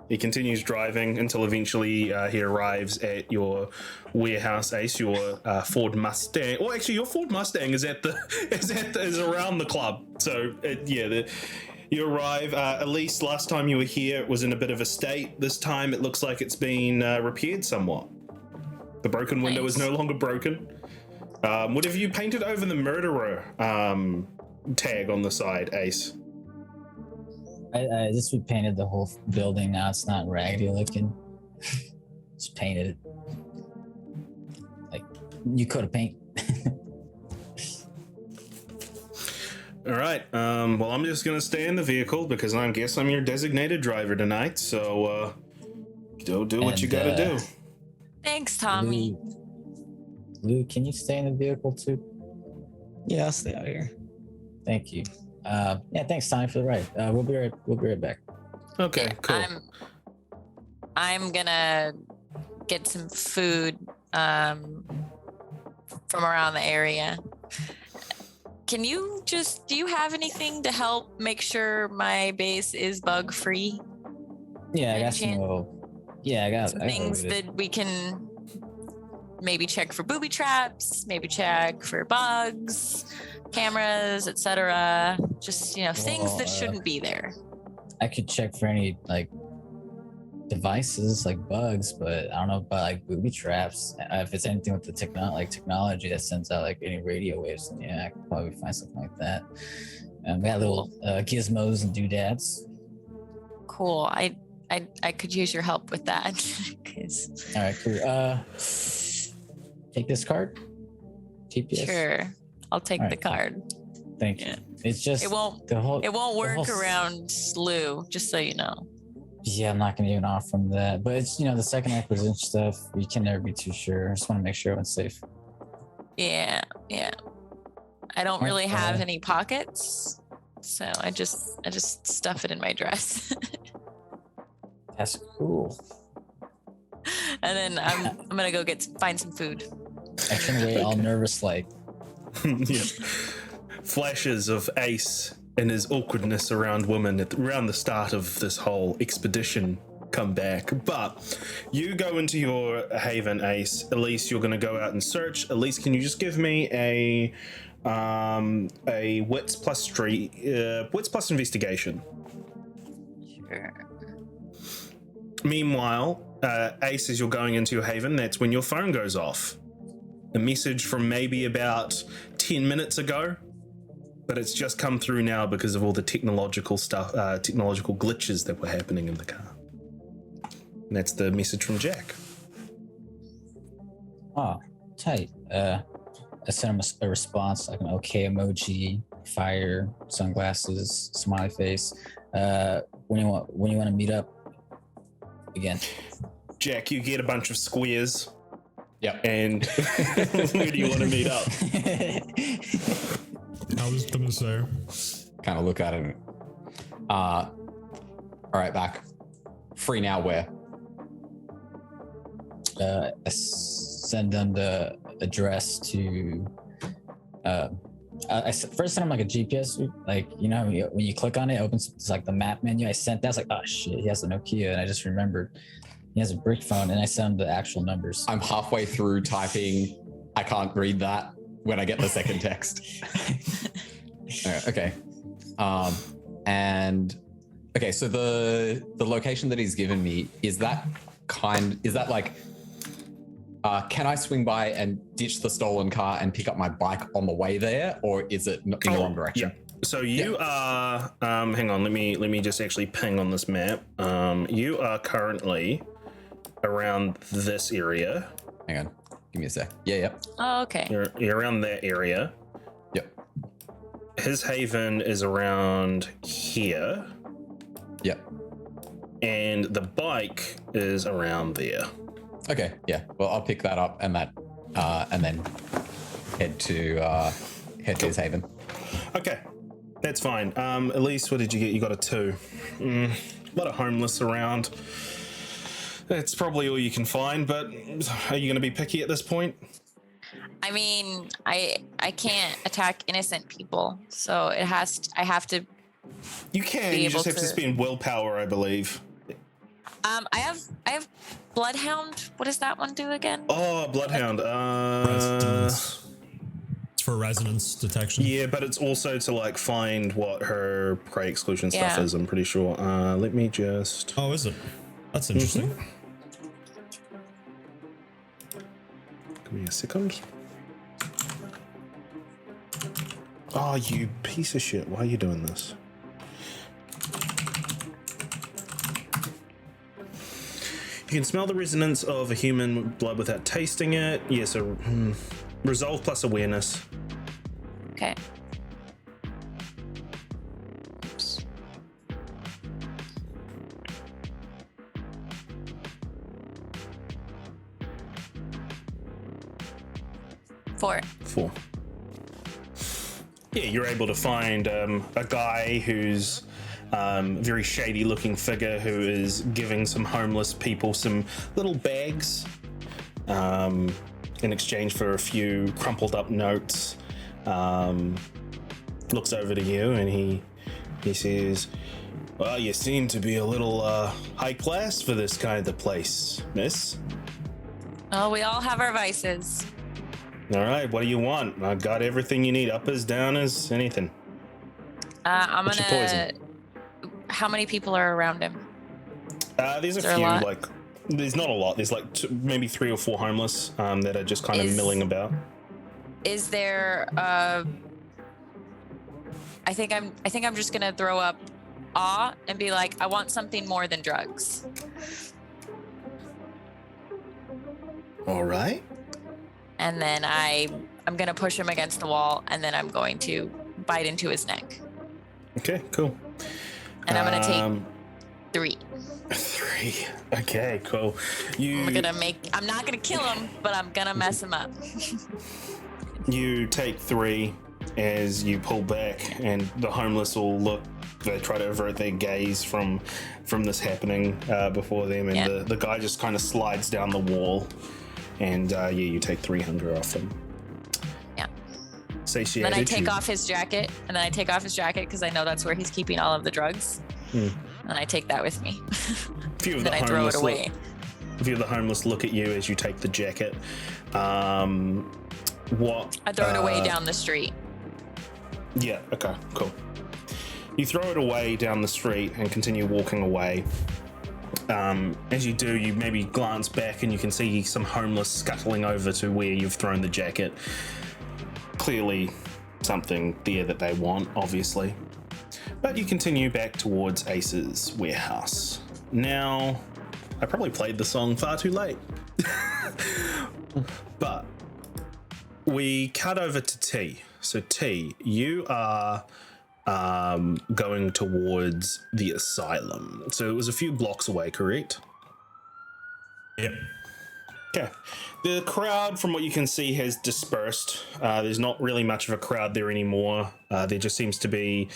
he continues driving until eventually he arrives at your warehouse, Ace. Your Ford Mustang. Well, actually, your Ford Mustang is is around the club. So you arrive. At least last time you were here, it was in a bit of a state. This time, it looks like it's been repaired somewhat. The broken window is no longer broken. What have you painted over the murderer tag on the side, Ace? I just repainted the whole building. Now it's not raggedy looking. Just painted it. Like, you coat of paint. All right. Well, I'm just gonna stay in the vehicle because I guess I'm your designated driver tonight. So, do what you gotta do. Thanks, Tommy. Lou, can you stay in the vehicle too? Yeah, I'll stay out here. Thank you. Yeah, thanks, Tommy, for the ride. We'll be right back. Okay, cool. I'm gonna get some food from around the area. Do you have anything to help make sure my base is bug free? Yeah, I got some things that we can maybe check for booby traps, maybe check for bugs, cameras, etc. Just, things that shouldn't be there. I could check for any like devices like bugs, but I don't know about like booby traps. If it's anything with the technology that sends out like any radio waves, then yeah, I could probably find something like that. We got little gizmos and doodads. Cool. I could use your help with that. All right, cool. Take this card. GPS. Sure, I'll take the card. Thank you. It's just it won't work around Lou, just so you know. Yeah, I'm not gonna even offer him that. But it's the second acquisition stuff, you can never be too sure. I just want to make sure everyone's safe. Yeah. I don't really have any pockets, so I just stuff it in my dress. That's cool. And then I'm gonna go find some food. I turn away all nervous like. Yeah. Flashes of Ace and his awkwardness around women around the start of this whole expedition come back. But you go into your haven, Ace. Elise, you're going to go out and search. Elise, can you just give me a wits plus investigation? Sure. Meanwhile, Ace, as you're going into your haven, that's when your phone goes off. A message from maybe about 10 minutes ago, but it's just come through now because of all the technological glitches that were happening in the car. And that's the message from Jack. Oh, tight. I sent him a response, like an okay emoji, fire, sunglasses, smiley face. When you want to meet up again? Jack, you get a bunch of squares. Yep. And where do you want to meet up? I was gonna say. Kind of look at it. All right, back. Free now. Where? I send them the address to. I first sent him like a GPS, like when you click on it, it opens it's like the map menu. I sent that. I was like, oh shit, he has a Nokia, and I just remembered he has a brick phone, and I sent him the actual numbers. I'm halfway through typing. I can't read that when I get the second text. Okay. And okay, so the location that he's given me, is that like, can I swing by and ditch the stolen car and pick up my bike on the way there, or is it in the wrong direction? Yeah. So you are, hang on, let me just actually ping on this map. You are currently around this area. Hang on, give me a sec. Yeah. Oh, okay. You're around that area. Yep. His haven is around here. Yep. And the bike is around there. Okay, yeah. Well, I'll pick that up and then head to his haven. Okay, that's fine. At least, what did you get? You got a 2. A lot of homeless around. That's probably all you can find, but are you going to be picky at this point? I mean, I can't attack innocent people, so I have to. You can. You just have to spend willpower, I believe. I have Bloodhound. What does that one do again? Oh, Bloodhound. Resonance. It's for resonance detection. Yeah, but it's also to like find what her prey exclusion stuff is, I'm pretty sure. Let me just... Oh, is it? That's interesting. Give me a second. Oh, you piece of shit. Why are you doing this? You can smell the resonance of a human blood without tasting it. Yeah, so resolve plus awareness. Okay. Oops. Four. Yeah, you're able to find a guy who's very shady looking figure who is giving some homeless people some little bags in exchange for a few crumpled up notes. Looks over to you and he says, "Well, you seem to be a little high class for this kind of place, miss." Oh, we all have our vices. All right, what do you want? I've got everything you need, uppers, downers, anything. I'm What's your gonna. poison? How many people are around him? There's a there a few, lot? like, there's not a lot. There's like maybe 3 or 4 homeless that are just kind of milling about. Is there? I think I'm just gonna throw up awe and be like, I want something more than drugs. All right. And then I'm gonna push him against the wall, and then I'm going to bite into his neck. Okay, cool. And I'm gonna take 3. 3. Okay, cool. I'm not gonna kill him, but I'm gonna mess him up. You take 3 as you pull back, and the homeless will look. They try to avert their gaze from this happening before them, and the guy just kind of slides down the wall, and you take 300 off him. Yeah. Satiated. Then I take off his jacket, because I know that's where he's keeping all of the drugs. And I take that with me. Then I throw it away. A few of the homeless look at you as you take the jacket. What? I throw it away down the street. Yeah, okay, cool. You throw it away down the street and continue walking away. As you do, you maybe glance back and you can see some homeless scuttling over to where you've thrown the jacket. Clearly something there that they want, obviously. But you continue back towards Ace's warehouse. Now, I probably played the song far too late. But we cut over to T. So T, you are going towards the Asylum. So it was a few blocks away, correct? Yep. Okay. The crowd, from what you can see, has dispersed. There's not really much of a crowd there anymore. There just seems to be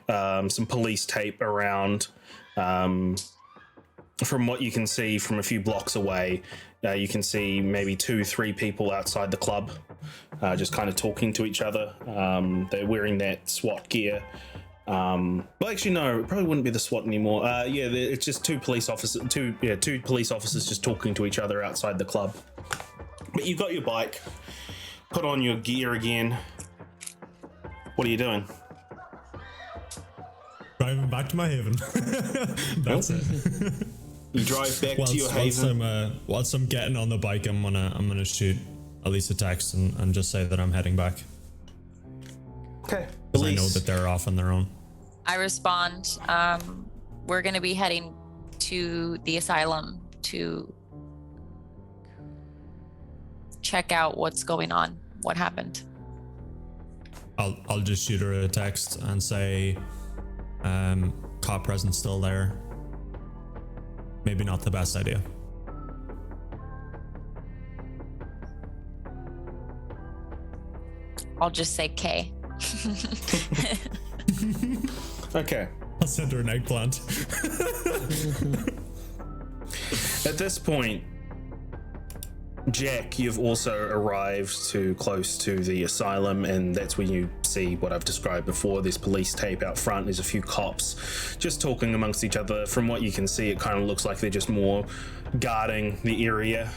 some police tape around. From what you can see from a few blocks away, you can see maybe 2-3 people outside the club, just kind of talking to each other. They're wearing that SWAT gear. Well, actually, no, it probably wouldn't be the SWAT anymore. It's just two police officers just talking to each other outside the club. But you've got your bike, put on your gear again. What are you doing? driving back to my haven. That's it. You drive back to your haven. Whilst I'm getting on the bike, I'm gonna shoot Elise a text and just say that I'm heading back. Okay. Because I know that they're off on their own. I respond. We're going to be heading to the asylum to check out what's going on. What happened? I'll just shoot her a text and say, cop presence still there. Maybe not the best idea. I'll just say K. Okay. I'll send her an eggplant. At this point, Jack, you've also arrived too close to the asylum, and that's when you see what I've described before. There's police tape out front. There's a few cops just talking amongst each other. From what you can see, it kind of looks like they're just more guarding the area,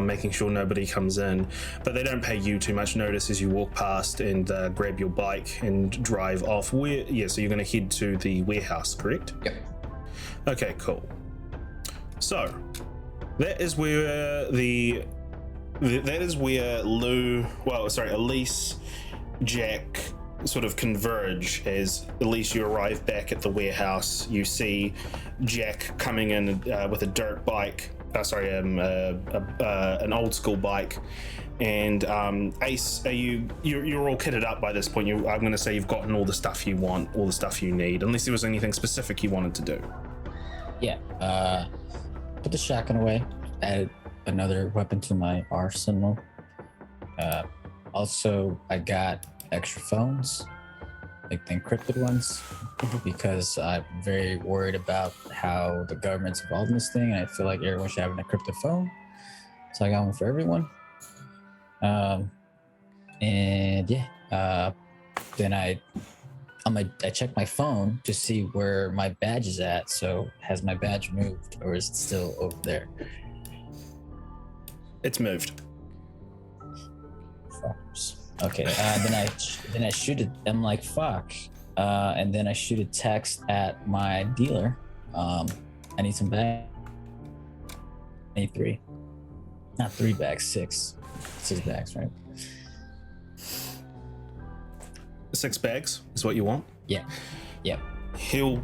making sure nobody comes in. But they don't pay you too much notice as you walk past and grab your bike and drive off. So you're going to head to the warehouse, correct? Yep. Okay, cool. So that is where Elise, Jack sort of converge. As Elise, you arrive back at the warehouse. You see Jack coming in with a dirt bike. An old school bike. And Ace, you're all kitted up by this point. I'm going to say you've gotten all the stuff you want, all the stuff you need, unless there was anything specific you wanted to do. Yeah. Put the shotgun away. Added another weapon to my arsenal. Also, I got extra phones, like the encrypted ones, because I'm very worried about how the government's involved in this thing, and I feel like everyone should have an encrypted phone. So I got one for everyone. Then I check my phone to see where my badge is at. So has my badge moved, or is it still over there? It's moved. Fuckers. Okay. Then I shoot it. I'm like, fuck. And then I shoot a text at my dealer. I need some bags. I need 3. Not 3 bags, 6. 6 bags, right? 6 bags is what you want? Yeah. Yep. He'll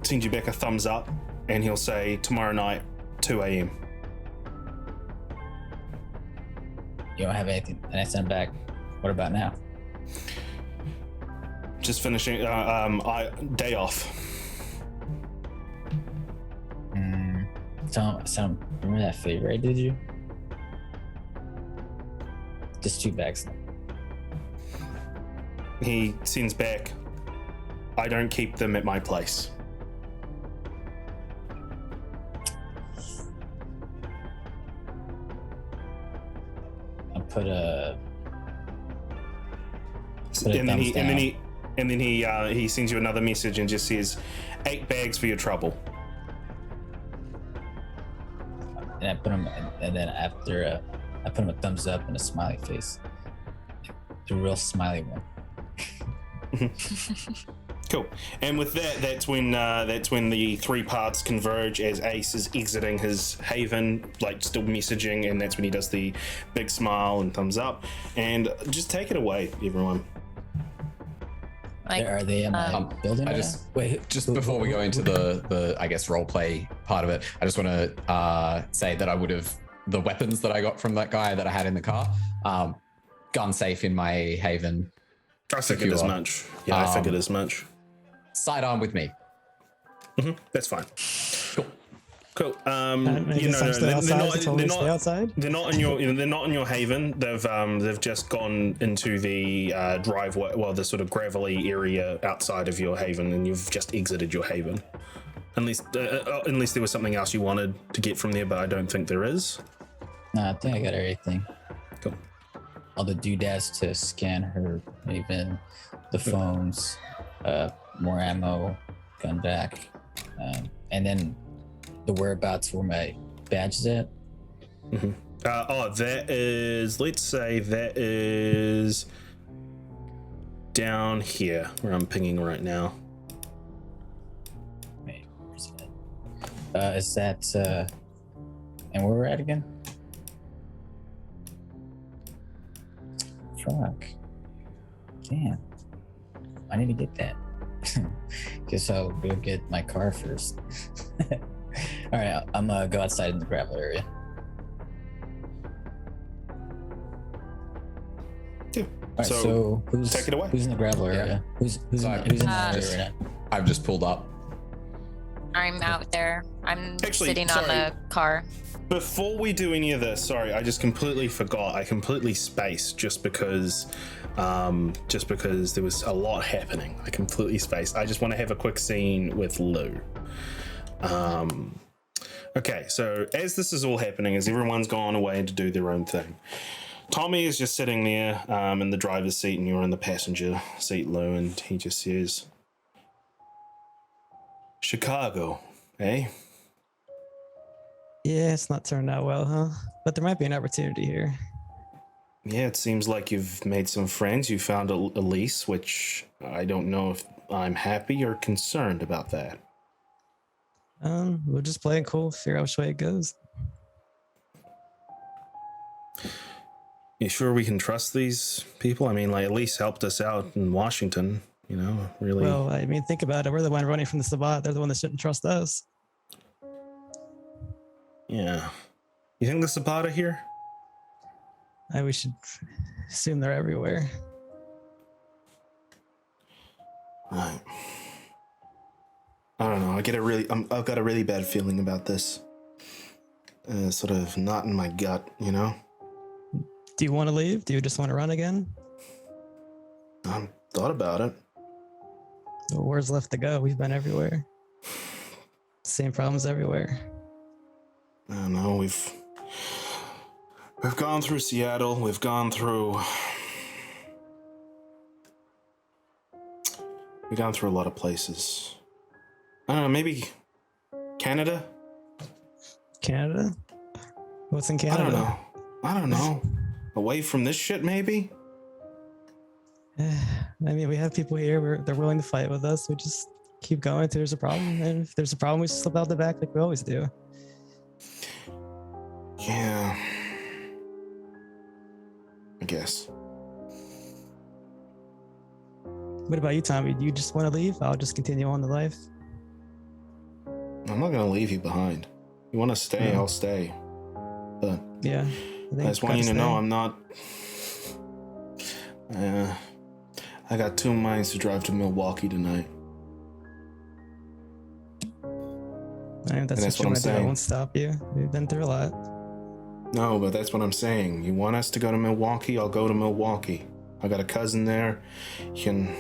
send you back a thumbs up, and he'll say tomorrow night, 2 a.m. You don't have anything, and I send back. What about now? Just finishing. Day off. So remember that favor I did you? Just 2 bags. He sends back, I don't keep them at my place. I put a. And then he sends you another message and just says, 8 bags for your trouble. And I put him, and then after I put him a thumbs up and a smiley face, the real smiley one. Cool. And with that, that's when the 3 parts converge as Ace is exiting his haven, like still messaging, and that's when he does the big smile and thumbs up. And just take it away, everyone. Are they in my building? Just before we go into the I guess role play part of it, I just want to say that the weapons that I got from that guy that I had in the car, gun safe in my haven. I figured as much. Yeah, I figured as much. Sidearm with me. That's fine. Cool. They're not in your haven. They've just gone into the driveway, well, the sort of gravelly area outside of your haven, and you've just exited your haven. Unless there was something else you wanted to get from there, but I don't think there is. Nah, I think I got everything. Cool. All the doodads to scan her haven, the phones, more ammo, gun back, and then the whereabouts where my badge is at. That is, let's say that is down here where I'm pinging right now. Is that and where we're at again? Fuck. Damn. I need to get that. Guess I'll go get my car first. All right, I'm gonna go outside in the gravel area. Yeah. All right, so who's take it away. Who's in the gravel area? Who's in the area right now? I've just pulled up. I'm out there. I'm Actually, sitting on the car. Before we do any of this, sorry, I just completely forgot. I completely spaced just because there was a lot happening. I completely spaced. I just want to have a quick scene with Lou. Okay, so as this is all happening, as everyone's gone away to do their own thing, Tommy is just sitting there in the driver's seat, and you're in the passenger seat, Lou, and he just says, "Chicago, eh?" Yeah, it's not turned out well, huh? But there might be an opportunity here. Yeah, it seems like you've made some friends. You found a lease, which I don't know if I'm happy or concerned about that. We'll just play it cool, figure out which way it goes. You sure we can trust these people? I mean, like, at least helped us out in Washington, you know, really. Well, I mean, think about it. We're the one running from the Sabbat. They're the one that shouldn't trust us. Yeah. You think the Sabbat are here? We should assume they're everywhere. Right. I don't know. I've got a really bad feeling about this. Sort of knot in my gut, you know? Do you want to leave? Do you just want to run again? I thought about it. Well, where's left to go? We've been everywhere. Same problems everywhere. I don't know. We've gone through Seattle. We've gone through a lot of places. I don't know. Maybe Canada. Canada? What's in Canada? I don't know. Away from this shit, maybe. I mean, we have people here. They're willing to fight with us. We just keep going until there's a problem. And if there's a problem, we slip out the back like we always do. Yeah. I guess. What about you, Tommy? Do you just want to leave? I'll just continue on the life. I'm not gonna leave you behind. You want to stay? No. I'll stay. But Yeah. I just want you to know I'm not. I got 2 minds to drive to Milwaukee tonight. I mean, that's what you want to do. I won't stop you. We've been through a lot. No, but that's what I'm saying. You want us to go to Milwaukee? I'll go to Milwaukee. I got a cousin there. He can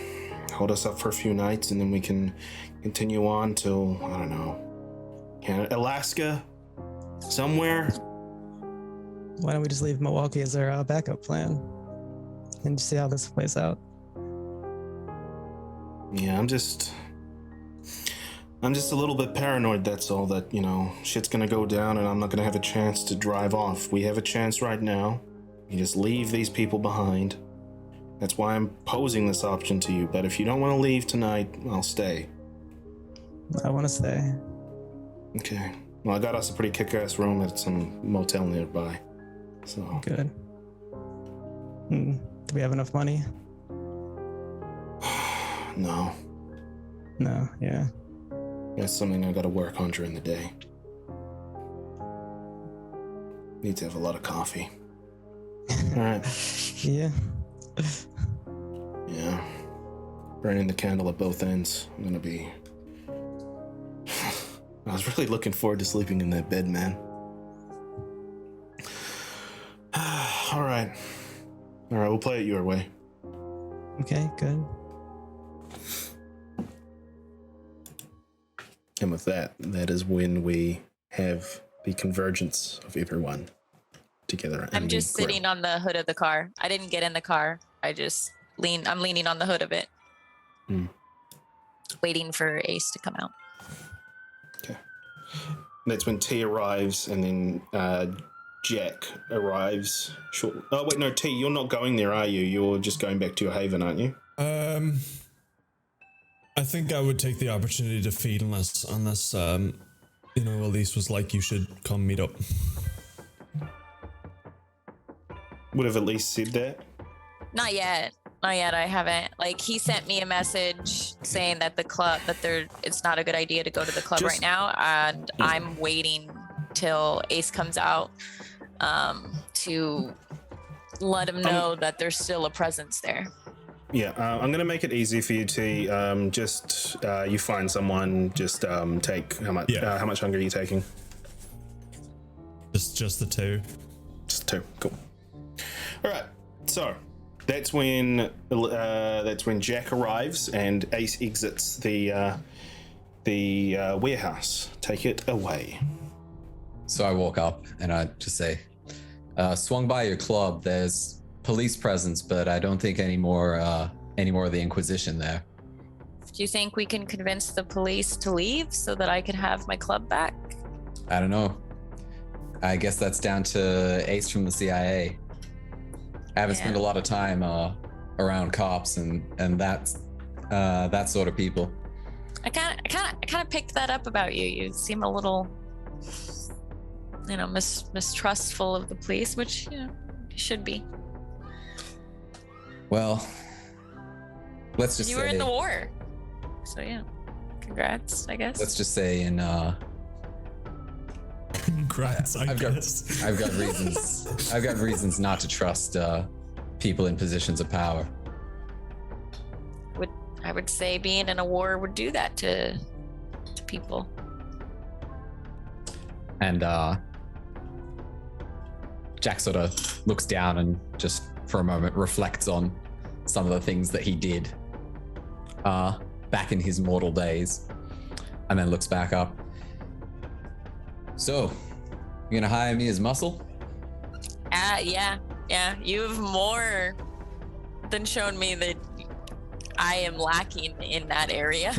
hold us up for a few nights, and then we can continue on till, I don't know, Canada, Alaska, somewhere. Why don't we just leave Milwaukee as our backup plan and see how this plays out? Yeah, I'm just a little bit paranoid, that's all, that, you know, shit's gonna go down and I'm not gonna have a chance to drive off. We have a chance right now. You just leave these people behind. That's why I'm posing this option to you. But if you don't want to leave tonight, I'll stay. I want to stay. Okay. Well, I got us a pretty kick-ass room at some motel nearby. So good. Do we have enough money? No. No, yeah. That's something I gotta work on during the day. Need to have a lot of coffee. Alright. Yeah. Yeah. Burning the candle at both ends. I'm gonna be... I was really looking forward to sleeping in that bed, man. Alright. Alright, we'll play it your way. Okay, good. And with that, that is when we have the convergence of everyone together. I'm just sitting on the hood of the car. I didn't get in the car. I'm leaning on the hood of it. Waiting for Ace to come out. Okay. That's when T arrives, and then Jack arrives. Short. Oh wait, no, T, you're not going there, are you? You're just going back to your haven, aren't you? I think I would take the opportunity to feed unless You know, Elise was like, you should come meet up. Would have at least said that. Not yet. Not yet. I haven't. Like, he sent me a message saying that it's not a good idea to go to the club right now, and I'm waiting till Ace comes out to let him know that there's still a presence there. Yeah, I'm gonna make it easy for you to you find someone. Just take how much? Yeah. How much hunger are you taking? Just the two. Just two. Cool. All right. So that's when Jack arrives and Ace exits the warehouse. Take it away. So I walk up and I just say, swung by your club. There's police presence, but I don't think any more of the Inquisition there. Do you think we can convince the police to leave so that I can have my club back? I don't know. I guess that's down to Ace from the CIA. I haven't spent a lot of time around cops and that sort of people. I kind of picked that up about you. You seem a little, mistrustful of the police, which you should be. Well, let's just say... You were in the war. So, yeah. Congrats, I guess. Let's just say Congrats, I've got reasons not to trust people in positions of power. I would say being in a war would do that to people. And Jack sort of looks down and just for a moment reflects on some of the things that he did back in his mortal days, and then looks back up. So, you gonna hire me as muscle? Yeah. You've more than shown me that I am lacking in that area.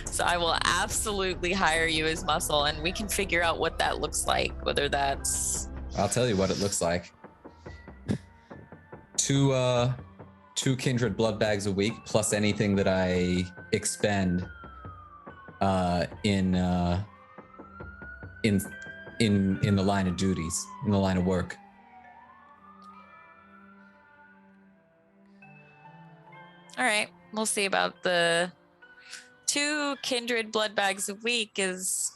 So I will absolutely hire you as muscle, and we can figure out what that looks like, whether that's... I'll tell you what it looks like. Two kindred blood bags a week, plus anything that I expend in the line of duties, in the line of work. All right, we'll see about the 2 kindred blood bags a week is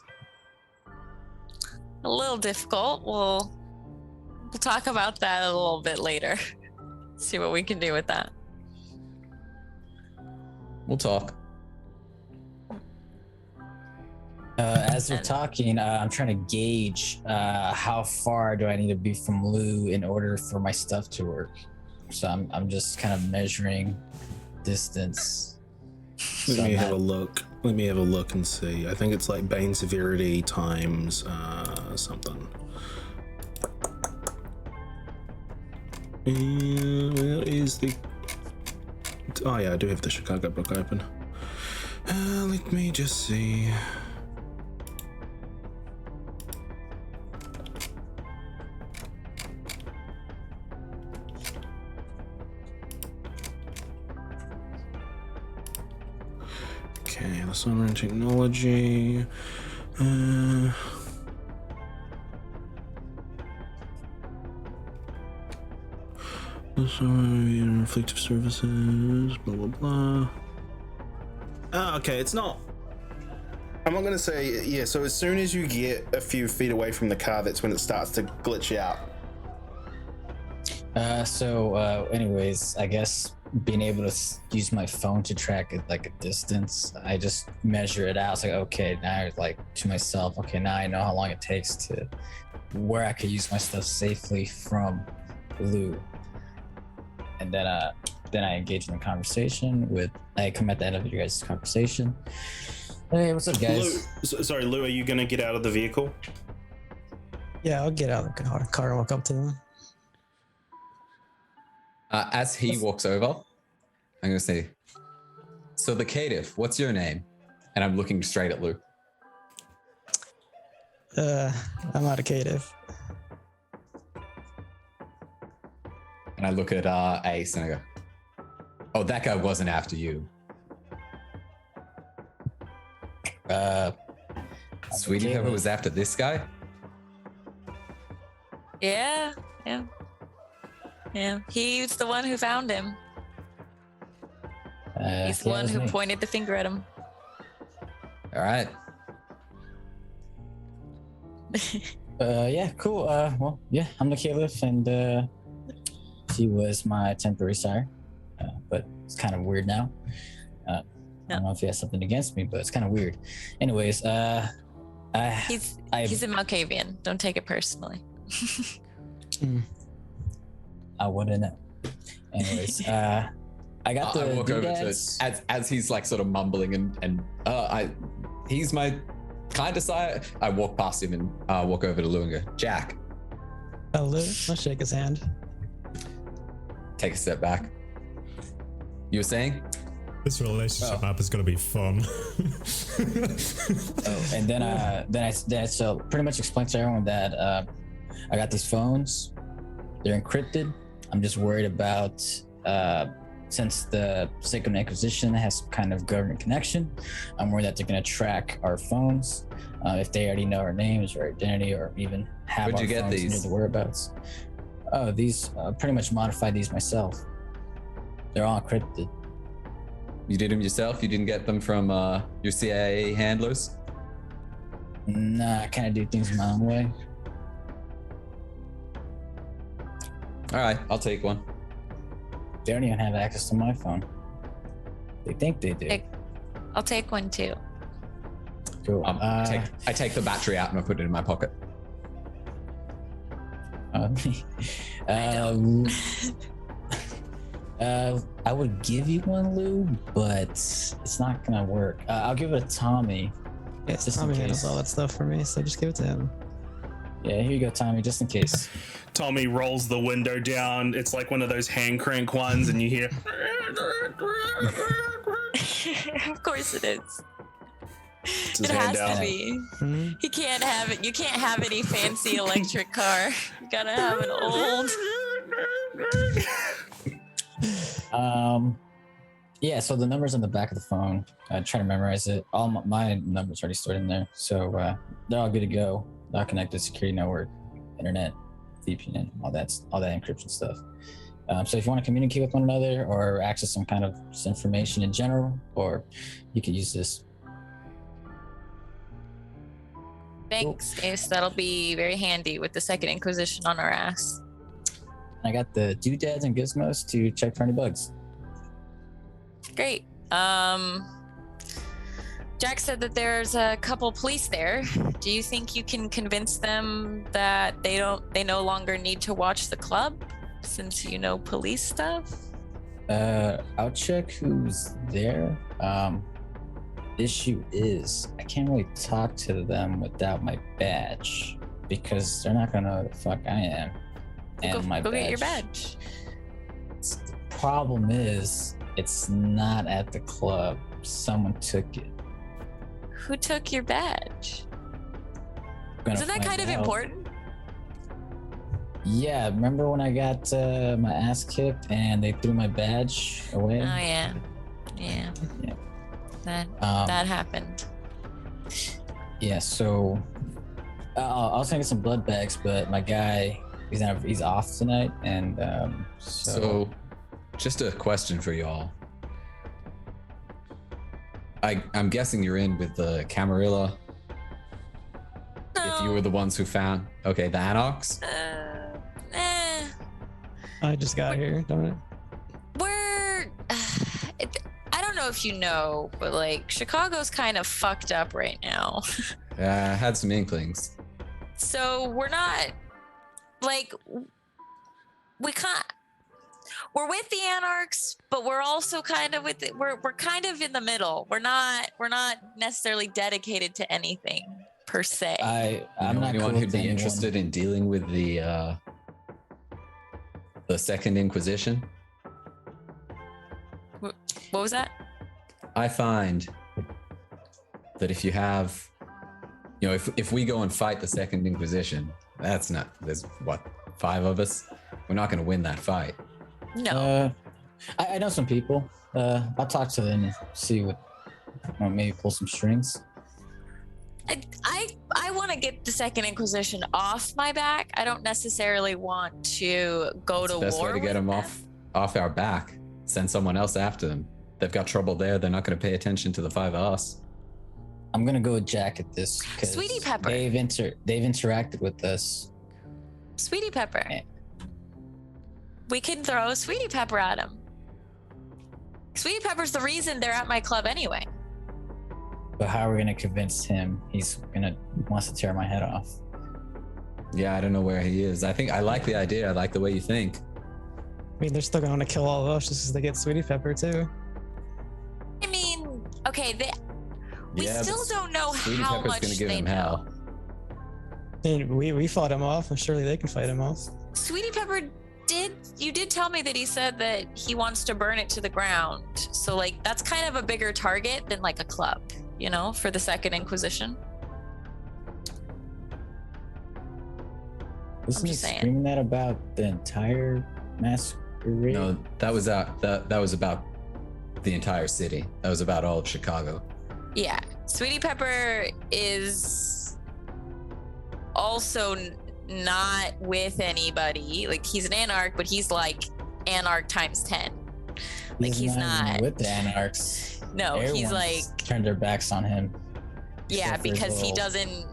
a little difficult. We'll talk about that a little bit later. See what we can do with that. We'll talk. As we're talking, I'm trying to gauge how far do I need to be from Lou in order for my stuff to work. So I'm just kind of measuring distance. Let me have a look and see. I think it's like Bane severity times something. Where is the... Oh yeah, I do have the Chicago book open. Let me just see. Okay, the Sunrun technology. Reflective services, blah blah blah. Ah, okay, it's not. I'm not gonna say, yeah, so as soon as you get a few feet away from the car, that's when it starts to glitch out. Anyways, I guess being able to use my phone to track it like a distance, I just measure it out. It's like, okay, now like to myself, okay, now I know how long it takes to where I could use my stuff safely from Lou. And then I engage in a conversation I come at the end of your guys' conversation. Hey, what's up, guys? Sorry, Lou, are you gonna get out of the vehicle? Yeah, I'll get out of the car and walk up to them. As he walks over, I'm going to say, so the caitiff, what's your name? And I'm looking straight at Lou. I'm not a caitiff. And I look at Ace and I go, oh, that guy wasn't after you. Sweetie Pepper was after this guy? Yeah. He's the one who found him. He's the one who pointed the finger at him. All right. Yeah, cool. Well, yeah, I'm the caliph, and he was my temporary sire, but it's kind of weird now. I don't know if he has something against me, but it's kind of weird. Anyways, he's a Malkavian. Don't take it personally. I wouldn't know. Anyways, I got the I walk over to doodads. as he's like sort of mumbling and he's my kind of sire. I walk past him and walk over to Lou and go, Jack. Lou, I'll shake his hand. Take a step back. You were saying? This relationship map is gonna be fun. And then I so pretty much explained to everyone that I got these phones. They're encrypted. I'm just worried about since the Second Inquisition has some kind of government connection, I'm worried that they're going to track our phones if they already know our names or identity or even have Where'd our you get phones these? near the whereabouts. Oh, these pretty much modified these myself. They're all encrypted. You did them yourself? You didn't get them from your CIA handlers? Nah, I kind of do things my own way. All right, I'll take one. They don't even have access to my phone. They think they do. I'll take one too. Cool. I take the battery out and I put it in my pocket. I would give you one, Lou, but it's not gonna work. I'll give it to Tommy. Yeah, Just in Tommy handles case. all that stuff for me, so just give it to him. Yeah, here you go, Tommy, just in case. Tommy rolls the window down. It's like one of those hand crank ones, and you hear. Of course it is. It's his It hand has to down. be. Hmm? He can't have it. You can't have any fancy electric car. You gotta have an old. Yeah, so the numbers on the back of the phone, I try to memorize it. All my numbers already stored in there, so they're all good to go. Not connected, security network, internet, VPN, all that encryption stuff. So if you want to communicate with one another or access some kind of information in general, or you could use this. Thanks, Ace. That'll be very handy with the Second Inquisition on our ass. I got the doodads and gizmos to check for any bugs. Great. Jack said that there's a couple police there. Do you think you can convince them that they no longer need to watch the club since you know police stuff? I'll check who's there. Issue is I can't really talk to them without my badge because they're not gonna know who the fuck I am. And Go get your badge. The problem is it's not at the club. Someone took it. Who took your badge? Gonna Isn't that find kind of out. important? Yeah, remember when I got my ass kicked and they threw my badge away? Oh yeah. Yeah. That happened. Yeah, so I was gonna get some blood bags, but my guy he's off tonight, and So, just a question for y'all. I'm guessing you're in with the Camarilla. If you were the ones who found, okay, the Anarchs. I just got here, don't it? We're I don't know if you know, but like Chicago's kind of fucked up right now. I had some inklings. So we're not like we're with the Anarchs, but we're also kind of with we're kind of in the middle. We're not necessarily dedicated to anything per se. I'm not anyone cool who'd with be anyone. interested in dealing with the Second Inquisition. What was that? I find that if you have, if we go and fight the Second Inquisition, there's what, 5 of us? We're not going to win that fight. No. I know some people. I'll talk to them and see maybe pull some strings. I want to get the Second Inquisition off my back. I don't necessarily want to go to war. The best way to get them off our back. Send someone else after them. They've got trouble there. They're not going to pay attention to the five of us. I'm gonna go with Jack at this because Sweetie Pepper. They've interacted with us. Sweetie Pepper. Yeah. We can throw Sweetie Pepper at him. Sweetie Pepper's the reason they're at my club anyway. But how are we gonna convince him wants to tear my head off? Yeah, I don't know where he is. I like the idea. I like the way you think. I mean, they're still going to kill all of us just because they get Sweetie Pepper too. I mean, okay, we Yeah, still but don't know Sweetie how Pepper's much gonna give they him know. hell. I mean, we fought him off, and surely they can fight him off. Sweetie Pepper you did tell me that he said that he wants to burn it to the ground. So like that's kind of a bigger target than like a club, you know, for the Second Inquisition. Wasn't he just saying. screaming that about the entire Masquerade? No, that was about the entire city. That was about all of Chicago. Yeah. Sweetie Pepper is also not with anybody. Like he's an Anarch, but he's like Anarch times 10. Like he's even not with the Anarchs. No, he's Everyone's like turned their backs on him. yeah, except for his because he little- doesn't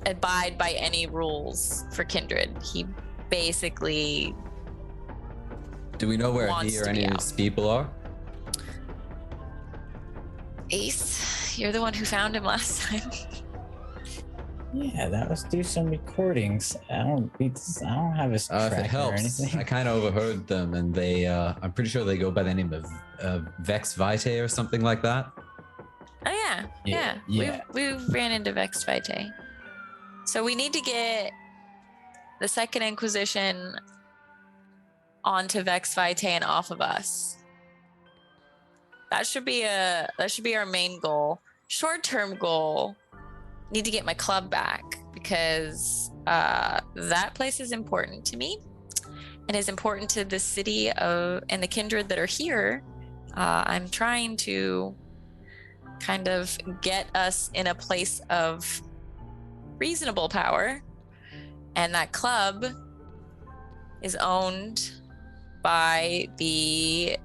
abide by any rules for Kindred. He basically Do we know where Wants he or to any be of out. his people are? Ace, you're the one who found him last time. Yeah, that was do some recordings. I don't have his If tracker it or helps, anything. I kind of overheard them, and they, I'm pretty sure they go by the name of Vex Vitae or something like that. Oh yeah. Yeah. We ran into Vex Vitae. So we need to get the Second Inquisition onto Vex Vitae and off of us. That should be our main goal. Short-term goal, need to get my club back because that place is important to me and is important to the city and the kindred that are here. I'm trying to kind of get us in a place of reasonable power, and that club is owned by the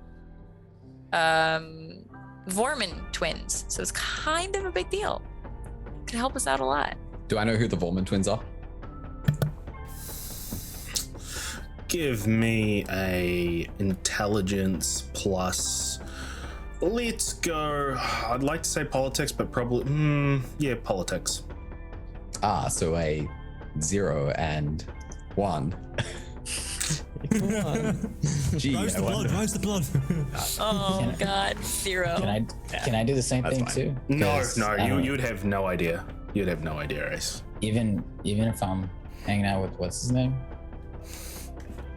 Vorman twins, so it's kind of a big deal. Could help us out a lot. Do I know who the Volman twins are? Give me a intelligence plus. Let's go. I'd like to say politics, but probably politics. So a 0 and 1. Come on. Gee, Rise the I blood, wonder. rise the blood. Oh God, 0. Can I do the same That's thing fine. too? No, 'Cause I don't- you'd have no idea. You'd have no idea, Ace. even if I'm hanging out with what's his name?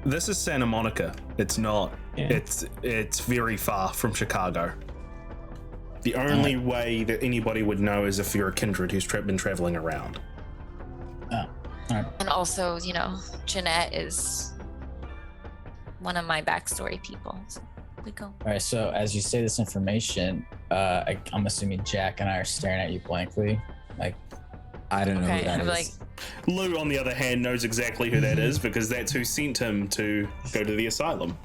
This is Santa Monica. It's not. Yeah. It's very far from Chicago. The only way that anybody would know is if you're a kindred who's been traveling around. Oh, all right. And also, you know, Jeanette is one of my backstory people. So we go. All right. So as you say this information, I'm assuming Jack and I are staring at you blankly, like. I don't know Okay, who that I'm is. like, Lou, on the other hand, knows exactly who that is because that's who sent him to go to the asylum.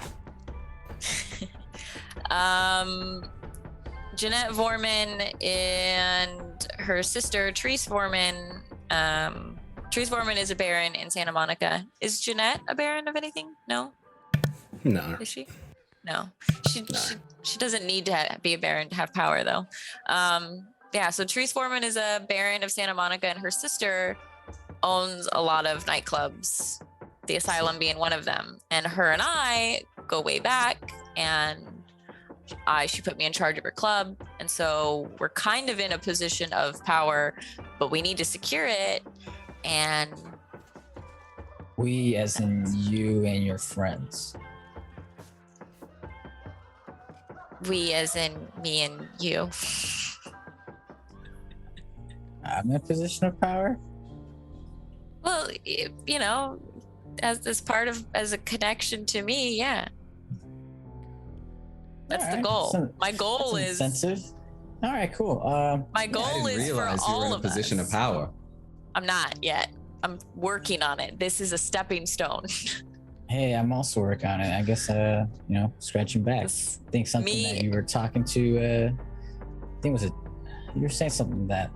Jeanette Vorman and her sister Therese Vorman. Therese Vorman is a baron in Santa Monica. Is Jeanette a baron of anything? No, No. is she? No, she doesn't need to be a baron to have power though. Yeah, so Therese Vorman is a baron of Santa Monica, and her sister owns a lot of nightclubs, the Asylum being one of them. And her and I go way back, and she put me in charge of her club. And so we're kind of in a position of power, but we need to secure it. And We, as in you and your friends. we, as in me and you. I'm in a position of power. Well, you know, as a connection to me, yeah. That's the Alright, goal. that's My goal That's is incentive. All right, cool. My I goal didn't is for realize you were all in a of position us. of power. I'm not yet. I'm working on it. This is a stepping stone. Hey, I'm also working on it. I guess, scratching backs. I think something that you were talking to, I think you were saying something that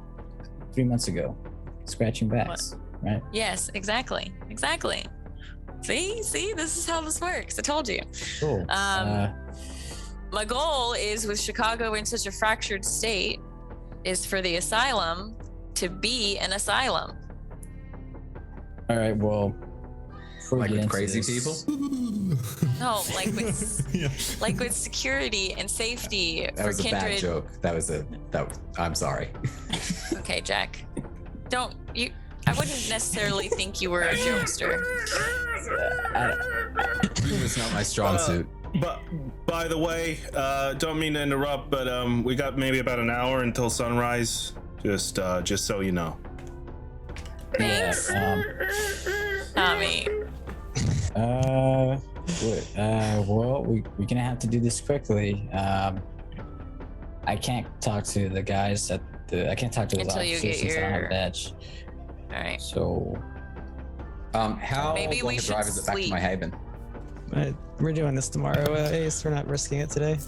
3 months ago. Scratching backs, right? Yes, exactly. See, this is how this works. I told you. Cool. My goal is with Chicago in such a fractured state is for the asylum to be an asylum. All right, well, Like with crazy people? No, like with security and safety That for was a kindred. bad joke. I'm sorry. Okay, Jack. I wouldn't necessarily think you were a jokester. It's not my strong suit. But by the way, don't mean to interrupt, but we got maybe about an hour until sunrise. Just so you know. Thanks, Tommy. Well, we're gonna have to do this quickly. I can't talk to the guys I can't talk to those Until you officers get since I don't have your- a badge. All right. So, Maybe How long we a should drive is it back to sleep. my haven? We're doing this tomorrow, Ace. We're not risking it today.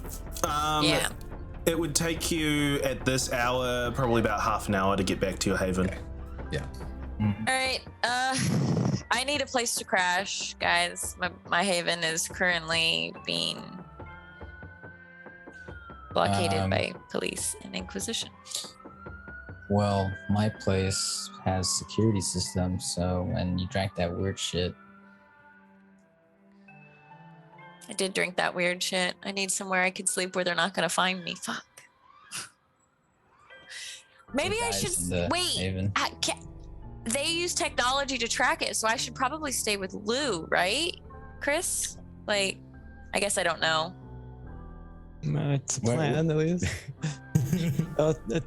Yeah. It would take you at this hour probably about half an hour to get back to your haven. Okay. Yeah. All right. I need a place to crash, guys. My haven is currently being blockaded by police and Inquisition. well, my place has security systems, so when you drank that weird shit, I did drink that weird shit. I need somewhere I could sleep where they're not gonna find me. Fuck. Maybe I guys should in the wait. haven. They use technology to track it, so I should probably stay with Lou, right, Chris? Like, I guess I don't know. It's a plan, at least.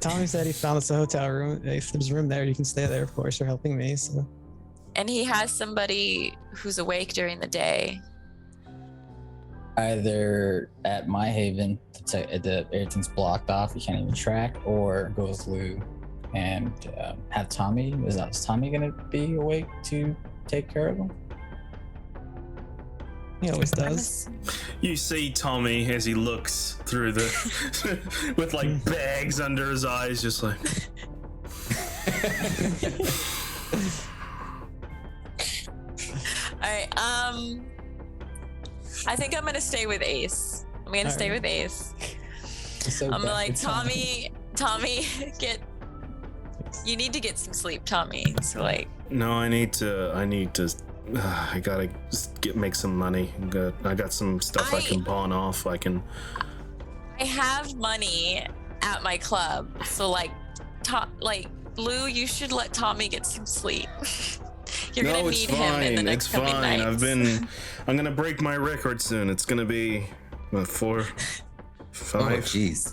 Tommy said he found us a hotel room. If there's room there, you can stay there, of course. You're helping me, so. And he has somebody who's awake during the day. Either at my haven, everything's blocked off, you can't even track, or go with Lou and have Tommy. Is Tommy gonna be awake to take care of him? He always does. You see Tommy as he looks through the with like bags under his eyes, just like All right. I think I'm gonna stay with Ace. I'm gonna stay with Ace. So I'm bad like, for Tommy. Tommy, you need to get some sleep, Tommy. So like, no, I need to I gotta just make some money. I got some stuff I can pawn off. I have money at my club. So like, Lou, you should let Tommy get some sleep. You're gonna need him in the next coming nights. I'm gonna break my record soon. It's gonna be what, 4, 5. Oh, jeez.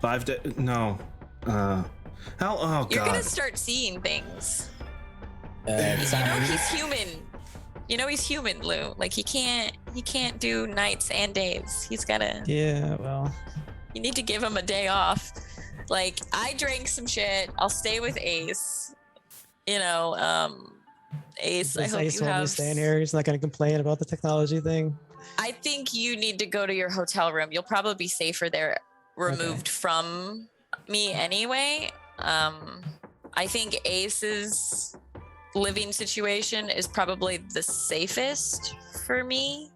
5 days. No. How? Oh You're God. gonna start seeing things. Tommy, He's human. You know he's human, Lou. Like he can't do nights and days. He's gotta. Yeah, well. You need to give him a day off. Like I drank some shit. I'll stay with Ace. You know, Ace. I hope Ace you will be have. staying here. He's not going to complain about the technology thing. I think you need to go to your hotel room. You'll probably be safer there, removed from me anyway. I think Ace's living situation is probably the safest for me.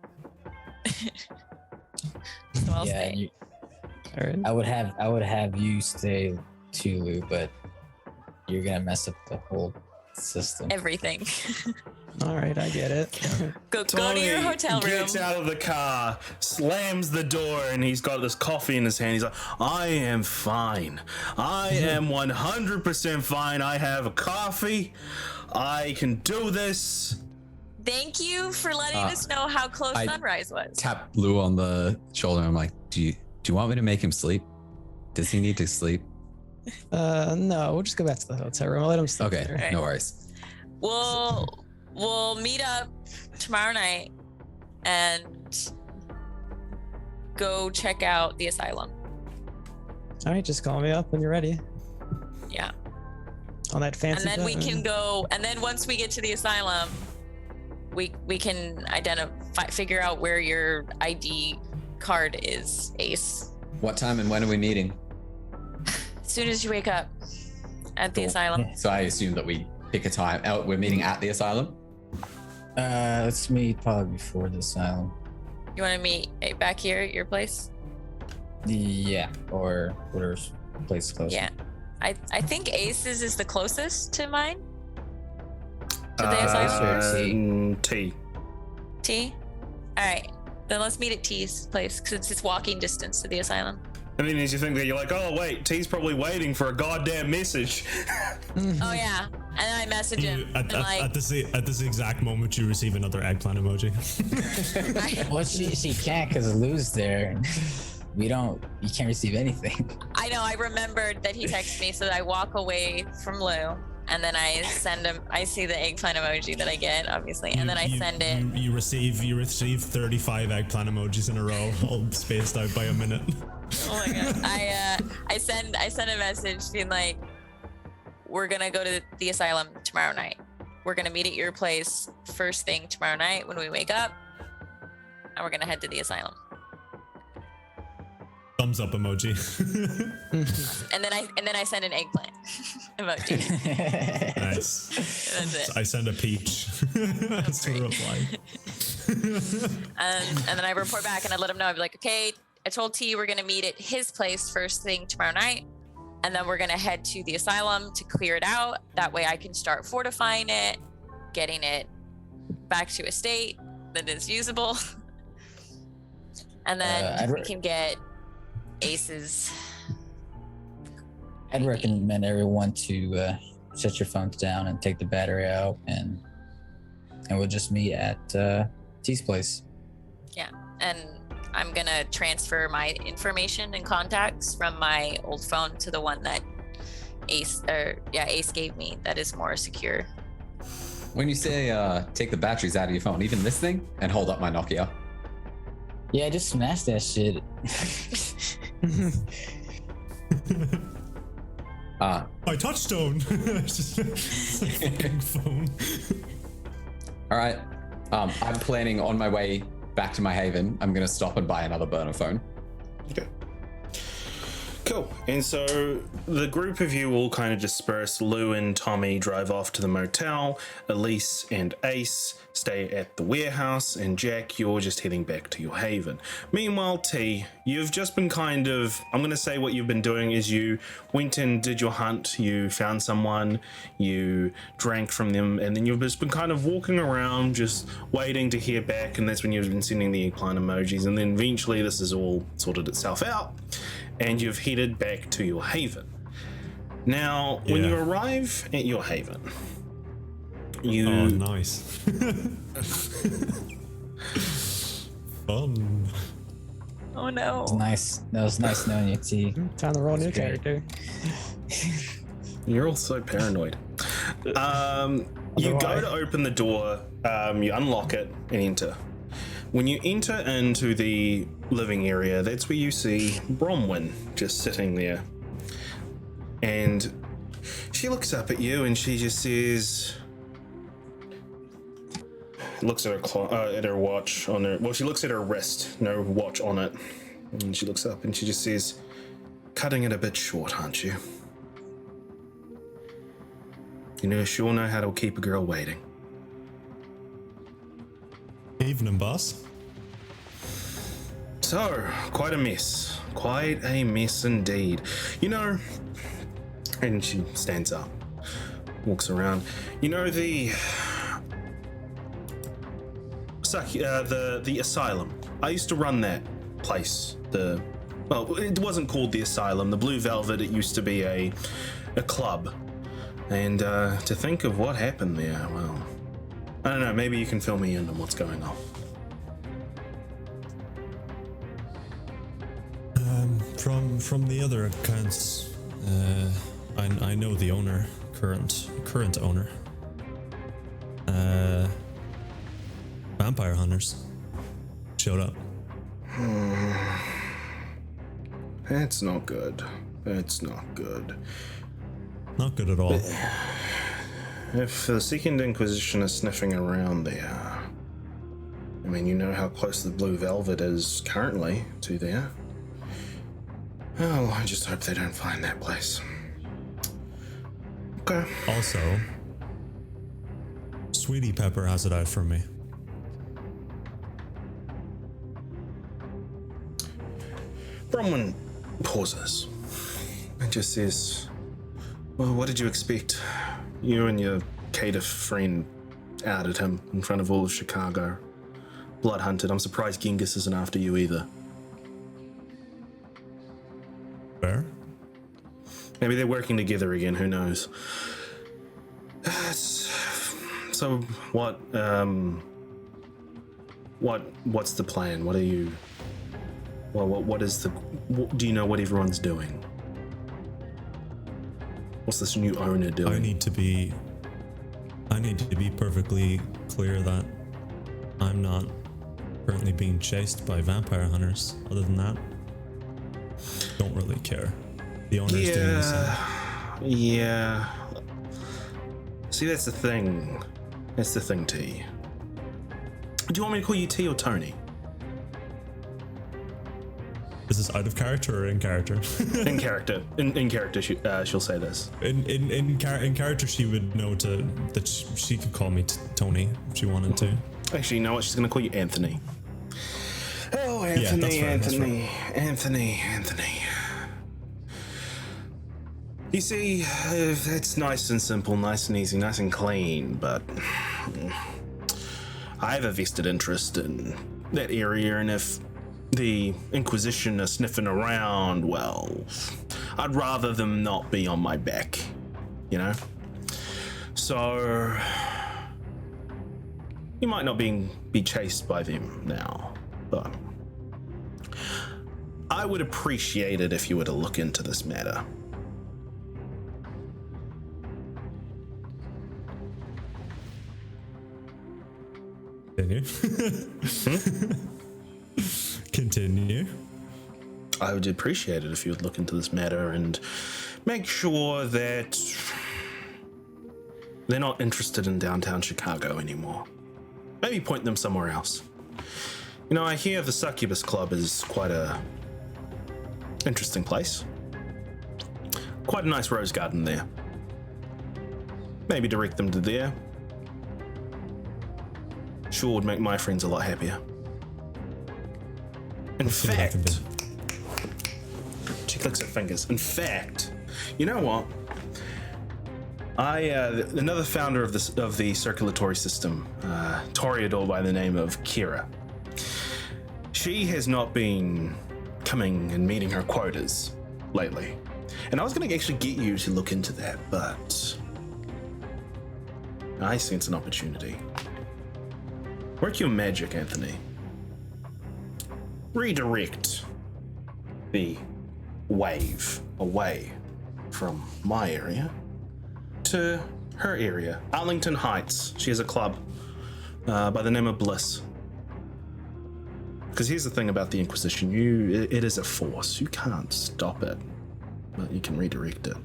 So I'll stay. All right. I would have you stay too, Lou, but you're gonna mess up the whole system. Everything. All right, I get it. Go to your hotel room. Gets out of the car, slams the door, and he's got this coffee in his hand. He's like, I am fine. I am 100% fine. I have a coffee. I can do this. Thank you for letting us know how close I sunrise was. Tap Lou on the shoulder. I'm like, do you want me to make him sleep? Does he need to sleep? No, we'll just go back to the hotel room. I'll let him sleep Okay, there. no worries. We'll meet up tomorrow night and go check out the asylum. All right, just call me up when you're ready. Yeah. On that fancy. And then we can go, and then once we get to the asylum, we can figure out where your ID card is, Ace. What time and when are we meeting? As soon as you wake up at the asylum. So I assume that we pick a time. Oh, we're meeting at the asylum? Let's meet probably before the asylum. You want to meet back here at your place? Yeah, or whatever's place close. Yeah. I think Ace's is the closest to mine. To the asylum. T. T? All right. Then let's meet at T's place because it's walking distance to the asylum. And then as you think that, you're like, oh, wait, T's probably waiting for a goddamn message. Oh, yeah. And then I message him. At this exact moment, you receive another eggplant emoji. Well, she can't because Lou's there. You can't receive anything. I know. I remembered that he texted me, so that I walk away from Lou. And then I send him. I see the eggplant emoji that I get, obviously, and then I send it. You receive 35 eggplant emojis in a row, all spaced out by a minute. Oh my god! I send a message being like, "We're gonna go to the asylum tomorrow night. We're gonna meet at your place first thing tomorrow night when we wake up, and we're gonna head to the asylum." Thumbs up emoji. and then I send an eggplant emoji. Nice. That's it. I send a peach. That's the reply. And then I report back and I let him know. I'd be like, okay, I told T we're gonna meet at his place first thing tomorrow night, and then we're gonna head to the asylum to clear it out. That way I can start fortifying it, getting it back to a state that is usable, and then we can get Ace's. I'd recommend everyone to shut your phones down and take the battery out, and we'll just meet at T's place. Yeah, and I'm gonna transfer my information and contacts from my old phone to the one that Ace gave me. That is more secure. When you say take the batteries out of your phone, even this thing, and hold up my Nokia. Yeah, just smash that shit. My touchstone. Just a fucking phone. All right. I'm planning on my way back to my haven. I'm gonna stop and buy another burner phone. Okay. Cool. And so the group of you all kind of disperse. Lou and Tommy drive off to the motel. Elise and Ace stay at the warehouse. And Jack, you're just heading back to your haven. Meanwhile, T, you've just been kind of, I'm going to say what you've been doing is you went and did your hunt. You found someone, you drank from them, and then you've just been kind of walking around just waiting to hear back. And that's when you've been sending the eggplant emojis. And then eventually this has all sorted itself out. And you've headed back to your haven. Now, when you arrive at your haven, you... Oh, nice. Fun. Oh no. It was nice. That was nice knowing you, T. Time to roll new character. You're all so paranoid. You go to open the door, you unlock it, and enter. When you enter into the living area, that's where you see Bronwyn just sitting there. And she looks up at you and she just says, looks at her watch on her, well, she looks at her wrist, no watch on it. And she looks up and she just says, cutting it a bit short, aren't you? You sure know how to keep a girl waiting. Evening, boss. So, quite a mess. Quite a mess indeed. And she stands up, walks around. The Asylum. I used to run that place. It wasn't called the Asylum. The Blue Velvet, it used to be a club. And to think of what happened there, well, I don't know, maybe you can fill me in on what's going on. From the other accounts, I know the owner, current owner. Vampire hunters showed up. That's not good. That's not good. Not good at all. If the Second Inquisition is sniffing around there, I mean, you know how close the Blue Velvet is currently to there. Oh, I just hope they don't find that place. Okay. Also, Sweetie Pepper has it out for me. Bronwyn pauses and just says, well, what did you expect? You and your caitiff friend outed him in front of all of Chicago. Blood hunted. I'm surprised Genghis isn't after you either. Fair? Maybe they're working together again, who knows? So what's the plan? What are you... Well, what is the... do you know what everyone's doing? What's this new owner doing? I need to be perfectly clear that I'm not currently being chased by vampire hunters. Other than that, don't really care. The owner's doing the same. Yeah. See, that's the thing. That's the thing, T. Do you want me to call you T or Tony? Is this out of character or in character? In character. In character, she'll say this. In character, she would know that she could call me Tony if she wanted to. Actually, you know what? She's going to call you Anthony. Oh, Anthony, that's fair, Anthony. You see, that's nice and simple, nice and easy, nice and clean, but I have a vested interest in that area, and if the Inquisition are sniffing around, well, I'd rather them not be on my back, you know? So, you might not be chased by them now, but I would appreciate it if you were to look into this matter. Continue. I would appreciate it if you would look into this matter and make sure that they're not interested in downtown Chicago anymore. Maybe point them somewhere else. You know, I hear the Succubus Club is quite a interesting place. Quite a nice rose garden there. Maybe direct them to there. Sure would make my friends a lot happier. In fact, she clicks her fingers. In fact, you know what? Another founder of the circulatory system, Toreador by the name of Kira. She has not been coming and meeting her quotas lately, and I was going to actually get you to look into that, but I sense an opportunity. Work your magic, Anthony. Redirect the wave away from my area to her area, Arlington Heights. She has a club by the name of Bliss. Because here's the thing about the Inquisition, it is a force. You can't stop it, but you can redirect it.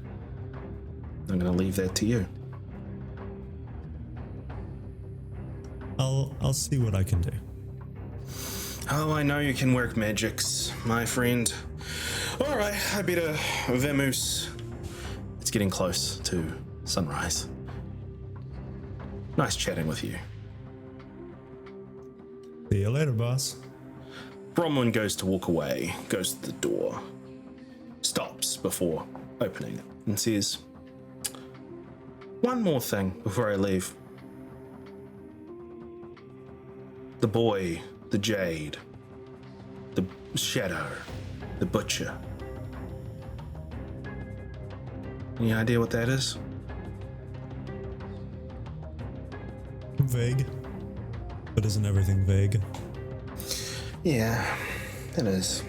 I'm going to leave that to you. I'll see what I can do. Oh, I know you can work magics, my friend. All right, I better vamoose. It's getting close to sunrise. Nice chatting with you. See you later, boss. Bronwyn goes to walk away, goes to the door, stops before opening it, and says, one more thing before I leave. The boy, the Jade, the Shadow, the Butcher. Any idea what that is? Vague. But isn't everything vague? Yeah, it is.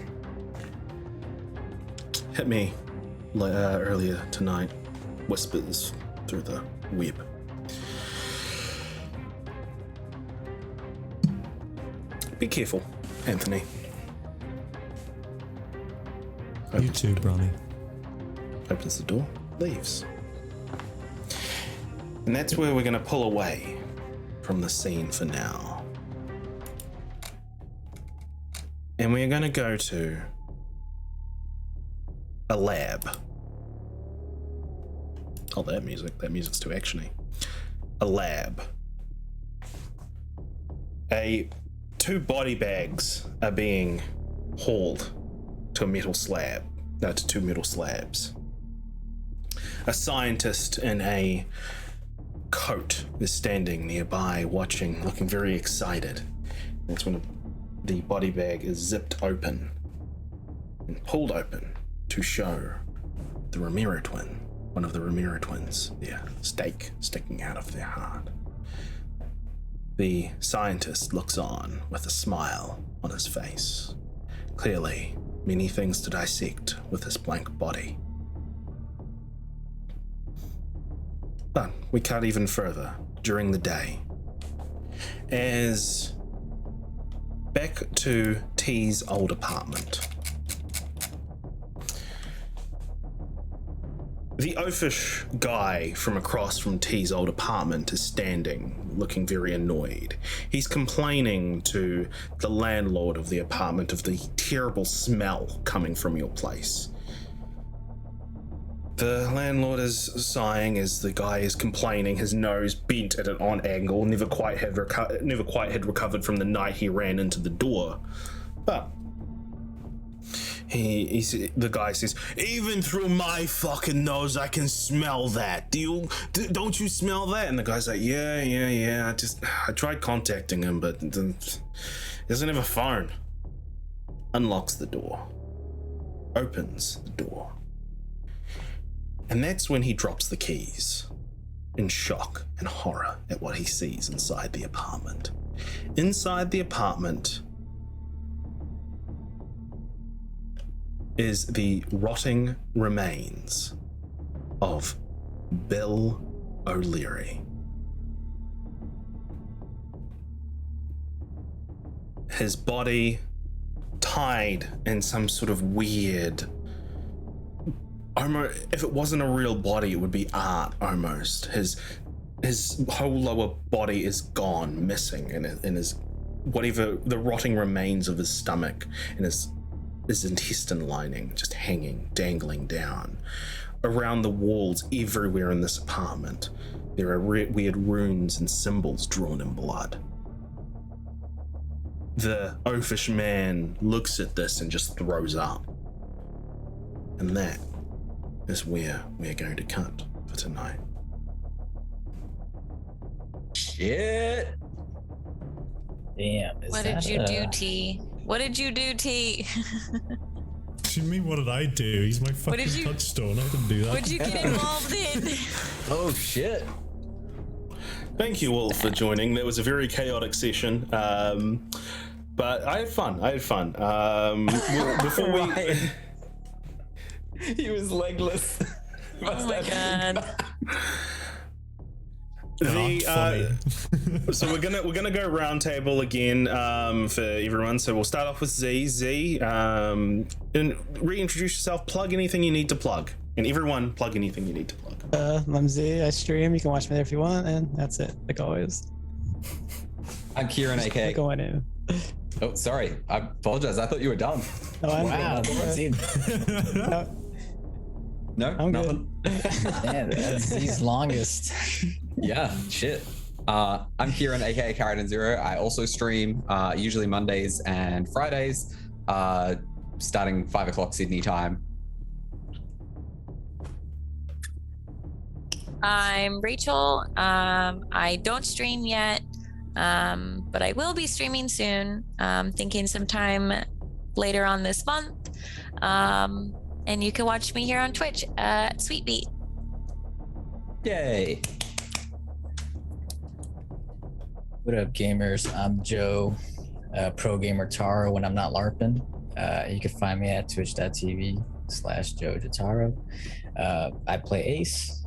Hit me earlier tonight. Whispers through the web. Be careful, Anthony. You too, Bronny. Opens the door, leaves. And that's where we're going to pull away from the scene for now. And we're going to go to a lab. Oh, that music's too actiony. A lab. Two body bags are being hauled to a metal slab. No, to two metal slabs. A scientist in a coat is standing nearby, watching, looking very excited. That's when the body bag is zipped open and pulled open to show the Ramiro twin, one of the Ramiro twins, their stake sticking out of their heart. The scientist looks on with a smile on his face. Clearly, many things to dissect with his blank body. But we cut even further during the day, as back to T's old apartment. The oafish guy from across from T's old apartment is standing, looking very annoyed. He's complaining to the landlord of the apartment of the terrible smell coming from your place. The landlord is sighing as the guy is complaining, his nose bent at an odd angle, never quite had recovered from the night he ran into the door. But the guy says, even through my fucking nose, I can smell that. Don't you smell that? And the guy's like, yeah. I tried contacting him, but he doesn't have a phone. Unlocks the door. Opens the door. And that's when he drops the keys, in shock and horror at what he sees inside the apartment. Inside the apartment is the rotting remains of Bill O'Leary. His body tied in some sort of weird, if it wasn't a real body, it would be art almost. His whole lower body is gone, missing, and his whatever the rotting remains of his stomach and his intestine lining just hanging, dangling down. Around the walls, everywhere in this apartment, there are weird runes and symbols drawn in blood. The oafish man looks at this and just throws up. And that is where we're going to cut for tonight. Shit. Damn. What did you do, T? What did you do, T? What do you mean, what did I do? He's my fucking touchstone. I didn't do that. What did you get involved in? Oh, shit. Thank you all for joining. That was a very chaotic session. But I had fun. Before we... He was legless. Oh my god. So we're gonna go round table again for everyone. So we'll start off with Z. And reintroduce yourself. Plug anything you need to plug, and everyone plug anything you need to plug. I'm Z. I stream. You can watch me there if you want, and that's it. Like always. I'm Kieran, aka. Going in. Oh, sorry. I apologize. I thought you were done. No, I'm Wow. good. No, I'm nothing. Yeah, that's Z's longest. Yeah, shit. I'm Kieran, aka Carradine Zero. I also stream usually Mondays and Fridays, starting 5 o'clock Sydney time. I'm Rachel. I don't stream yet, but I will be streaming soon. Thinking sometime later on this month. And you can watch me here on Twitch at Sweetbeat. Yay. What up, gamers? I'm Joe, Pro Gamer Taro when I'm not LARPing. You can find me at twitch.tv/Joe Jotaro. I play Ace,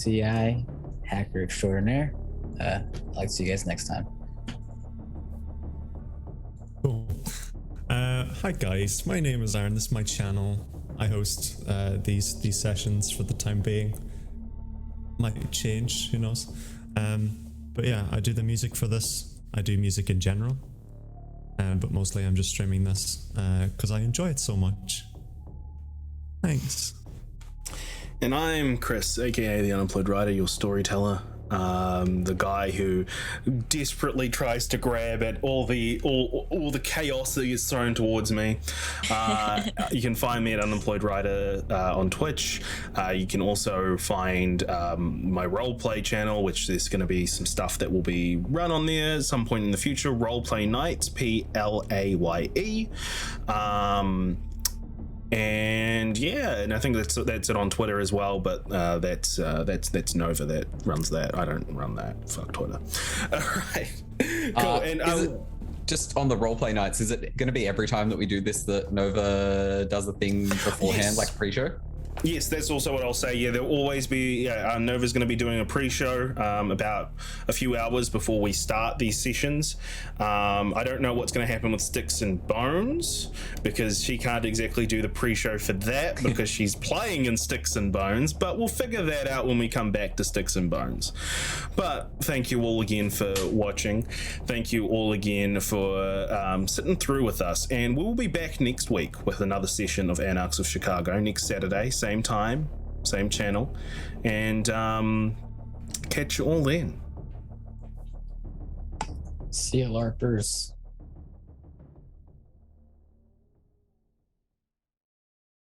CI, hacker extraordinaire. I'd like to see you guys next time. Cool. Hi guys, my name is Aaron. This is my channel. I host these sessions for the time being. Might change, who knows? But yeah, I do the music for this. I do music in general, but mostly I'm just streaming this because I enjoy it so much. Thanks. And I'm Chris, aka the Unemployed Writer, your storyteller. The guy who desperately tries to grab at all the chaos that gets thrown towards me. You can find me at Unemployed Writer on Twitch. You can also find my roleplay channel, which there's going to be some stuff that will be run on there at some point in the future. RolePlayeNights, PLAYE. And yeah, and I think that's it on Twitter as well, but that's Nova that runs that. I don't run that. Fuck Twitter. All right, cool. And is it just on the roleplay nights? Is it going to be every time that we do this that Nova does the thing beforehand, Yes. like pre-show? Yes, that's also what I'll say. Yeah, there'll always be. Nova's going to be doing a pre-show about a few hours before we start these sessions. I don't know what's going to happen with Sticks and Bones because she can't exactly do the pre-show for that because she's playing in Sticks and Bones. But we'll figure that out when we come back to Sticks and Bones. But thank you all again for watching. Thank you all again for sitting through with us, and we'll be back next week with another session of Anarchs of Chicago next Saturday. Same time, same channel, and catch you all then. See ya, LARPers.